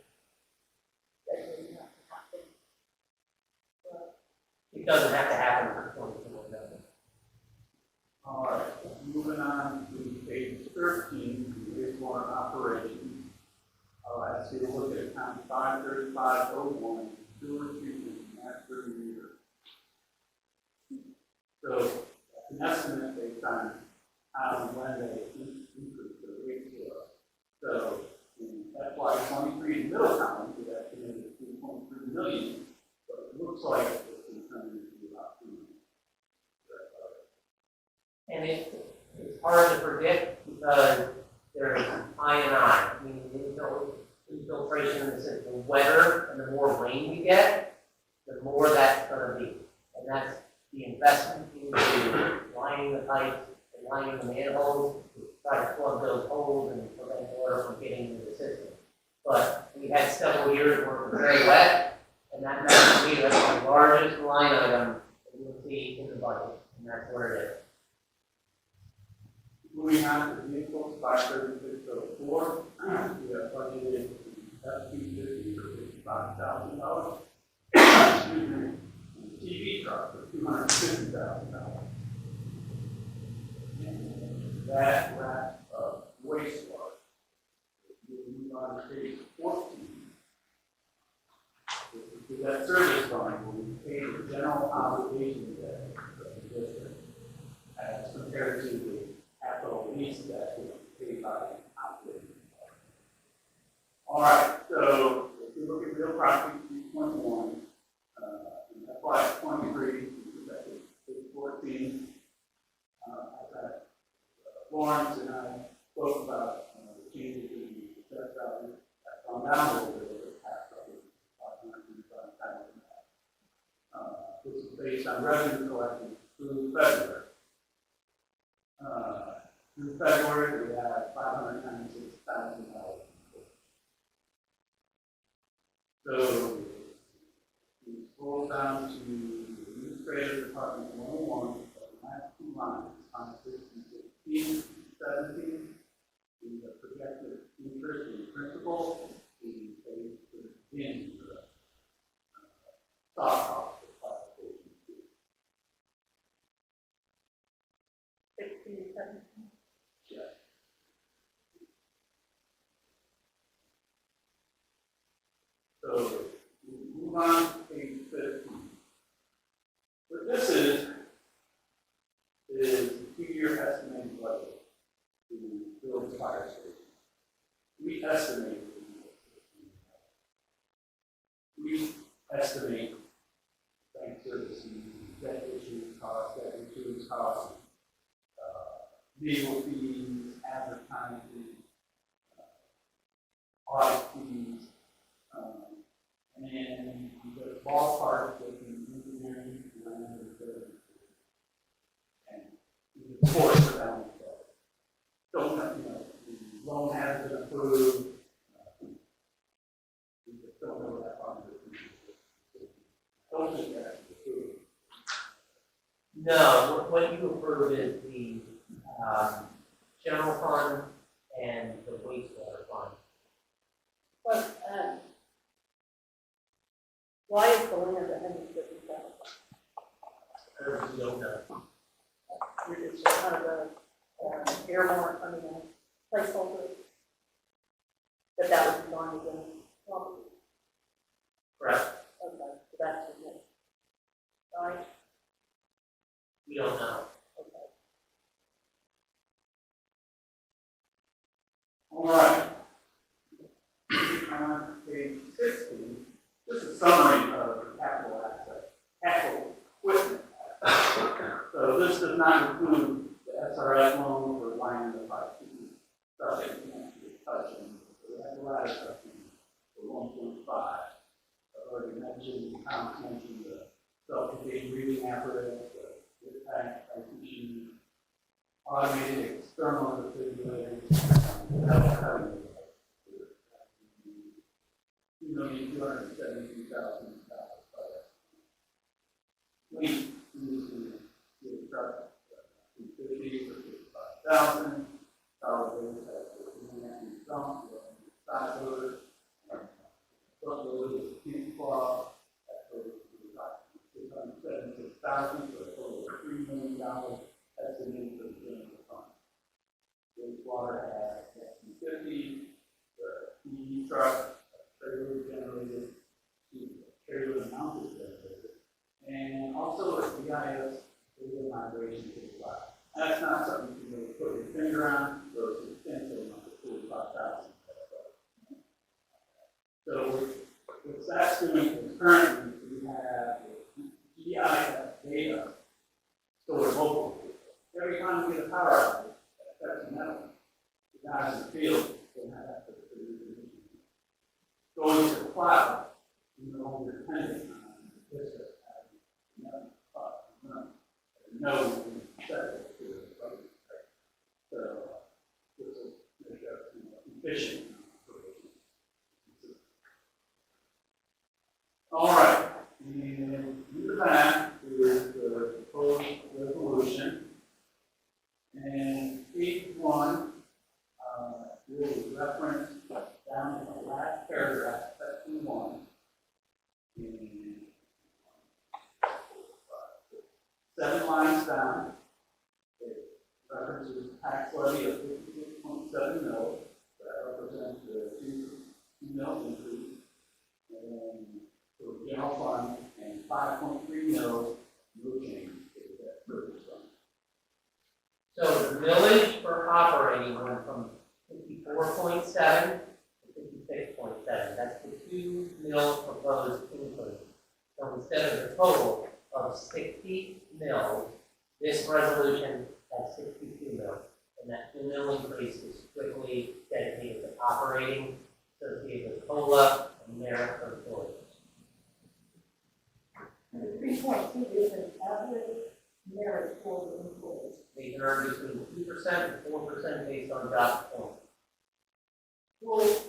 [SPEAKER 6] That doesn't have to happen.
[SPEAKER 8] It doesn't have to happen for 2024, no.
[SPEAKER 9] All right, moving on to page 13, wastewater operations. I'll ask you to look at account 53501, sewer treatment master meter. So, that's an estimate based on how and when they increase the rate to us. So, in FY 23 in middle column, we estimated 2.3 million, but it looks like it's going to turn into about 2 million.
[SPEAKER 8] And it's hard to predict because there's I and I. I mean, infiltration in the sense, the wetter and the more rain you get, the more that's gonna be. And that's the investment into lining the pipes and lining the manholes to try to plug those holes and prevent water from getting into the system. But we had several years where it was very wet, and that meant to me that's the largest line item that you'll see in the budget, and that's where it is.
[SPEAKER 9] Moving on to vehicles, 53604, we have budgeted F-250 for $55,000. Excuse me, TV truck for $250,000. And that wraps up wastewater. Moving on to page 14. With that service fund, we pay the general obligation debt of the district as compared to the capital lease that we pay by operating. All right, so if you look at real property 3.1, in FY 23, projected 614, Lawrence and I spoke about the changes in the assessed value that's gone down a little bit over the past couple of years. This is based on revenue collected through February. Through February, we had $596,000. So we scroll down to the administrative department 101, the last two lines, on 16, 17, the projected interest in principal, the paid for the beginning of the stock option classification.
[SPEAKER 6] 16, 17.
[SPEAKER 9] Yes. So we move on to page 15. What this is the 2-year estimated budget to build the fire station. We estimate bank services, debt issues costs, debt issues costs, legal fees, advertising, audit fees, and the ballpark with the engineering and the course around that. Don't know, the loan has been approved. We just don't know that part of it. Don't think that's approved.
[SPEAKER 8] No, what you approve is the general fund and the wastewater fund.
[SPEAKER 6] But, why is the land $150,000?
[SPEAKER 8] We don't know.
[SPEAKER 6] It's just kind of a earmark, I mean, a placeholder. But that would be gone again, probably.
[SPEAKER 8] Correct.
[SPEAKER 6] Okay, so that's it. Right?
[SPEAKER 8] We don't know.
[SPEAKER 6] Okay.
[SPEAKER 9] All right. On page 16, this is a summary of the capital asset, capital equipment. So this does not include the SRF loan for lining the pipe. Stuff that you can't touch and we have the ladder stuff for 1.5. I've already mentioned, Tom mentioned the self-contained breathing apparatus, the tank, machine, automated external refrigerators, $2,272,000. We use the truck, 250 for 55,000. Solid waste has 15 dump, doing is currently we have GIS data stored locally. Every time we get a power outage, that's metal. The guys in the field don't have access to the information. Going to the cloud, you no longer dependent on this system. No, set to the public. So, this is efficient operation. All right, and in the back is the proposed resolution. And each one will reference down in the last paragraph, section 1. And 7 lines down, it references tax levy of 56.7 mils. That represents the 2 mil increase. And for the general fund, and 5.3 mils, no change to the debt service fund.
[SPEAKER 8] So the millage for operating went from 54.7 to 56.7. That's the 2 mil proposed increase. So instead of the total of 60 mils, this resolution has 62 mils. And that 2 mil increase is strictly dedicated to operating, associated with COLA and merit for employees.
[SPEAKER 1] The 3.2 is an average merit for the employees.
[SPEAKER 8] They can earn between 2% and 4% based on job performance.
[SPEAKER 1] Will each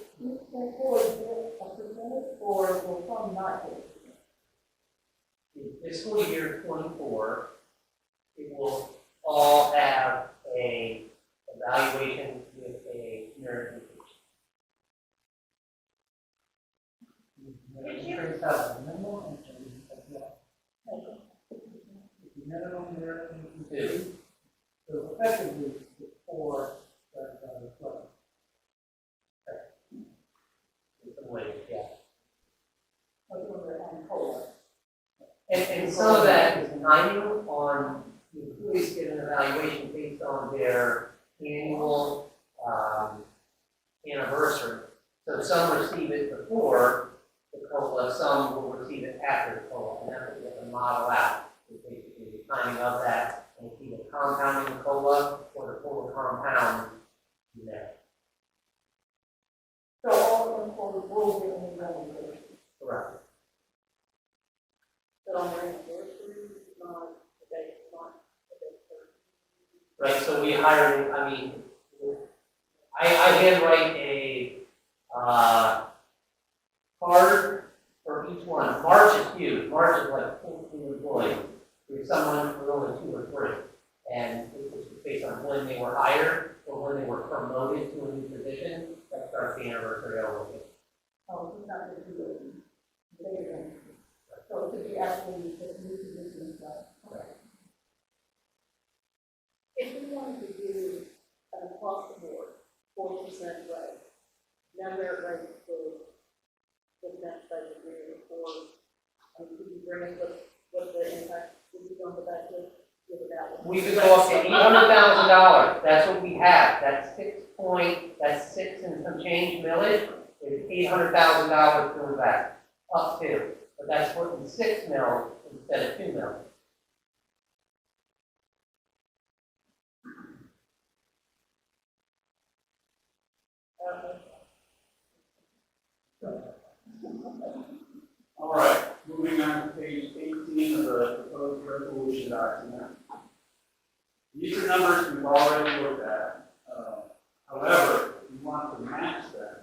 [SPEAKER 1] employee get a percentage, or will some not get it?
[SPEAKER 8] In fiscal year 24, it will all have a evaluation with a merit increase.
[SPEAKER 10] Increase of minimum and change as well. Minimum merit increase. So effectively, it's for that, well.
[SPEAKER 8] It's a wage, yeah.
[SPEAKER 1] And COLA.
[SPEAKER 8] And some of that is annual on, the employees get an evaluation based on their annual anniversary. So some receive it before the COLA, some will receive it after the COLA, and that's what we have to model out. Is basically the timing of that, and it's either compounding the COLA or the full compound there.
[SPEAKER 1] So all employees will get an evaluation.
[SPEAKER 8] Correct.
[SPEAKER 6] But on their anniversary, not the date, not the date first.
[SPEAKER 8] Right, so we hired, I mean, I handwrite a card for each one. March is huge. March is like 14 employees. There's someone with only 2 or 3. And it was based on when they were hired or when they were promoted to a new position. That starts the anniversary over.
[SPEAKER 1] Oh, it's not going to be a bigger increase. So it could be actually the new position as well.
[SPEAKER 6] If we wanted to do an across the board, 4% rate, no merit rate for the next budget year, or, could you bring us what the impact would be on the budget? Give it that one.
[SPEAKER 8] We could go up to $800,000. That's what we have. That's 6 and some change millage. It's $800,000 going back up to. But that's putting 6 mils instead of 2 mils.
[SPEAKER 9] All right, moving on to page 18 of the proposed resolution document. These are numbers we've already looked at. However, if you want to match them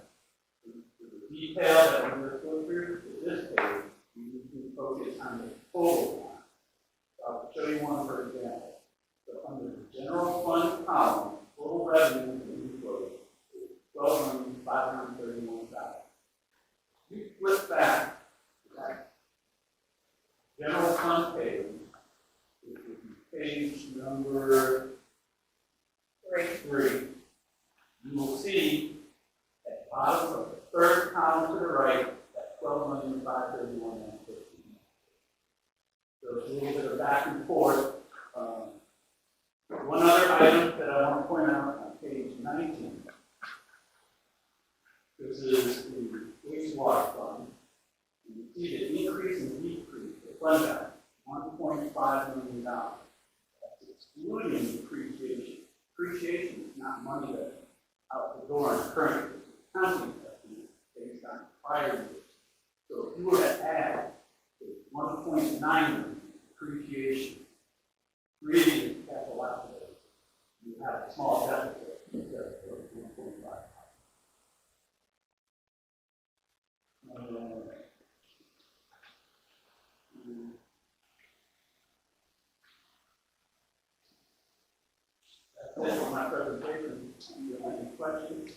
[SPEAKER 9] to the detail that we're going to go through to this page, you need to focus on the total one. So I'll show you one for example. So under the general fund column, total revenue for the employee is $12,531,000. You flip back to that general fund page, which would be page number 3. You will see at the bottom of the third column to the right, that $12,531,000. So it's a little bit of back and forth. One other item that I want to point out on page 19. This is the wastewater fund. You see the increase and decrease, the fund balance, $1.5 million. That's excluding depreciation. Depreciation is not money that's out the door on current accounting assessment based on prior years. So if you were to add the 1.9 million depreciation, creating capital outlay, you have a small deficit instead of 1.5. That's it for my presentation. Do you have any questions?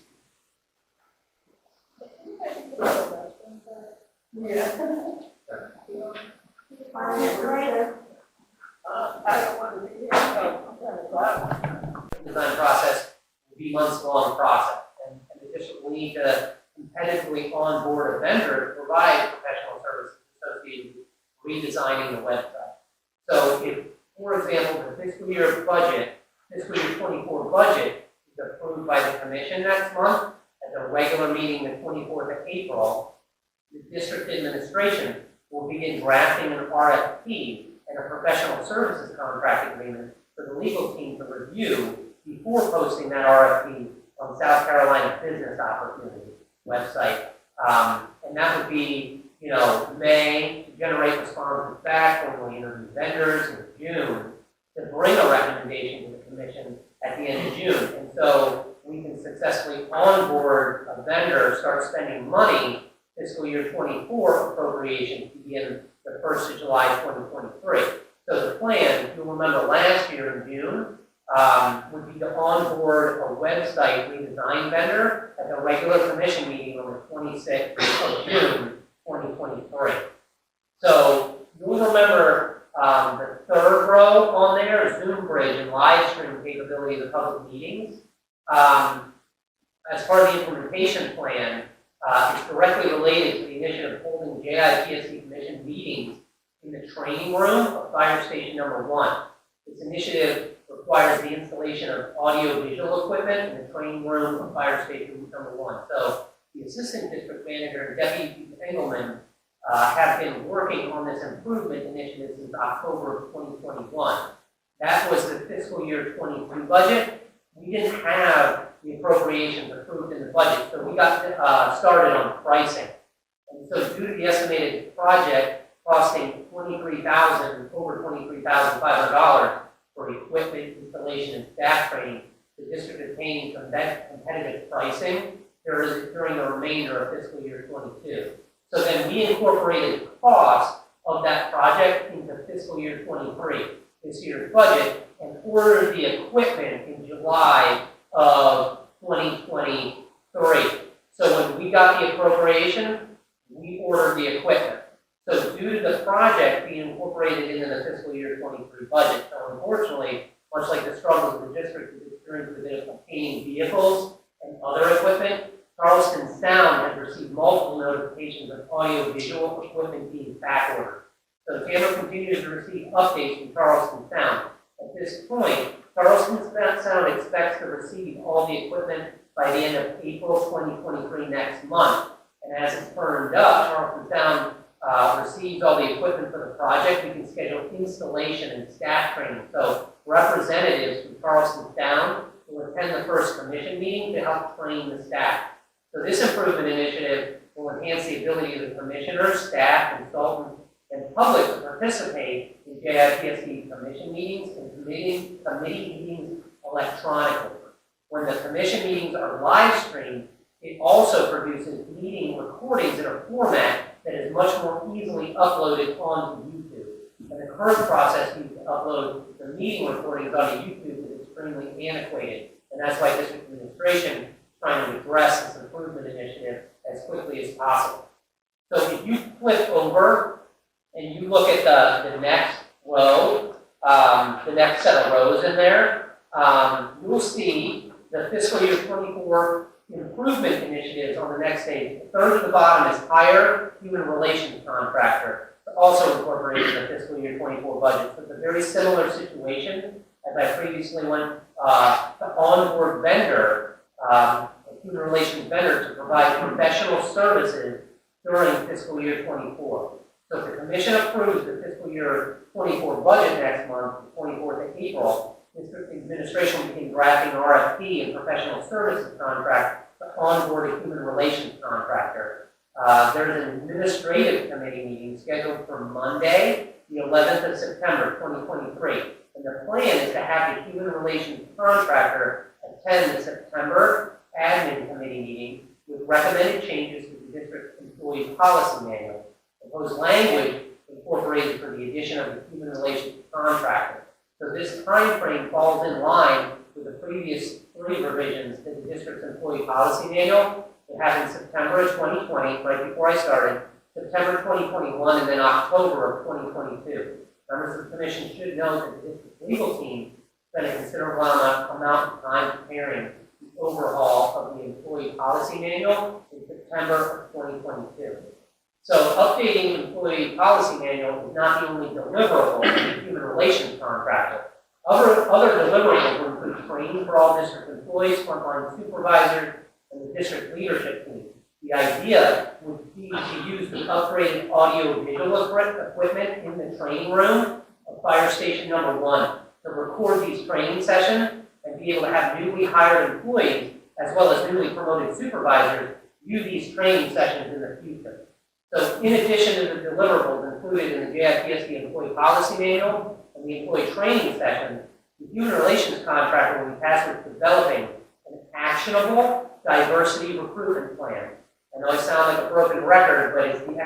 [SPEAKER 8] Design process will be months-long process, and the district will need to competitively onboard a vendor to provide professional services associated with redesigning the website. So if, for example, the fiscal year budget, fiscal year 24 budget is approved by the commission next month at the regular meeting the 24th of April, the district administration will begin drafting an RFP and a professional services contract agreement for the legal team to review before posting that RFP on South Carolina Business Opportunity website. And that would be, May to generate responses back, formally interview vendors in June, to bring a recommendation to the commission at the end of June. And so we can successfully onboard a vendor, start spending money, fiscal year 24 appropriations begin the 1st of July 2023. So the plan, you'll remember last year in June, would be to onboard a website redesign vendor at the regular commission meeting on the 26th of June 2023. So you'll remember the third row on there is Zoom Bridge and live stream capability of the public meetings. As part of the implementation plan, it's directly related to the initiative of holding JIPSC Commission meetings in the training room of Fire Station Number 1. This initiative requires the installation of audio-visual equipment in the training room of Fire Station Number 1. So the Assistant District Manager and Deputy Chief Engelman have been working on this improvement initiative since October of 2021. That was the fiscal year 22 budget. We didn't have the appropriations approved in the budget, so we got started on pricing. And so due to the estimated project costing over $23,500 for equipment installation and staff training, the district obtained competitive pricing during the remainder of fiscal year 22. So then we incorporated the cost of that project into fiscal year 23, this year's budget, and ordered the equipment in July of 2023. So when we got the appropriation, we ordered the equipment. So due to the project being incorporated into the fiscal year 23 budget, so unfortunately, much like the struggles of the district is experiencing with obtaining vehicles and other equipment, Charleston Sound has received multiple notifications of audio-visual equipment being backordered. So Tampa continues to receive updates from Charleston Sound. At this point, Charleston Sound expects to receive all the equipment by the end of April 2023 next month. And as it's firmed up, Charleston Sound receives all the equipment for the project. We can schedule installation and staff training. So representatives from Charleston Sound will attend the first commission meeting to help train the staff. So this improvement initiative will enhance the ability of the commissioners, staff, consultants, and public to participate in JIPSC commission meetings and committee meetings electronically. When the commission meetings are live streamed, it also produces meeting recordings in a format that is much more easily uploaded onto YouTube. And the current process used to upload the meeting recordings onto YouTube is extremely antiquated. And that's why district administration is trying to address this improvement initiative as quickly as possible. So if you flip over and you look at the next row, the next set of rows in there, you'll see the fiscal year 24 improvement initiatives on the next page. The third at the bottom is hire human relations contractor, also incorporated in the fiscal year 24 budget. So it's a very similar situation as I previously went to onboard vendor, a human relations vendor to provide professional services during fiscal year 24. So if the commission approves the fiscal year 24 budget next month, the 24th of April, district administration will begin drafting an RFP and professional services contract to onboard a human relations contractor. There's an administrative committee meeting scheduled for Monday, the 11th of September, 2023. And the plan is to have the human relations contractor attend the September admin committee meeting with recommended changes to the district employee policy manual. Proposed language incorporated for the addition of the human relations contractor. So this time frame falls in line with the previous 3 revisions to the district's employee policy manual. It happened September of 2020, right before I started, September 2021, and then October of 2022. Members of the commission should note that the district legal team spent a considerable amount of time preparing the overhaul of the employee policy manual in September of 2022. So updating employee policy manual is not the only deliverable of the human relations contractor. Other deliverables will include training for all district employees, frontline supervisors, and the district leadership team. The idea would be to use the upgraded audio-visual equipment in the training room of Fire Station Number 1 to record these training sessions and be able to have newly hired employees as well as newly promoted supervisors view these training sessions in the future. So in addition to the deliverables included in the JIPSD employee policy manual and the employee training sessions, the human relations contractor will be tasked with developing an actionable diversity recruitment plan. I know I sound like a broken record, but it's the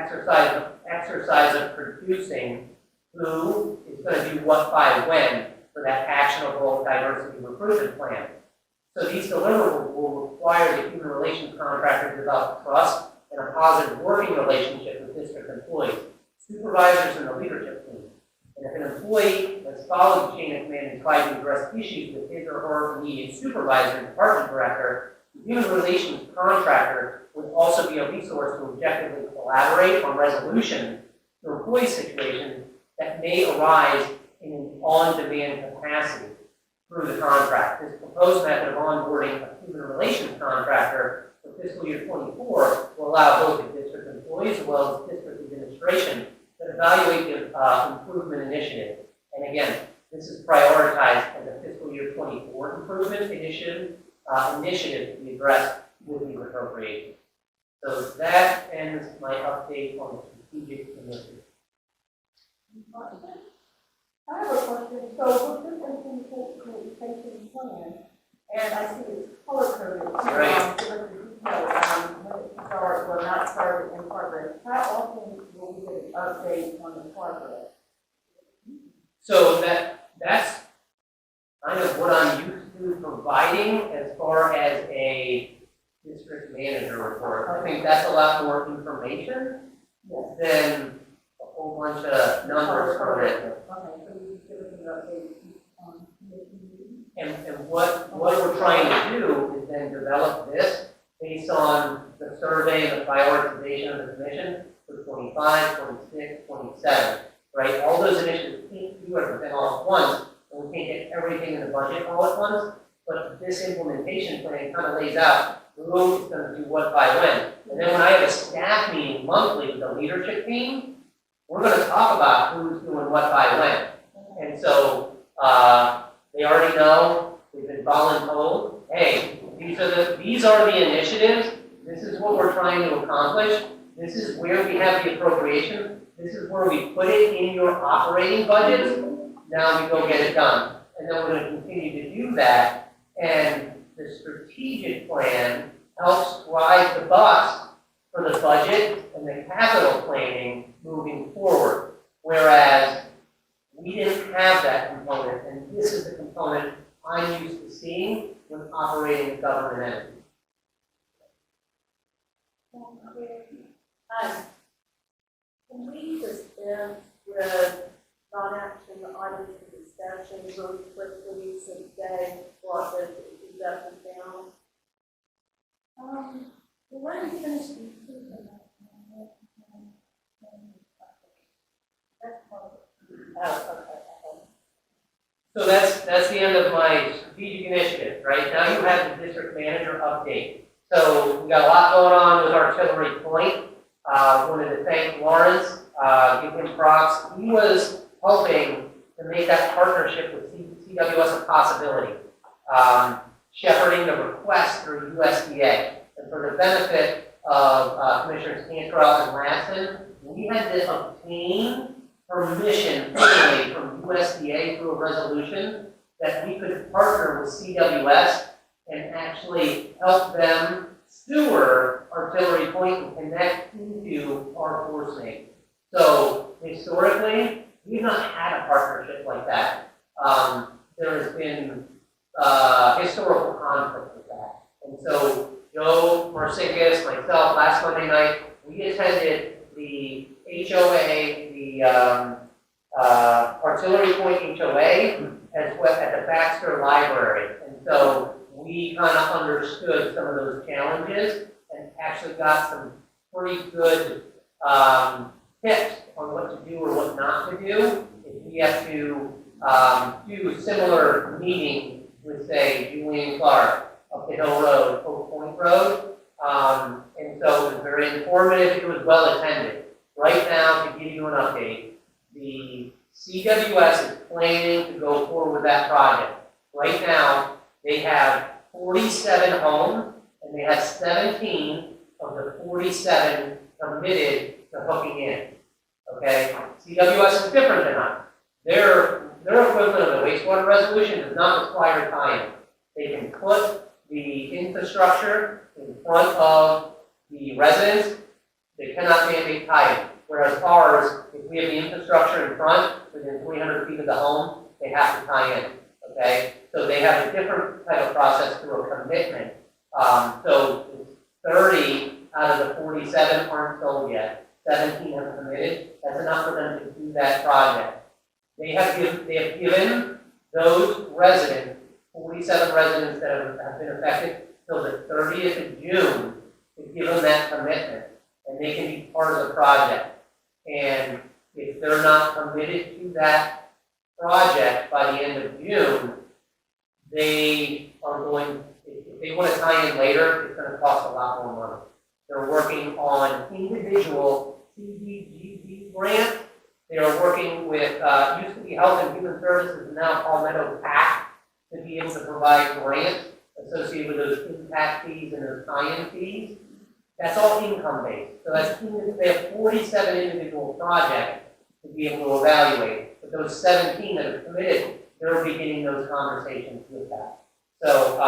[SPEAKER 8] exercise of producing who is going to do what by when for that actionable diversity recruitment plan. So these deliverables will require the human relations contractor to develop trust and a positive working relationship with district employees, supervisors, and the leadership team. And if an employee has followed the chain of command and tried to address issues with his or her immediate supervisor and department director, the human relations contractor would also be a resource to objectively collaborate on resolution to employee situations that may arise in an on-demand capacity through the contract. This proposed method of onboarding a human relations contractor for fiscal year 24 will allow both the district employees as well as district administration to evaluate the improvement initiative. And again, this is prioritized as a fiscal year 24 improvement initiative to be addressed with these appropriations. So that ends my update on the strategic initiative.
[SPEAKER 3] I have a question. So with this implementation plan, and I see it's color coded,
[SPEAKER 8] Right.
[SPEAKER 3] give us the details when it started or not started in progress. How often will we get an update on the progress?
[SPEAKER 8] So that's kind of what I'm used to providing as far as a district manager report. I think that's a lot more information
[SPEAKER 3] Yes.
[SPEAKER 8] than a whole bunch of numbers for it.
[SPEAKER 3] Okay, so you just give us an update on commission meeting?
[SPEAKER 8] And what we're trying to do is then develop this based on the survey and the prioritization of the commission for 25, 26, 27, right? All those initiatives can't do everything all at once, and we can't get everything in the budget all at once, but this implementation plan kind of lays out who is going to do what by when. And then when I have a staff meeting monthly with the leadership team, we're going to talk about who's doing what by when. And so they already know, we've been voluntold, hey, these are the initiatives, this is what we're trying to accomplish, this is where we have the appropriation, this is where we put it in your operating budgets, now we go get it done. And then we're going to continue to do that, and the strategic plan helps drive the bus for the budget and the capital planning moving forward. Whereas we didn't have that component, and this is the component I'm used to seeing when operating a government entity.
[SPEAKER 6] Can we dispense with non-action items of discussion really quickly since they brought this up and down?
[SPEAKER 1] Let me finish the
[SPEAKER 8] So that's the end of my strategic initiative, right? Now you have the district manager update. So we got a lot going on with Artillery Point. Wanted to thank Lawrence, give him props. He was hoping to make that partnership with CWS a possibility, shepherding the request through USDA. And for the benefit of Commissioners Cantrell and Laston, we had to obtain permission formally from USDA through a resolution that we could partner with CWS and actually help them steward Artillery Point and connect into our force main. So historically, we've not had a partnership like that. There has been historical conflict with that. And so Joe Marcinkus, myself, last Monday night, we attended the HOA, the Artillery Point HOA, as well at the Baxter Library. And so we kind of understood some of those challenges and actually got some pretty good tips on what to do or what not to do if we have to do a similar meeting with, say, Julian Clark up the Hill Road, Oak Point Road. And so it was very informative. It was well attended. Right now, to give you an update, the CWS is planning to go forward with that project. Right now, they have 47 homes, and they have 17 of the 47 committed to hooking in. Okay? CWS is different than us. Their equivalent of the wastewater resolution does not require tie-in. They can put the infrastructure in front of the residents. They cannot mandate tie-in. Whereas ours, if we have the infrastructure in front, within 300 feet of the home, they have to tie in. Okay? So they have a different type of process through a commitment. So 30 out of the 47 aren't sold yet. 17 have committed. That's enough for them to do that project. They have given those residents, 47 residents that have been affected, till the 30th of June to give them that commitment, and they can be part of the project. And if they're not committed to that project by the end of June, they are going, if they want to tie in later, it's going to cost a lot more money. They're working on individual CDBG grants. They are working with, used to be Health and Human Services, and now Palmetto PAC, to be able to provide grants associated with those impact fees and those tie-in fees. That's all income-based. So that's, they have 47 individual projects to be able to evaluate. But those 17 that are committed, they're beginning those conversations with that. So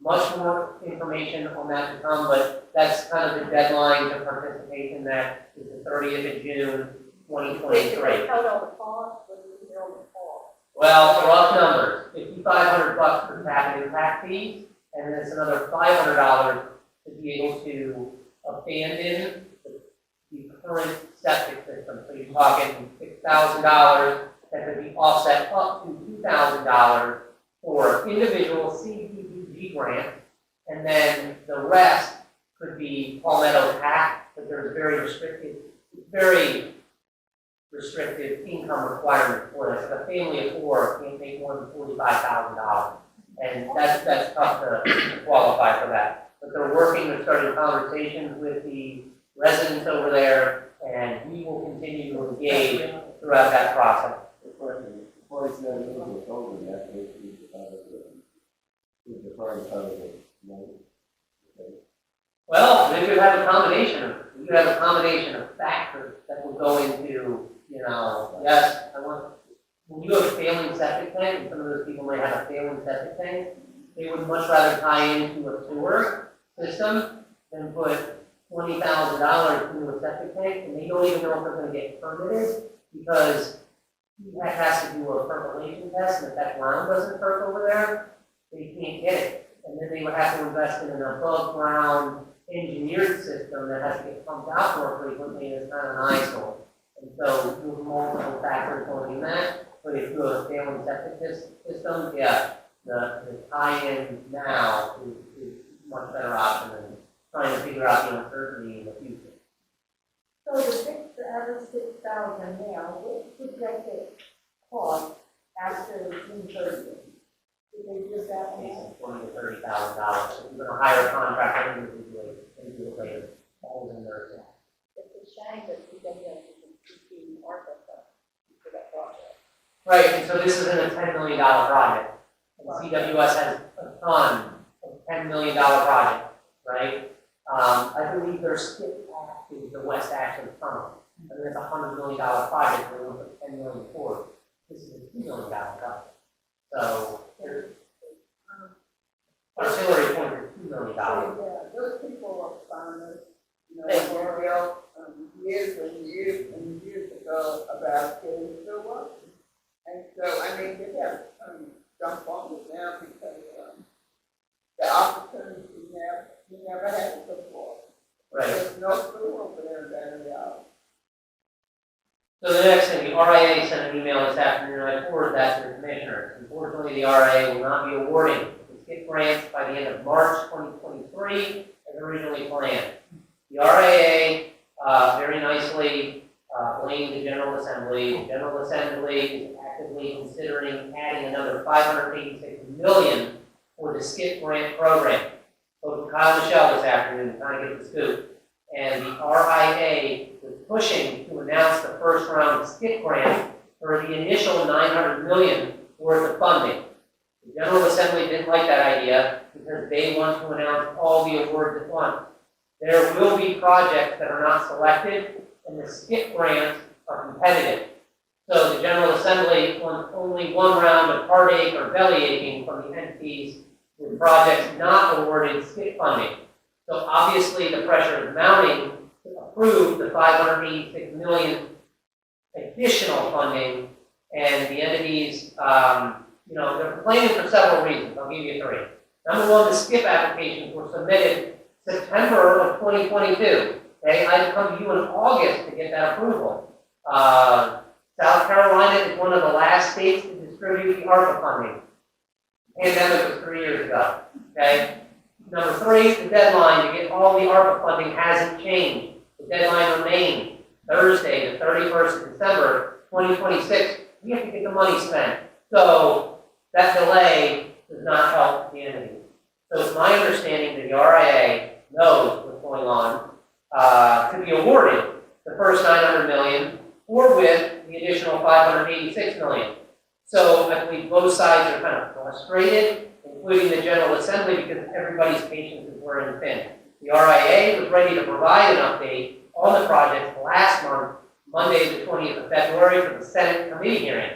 [SPEAKER 8] much more information on that to come, but that's kind of the deadline to participation. That is the 30th of June, 2023.
[SPEAKER 1] Held on the cost, but we on the cost.
[SPEAKER 8] Well, rough numbers, $5,500 for tap impact fees, and then it's another $500 to be able to abandon the current septic system. So you're talking $6,000 that could be offset up to $2,000 for individual CDBG grants, and then the rest could be Palmetto PAC, but there's very restricted income requirement for this. A family of four can't make more than $45,000, and that's tough to qualify for that. But they're working, they're starting conversations with the residents over there, and we will continue to engage throughout that process.
[SPEAKER 7] The question is, 47 individuals over that, is the first of the money.
[SPEAKER 8] Well, we could have a combination of factors that will go into, yes, when you have a failing septic tank, and some of those people might have a failing septic tank, they would much rather tie into a sewer system than put $20,000 into a septic tank, and they don't even know if they're going to get permitted, because that has to do a percolation test, and if that ground doesn't perk over there, they can't get it. And then they would have to invest in an above-ground engineered system that has to get pumped out more frequently, and it's kind of an eyesore. And so there's multiple factors going in that, but if you have a failing septic system, yeah, the tie-in now is much better option than trying to figure out the uncertainty in the future.
[SPEAKER 1] So the average 6,000 now, what projected cost after June 30th? Did they give that one?
[SPEAKER 8] $20,000 to $30,000. So you're going to hire a contractor individually and do it later. Always in there. Right, and so this isn't a $10 million project. And CWS has a ton of $10 million projects, right? I believe their skip path is the West Ashland Tunnel. And it's a $100 million project, we're going to put $10 million forward. This is a $2 million project. So, there's, auxiliary point is $2 million.
[SPEAKER 2] Yeah, those people are farmers, you know, were built, years and years and years ago about getting sewer. And so, I mean, they have, jump on it now because, the opportunity you never had it before.
[SPEAKER 8] Right.
[SPEAKER 2] There's no sewer over there in that area.
[SPEAKER 8] So the next thing, the RIA sent an email this afternoon, I forwarded that to the commissioners. Unfortunately, the RIA will not be awarding the skip grants by the end of March 2023 as originally planned. The RIA very nicely blamed the General Assembly. The General Assembly is actively considering adding another $586 million for the skip grant program. Spoke to Kyle Michelle this afternoon to kind of get the scoop. And the RIA was pushing to announce the first round of skip grants for the initial $900 million worth of funding. The General Assembly didn't like that idea because they want to announce all the awards at once. There will be projects that are not selected, and the skip grants are competitive. So the General Assembly wants only one round of heartache or belly aching from the entities with projects not awarded skip funding. So obviously the pressure is mounting to approve the $586 million additional funding, and the entities, they're complaining for several reasons. I'll give you three. Number one, the skip applications were submitted September of 2022. Okay, I had to come to you in August to get that approval. South Carolina is one of the last states to distribute the ARPA funding. The pandemic was 3 years ago. Okay. Number three, the deadline to get all the ARPA funding hasn't changed. The deadline remains Thursday, the 31st of December, 2026. We have to get the money spent. So that delay does not help the entity. So it's my understanding that the RIA knows what's going on, to be awarded the first $900 million, or with the additional $586 million. So I believe both sides are kind of frustrated, including the General Assembly, because everybody's patience is wearing thin. The RIA was ready to provide an update on the project last month, Monday, the 20th of February, for the Senate committee hearing.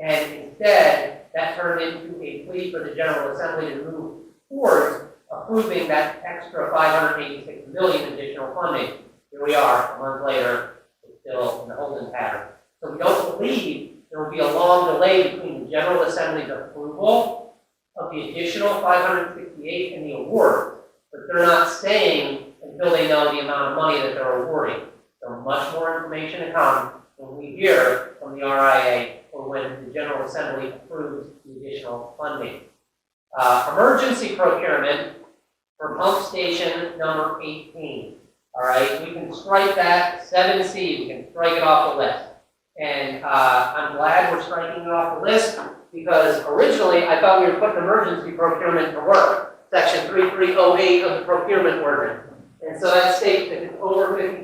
[SPEAKER 8] And instead, that turned into a plea for the General Assembly to move towards approving that extra $586 million additional funding. Here we are, a month later, it's still in the holding pattern. So we don't believe there will be a long delay between the General Assembly's approval of the additional 568 and the award, but they're not staying until they know the amount of money that they're awarding. So much more information to come when we hear from the RIA or when the General Assembly approves the additional funding. Emergency procurement for pump station number 18. All right, we can strike that 7C, we can strike it off the list. And I'm glad we're striking it off the list because originally I thought we were putting emergency procurement to work, section 3308 of the procurement ordinance. And so that states that it's over $50,000,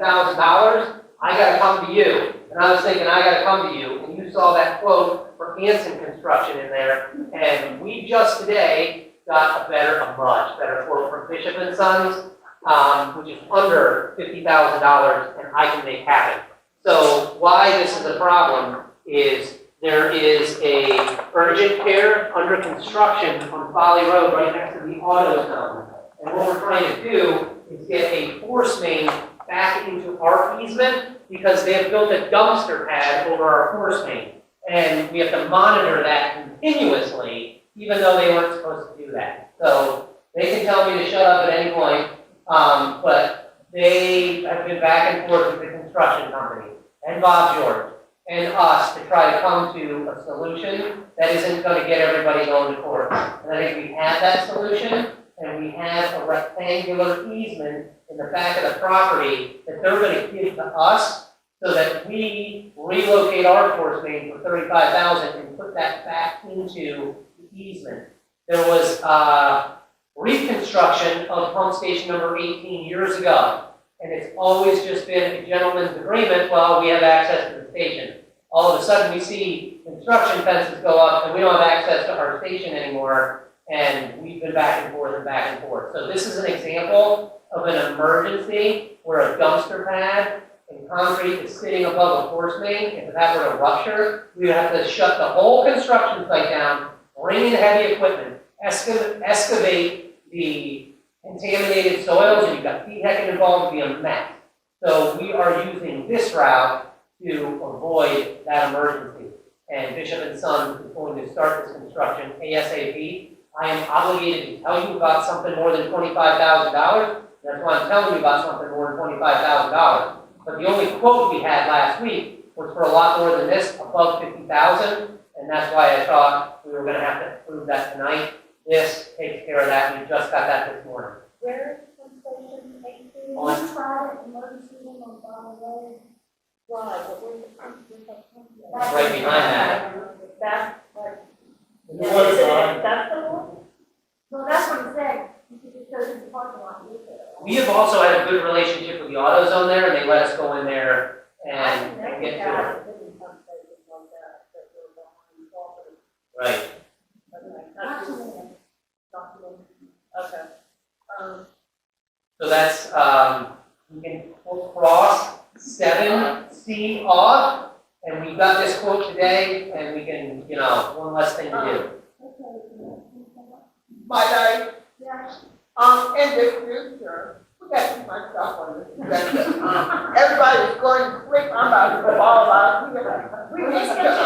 [SPEAKER 8] I gotta come to you. And I was thinking, I gotta come to you. And you saw that quote for Hanson Construction in there. And we just today got a much better quote from Bishop and Sons, which is under $50,000, and I can make happen. So why this is a problem is there is a urgent care under construction on Folly Road right next to the auto zone. And what we're trying to do is get a force main back into our easement because they have built a dumpster pad over our force main. And we have to monitor that continuously, even though they weren't supposed to do that. So they can tell me to shut up at any point, but they have been back and forth with the construction company and Bob George and us to try to come to a solution that isn't going to get everybody going to court. And I think we have that solution, and we have a rectangular easement in the back of the property that they're going to give to us so that we relocate our force main for $35,000 and put that back into the easement. There was reconstruction of pump station number 18 years ago, and it's always just been a gentleman's agreement, well, we have access to the station. all of a sudden we see construction fences go up and we don't have access to our station anymore, and we've been back and forth and back and forth. So this is an example of an emergency where a dumpster pad and concrete is sitting above a force main. If that were to rupture, we would have to shut the whole construction site down, bring in heavy equipment, excavate the contaminated soils, and you've got feed hecking involved, it'd be a mess. So we are using this route to avoid that emergency. And Bishop and Sons is going to start this construction ASAP. I am obligated to tell you about something more than $25,000. That's why I'm telling you about something more than $25,000. But the only quote we had last week was for a lot more than this, above $50,000, and that's why I thought we were going to have to approve that tonight. This takes care of that. We just got that this morning.
[SPEAKER 1] Where is the station, 18?
[SPEAKER 8] On-
[SPEAKER 1] Private emergency room on Bottom Road.
[SPEAKER 6] Right, but we're.
[SPEAKER 8] Right behind that.
[SPEAKER 6] That's, like,
[SPEAKER 10] In the wood line.
[SPEAKER 6] that's the one?
[SPEAKER 1] Well, that's what he said, you could just go to the parking lot and use it.
[SPEAKER 8] We have also had a good relationship with the AutoZone there, and they let us go in there
[SPEAKER 6] I
[SPEAKER 8] and
[SPEAKER 6] connected
[SPEAKER 8] get to it.
[SPEAKER 6] guys that didn't come places like that were behind property.
[SPEAKER 8] Right.
[SPEAKER 6] Okay, that's just documented. Okay.
[SPEAKER 8] So that's, we can cross 7C off, and we got this quote today, and we can, one less thing to
[SPEAKER 3] Might I,
[SPEAKER 1] Yeah.
[SPEAKER 3] in the future, we got to keep my stuff on this agenda. Everybody's going quick, I'm about to go all out.
[SPEAKER 1] We just get to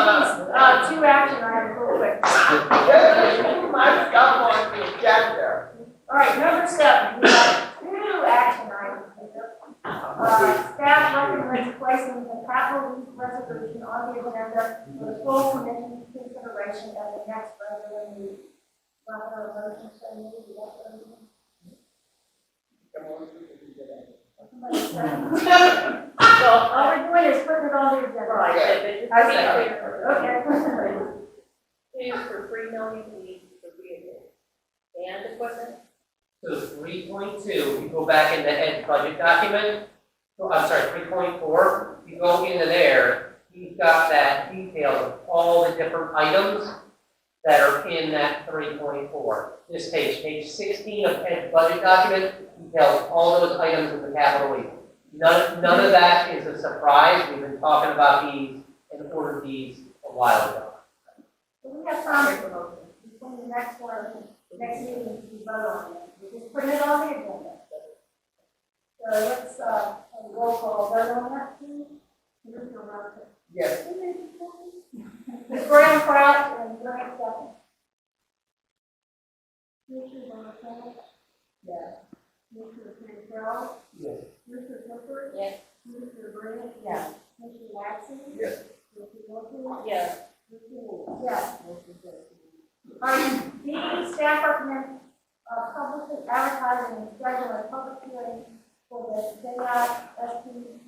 [SPEAKER 1] these, 2 action items real quick.
[SPEAKER 3] Keep my stuff on the agenda.
[SPEAKER 1] All right, number 7, we have 2 action items here. Staff recommends placing the capital lease resolution on the agenda for the full commission consideration at the next regular meeting. Want a motion, so maybe you got what I mean? Somebody say. All we're doing is putting it on the agenda.
[SPEAKER 6] Right,
[SPEAKER 1] I
[SPEAKER 6] but
[SPEAKER 1] see.
[SPEAKER 6] just
[SPEAKER 1] Okay.
[SPEAKER 6] 2 for $3 million each for vehicles and equipment.
[SPEAKER 8] So 3.2, you go back in the Ed's budget document. Oh, I'm sorry, 3.4, you go into there, he's got that detail of all the different items that are in that 3.4. This page 16 of Ed's budget document details all those items in the capital lease. None of that is a surprise. We've been talking about these and ordered these a while ago.
[SPEAKER 1] So we have time for motion between the next one, next meeting to vote on it. We're just putting it on the agenda. So let's, have a roll call vote on that, please. Commissioner Robinson.
[SPEAKER 3] Yes.
[SPEAKER 1] Ms. Graham Pratt and Grant second. Commissioner Robinson. Yes. Commissioner Cantrell.
[SPEAKER 10] Yes.
[SPEAKER 1] Commissioner Clifford.
[SPEAKER 6] Yes.
[SPEAKER 1] Commissioner Grant. Yes. Commissioner Watson.
[SPEAKER 7] Yes.
[SPEAKER 1] Commissioner Wilson.
[SPEAKER 6] Yes.
[SPEAKER 1] Commissioner Wood. Yes. Motion carries. Item B, staff recommends publicly advertising and scheduling a public hearing for the JISP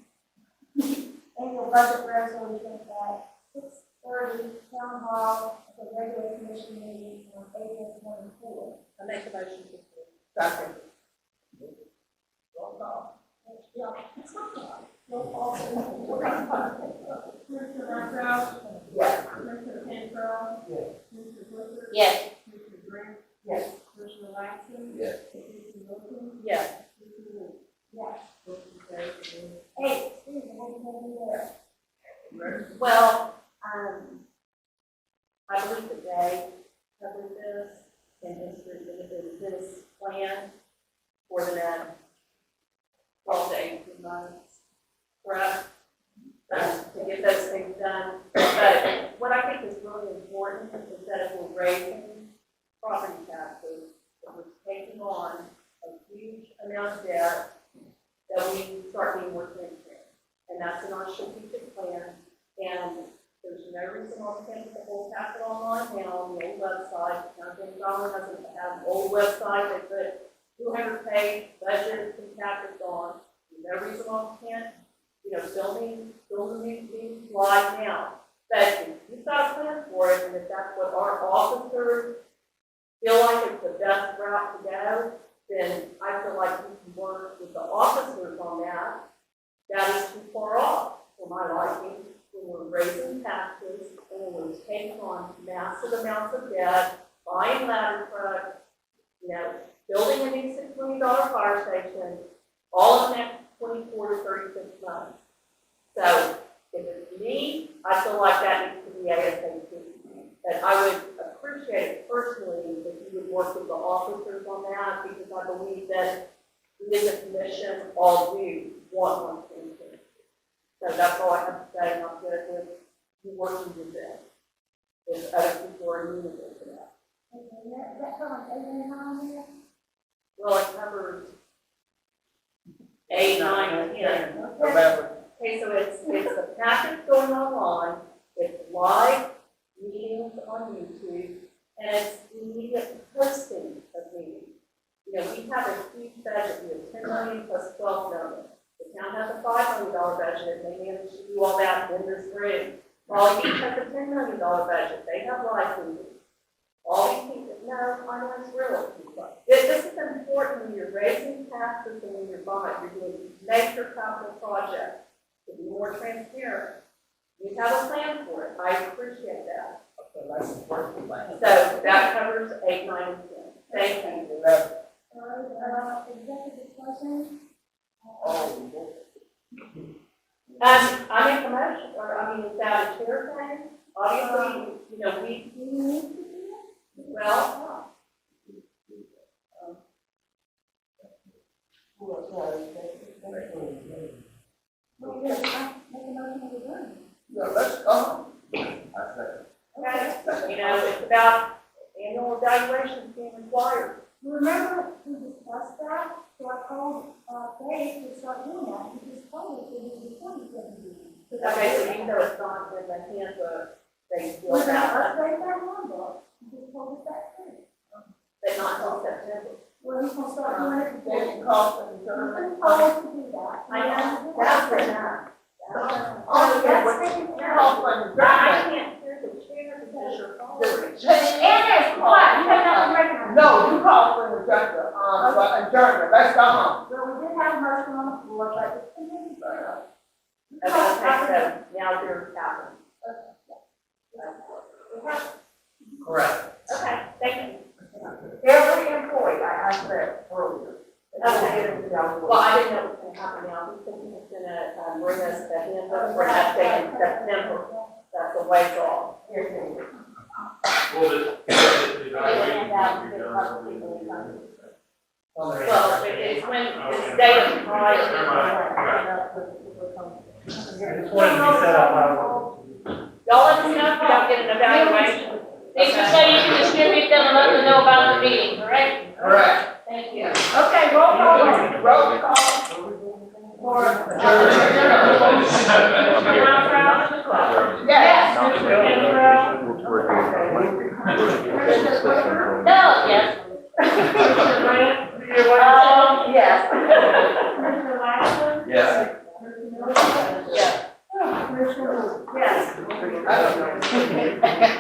[SPEAKER 1] annual budget resolution at 6:30 Town Hall at the regular commission meeting on April 24th.
[SPEAKER 6] I make a motion to approve.
[SPEAKER 3] Second.
[SPEAKER 1] Roll call. Roll call. Commissioner Renfro.
[SPEAKER 3] Yes.
[SPEAKER 1] Commissioner Cantrell.
[SPEAKER 10] Yes.
[SPEAKER 1] Commissioner Clifford.
[SPEAKER 6] Yes.
[SPEAKER 1] Commissioner Grant.
[SPEAKER 3] Yes.
[SPEAKER 1] Commissioner Watson.
[SPEAKER 7] Yes.
[SPEAKER 1] Commissioner Wilson.
[SPEAKER 6] Yes.
[SPEAKER 1] Commissioner Wood. Yes. Motion carries. Hey, Steve, what are you gonna do there?
[SPEAKER 6] Well, I believe that Jay covered this in his plan for the next 12 to 18 months, correct? To get those things done. But what I think is really important is that if we're raising property taxes, if we're taking on a huge amount of debt, that we start being more transparent. And that's in our strategic plan. And there's no reason why we can't put the whole packet online now on the old website. County Dollar doesn't have an old website. They put 200-page budget and chapters on. There's no reason why we can't, building these live now. But if you've got a plan for it, and if that's what our officers feel like it's the best route to go, then I feel like we can work with the officers on that. That is too far off for my liking when we're raising taxes. massive amounts of debt, buying ladder trucks, building a new $6 million fire station, all in the next 24 to 36 months. So if it's me, I feel like that needs to be ASAP. But I would appreciate it personally if you would work with the officers on that, because I believe that we as a commission all do want one thing. So that's all I have to say, and I'm good with you working with them. If other people are amenable to that.
[SPEAKER 1] Okay, that covers 8 and 9 here?
[SPEAKER 6] Well, it covers 8, 9, and 10.
[SPEAKER 7] Remember,
[SPEAKER 6] Okay, so it's the package going online, it's live meetings on YouTube, and it's immediate posting of meetings. We have a huge budget, we have 10 million plus 12 million. The town has a $5 million budget, and they manage to do all that in this room. All these has a $10 million budget, they have licensing. All these people, no, I know it's real. This is important when you're raising taxes and when you're buying, you're doing major capital projects. To be more transparent, you have a plan for it, I appreciate that. So that covers 8, 9, and 10. Thank you.
[SPEAKER 1] All right, executive session?
[SPEAKER 6] I make a motion, is that a chair thing? Obviously, we,
[SPEAKER 1] Do you need to do it?
[SPEAKER 6] well,
[SPEAKER 1] Well, yeah, I make a motion to adjourn.
[SPEAKER 7] yeah, let's go. I said,
[SPEAKER 6] okay, it's about annual evaluations being required.
[SPEAKER 1] Remember, we discussed that, so I told, Dave to start doing that, he just told us it was the 2017.
[SPEAKER 6] Okay, so even though it's not in the handbook, they still
[SPEAKER 1] We're gonna
[SPEAKER 6] have it,
[SPEAKER 1] update that handbook, he just told us that too.
[SPEAKER 6] but not until September.
[SPEAKER 1] Well, he's gonna start doing it
[SPEAKER 7] they
[SPEAKER 1] before.
[SPEAKER 7] can call and
[SPEAKER 1] He's
[SPEAKER 7] turn.
[SPEAKER 1] been told us to do that.
[SPEAKER 6] I know, that's enough.
[SPEAKER 1] Oh, that's taken care of.
[SPEAKER 6] I can't hear the chair because you're following.
[SPEAKER 1] And there's what, you have nothing recognized.
[SPEAKER 7] No, you call for an adjournment, let's go home.
[SPEAKER 1] Well, we did have a motion on the floor, but it's continued.
[SPEAKER 6] Okay, so now you're tapping.
[SPEAKER 8] Correct.
[SPEAKER 6] Okay, thank you.
[SPEAKER 3] Every employee, I said earlier.
[SPEAKER 6] Okay. Well, I didn't know what was gonna happen now, he said he was gonna, bring us the handbook for an update in September. That's the way it's all.
[SPEAKER 9] Well, the evaluation will be done.
[SPEAKER 6] Well, it's when, it's date of trial.
[SPEAKER 10] I just wanted to be set up.
[SPEAKER 6] Y'all let us know if you don't get an evaluation.
[SPEAKER 2] They just say you can distribute them and let them know about the meeting, correct?
[SPEAKER 7] Correct.
[SPEAKER 2] Thank you.
[SPEAKER 3] Okay, roll call.
[SPEAKER 7] Roll call.
[SPEAKER 3] For,
[SPEAKER 7] Yes.
[SPEAKER 2] No, yes.
[SPEAKER 3] yes.
[SPEAKER 1] Commissioner Lassiter?
[SPEAKER 7] Yes.
[SPEAKER 1] Commissioner Miller?
[SPEAKER 6] Yes.
[SPEAKER 1] Commissioner Wood?
[SPEAKER 3] Yes.
[SPEAKER 7] I don't know.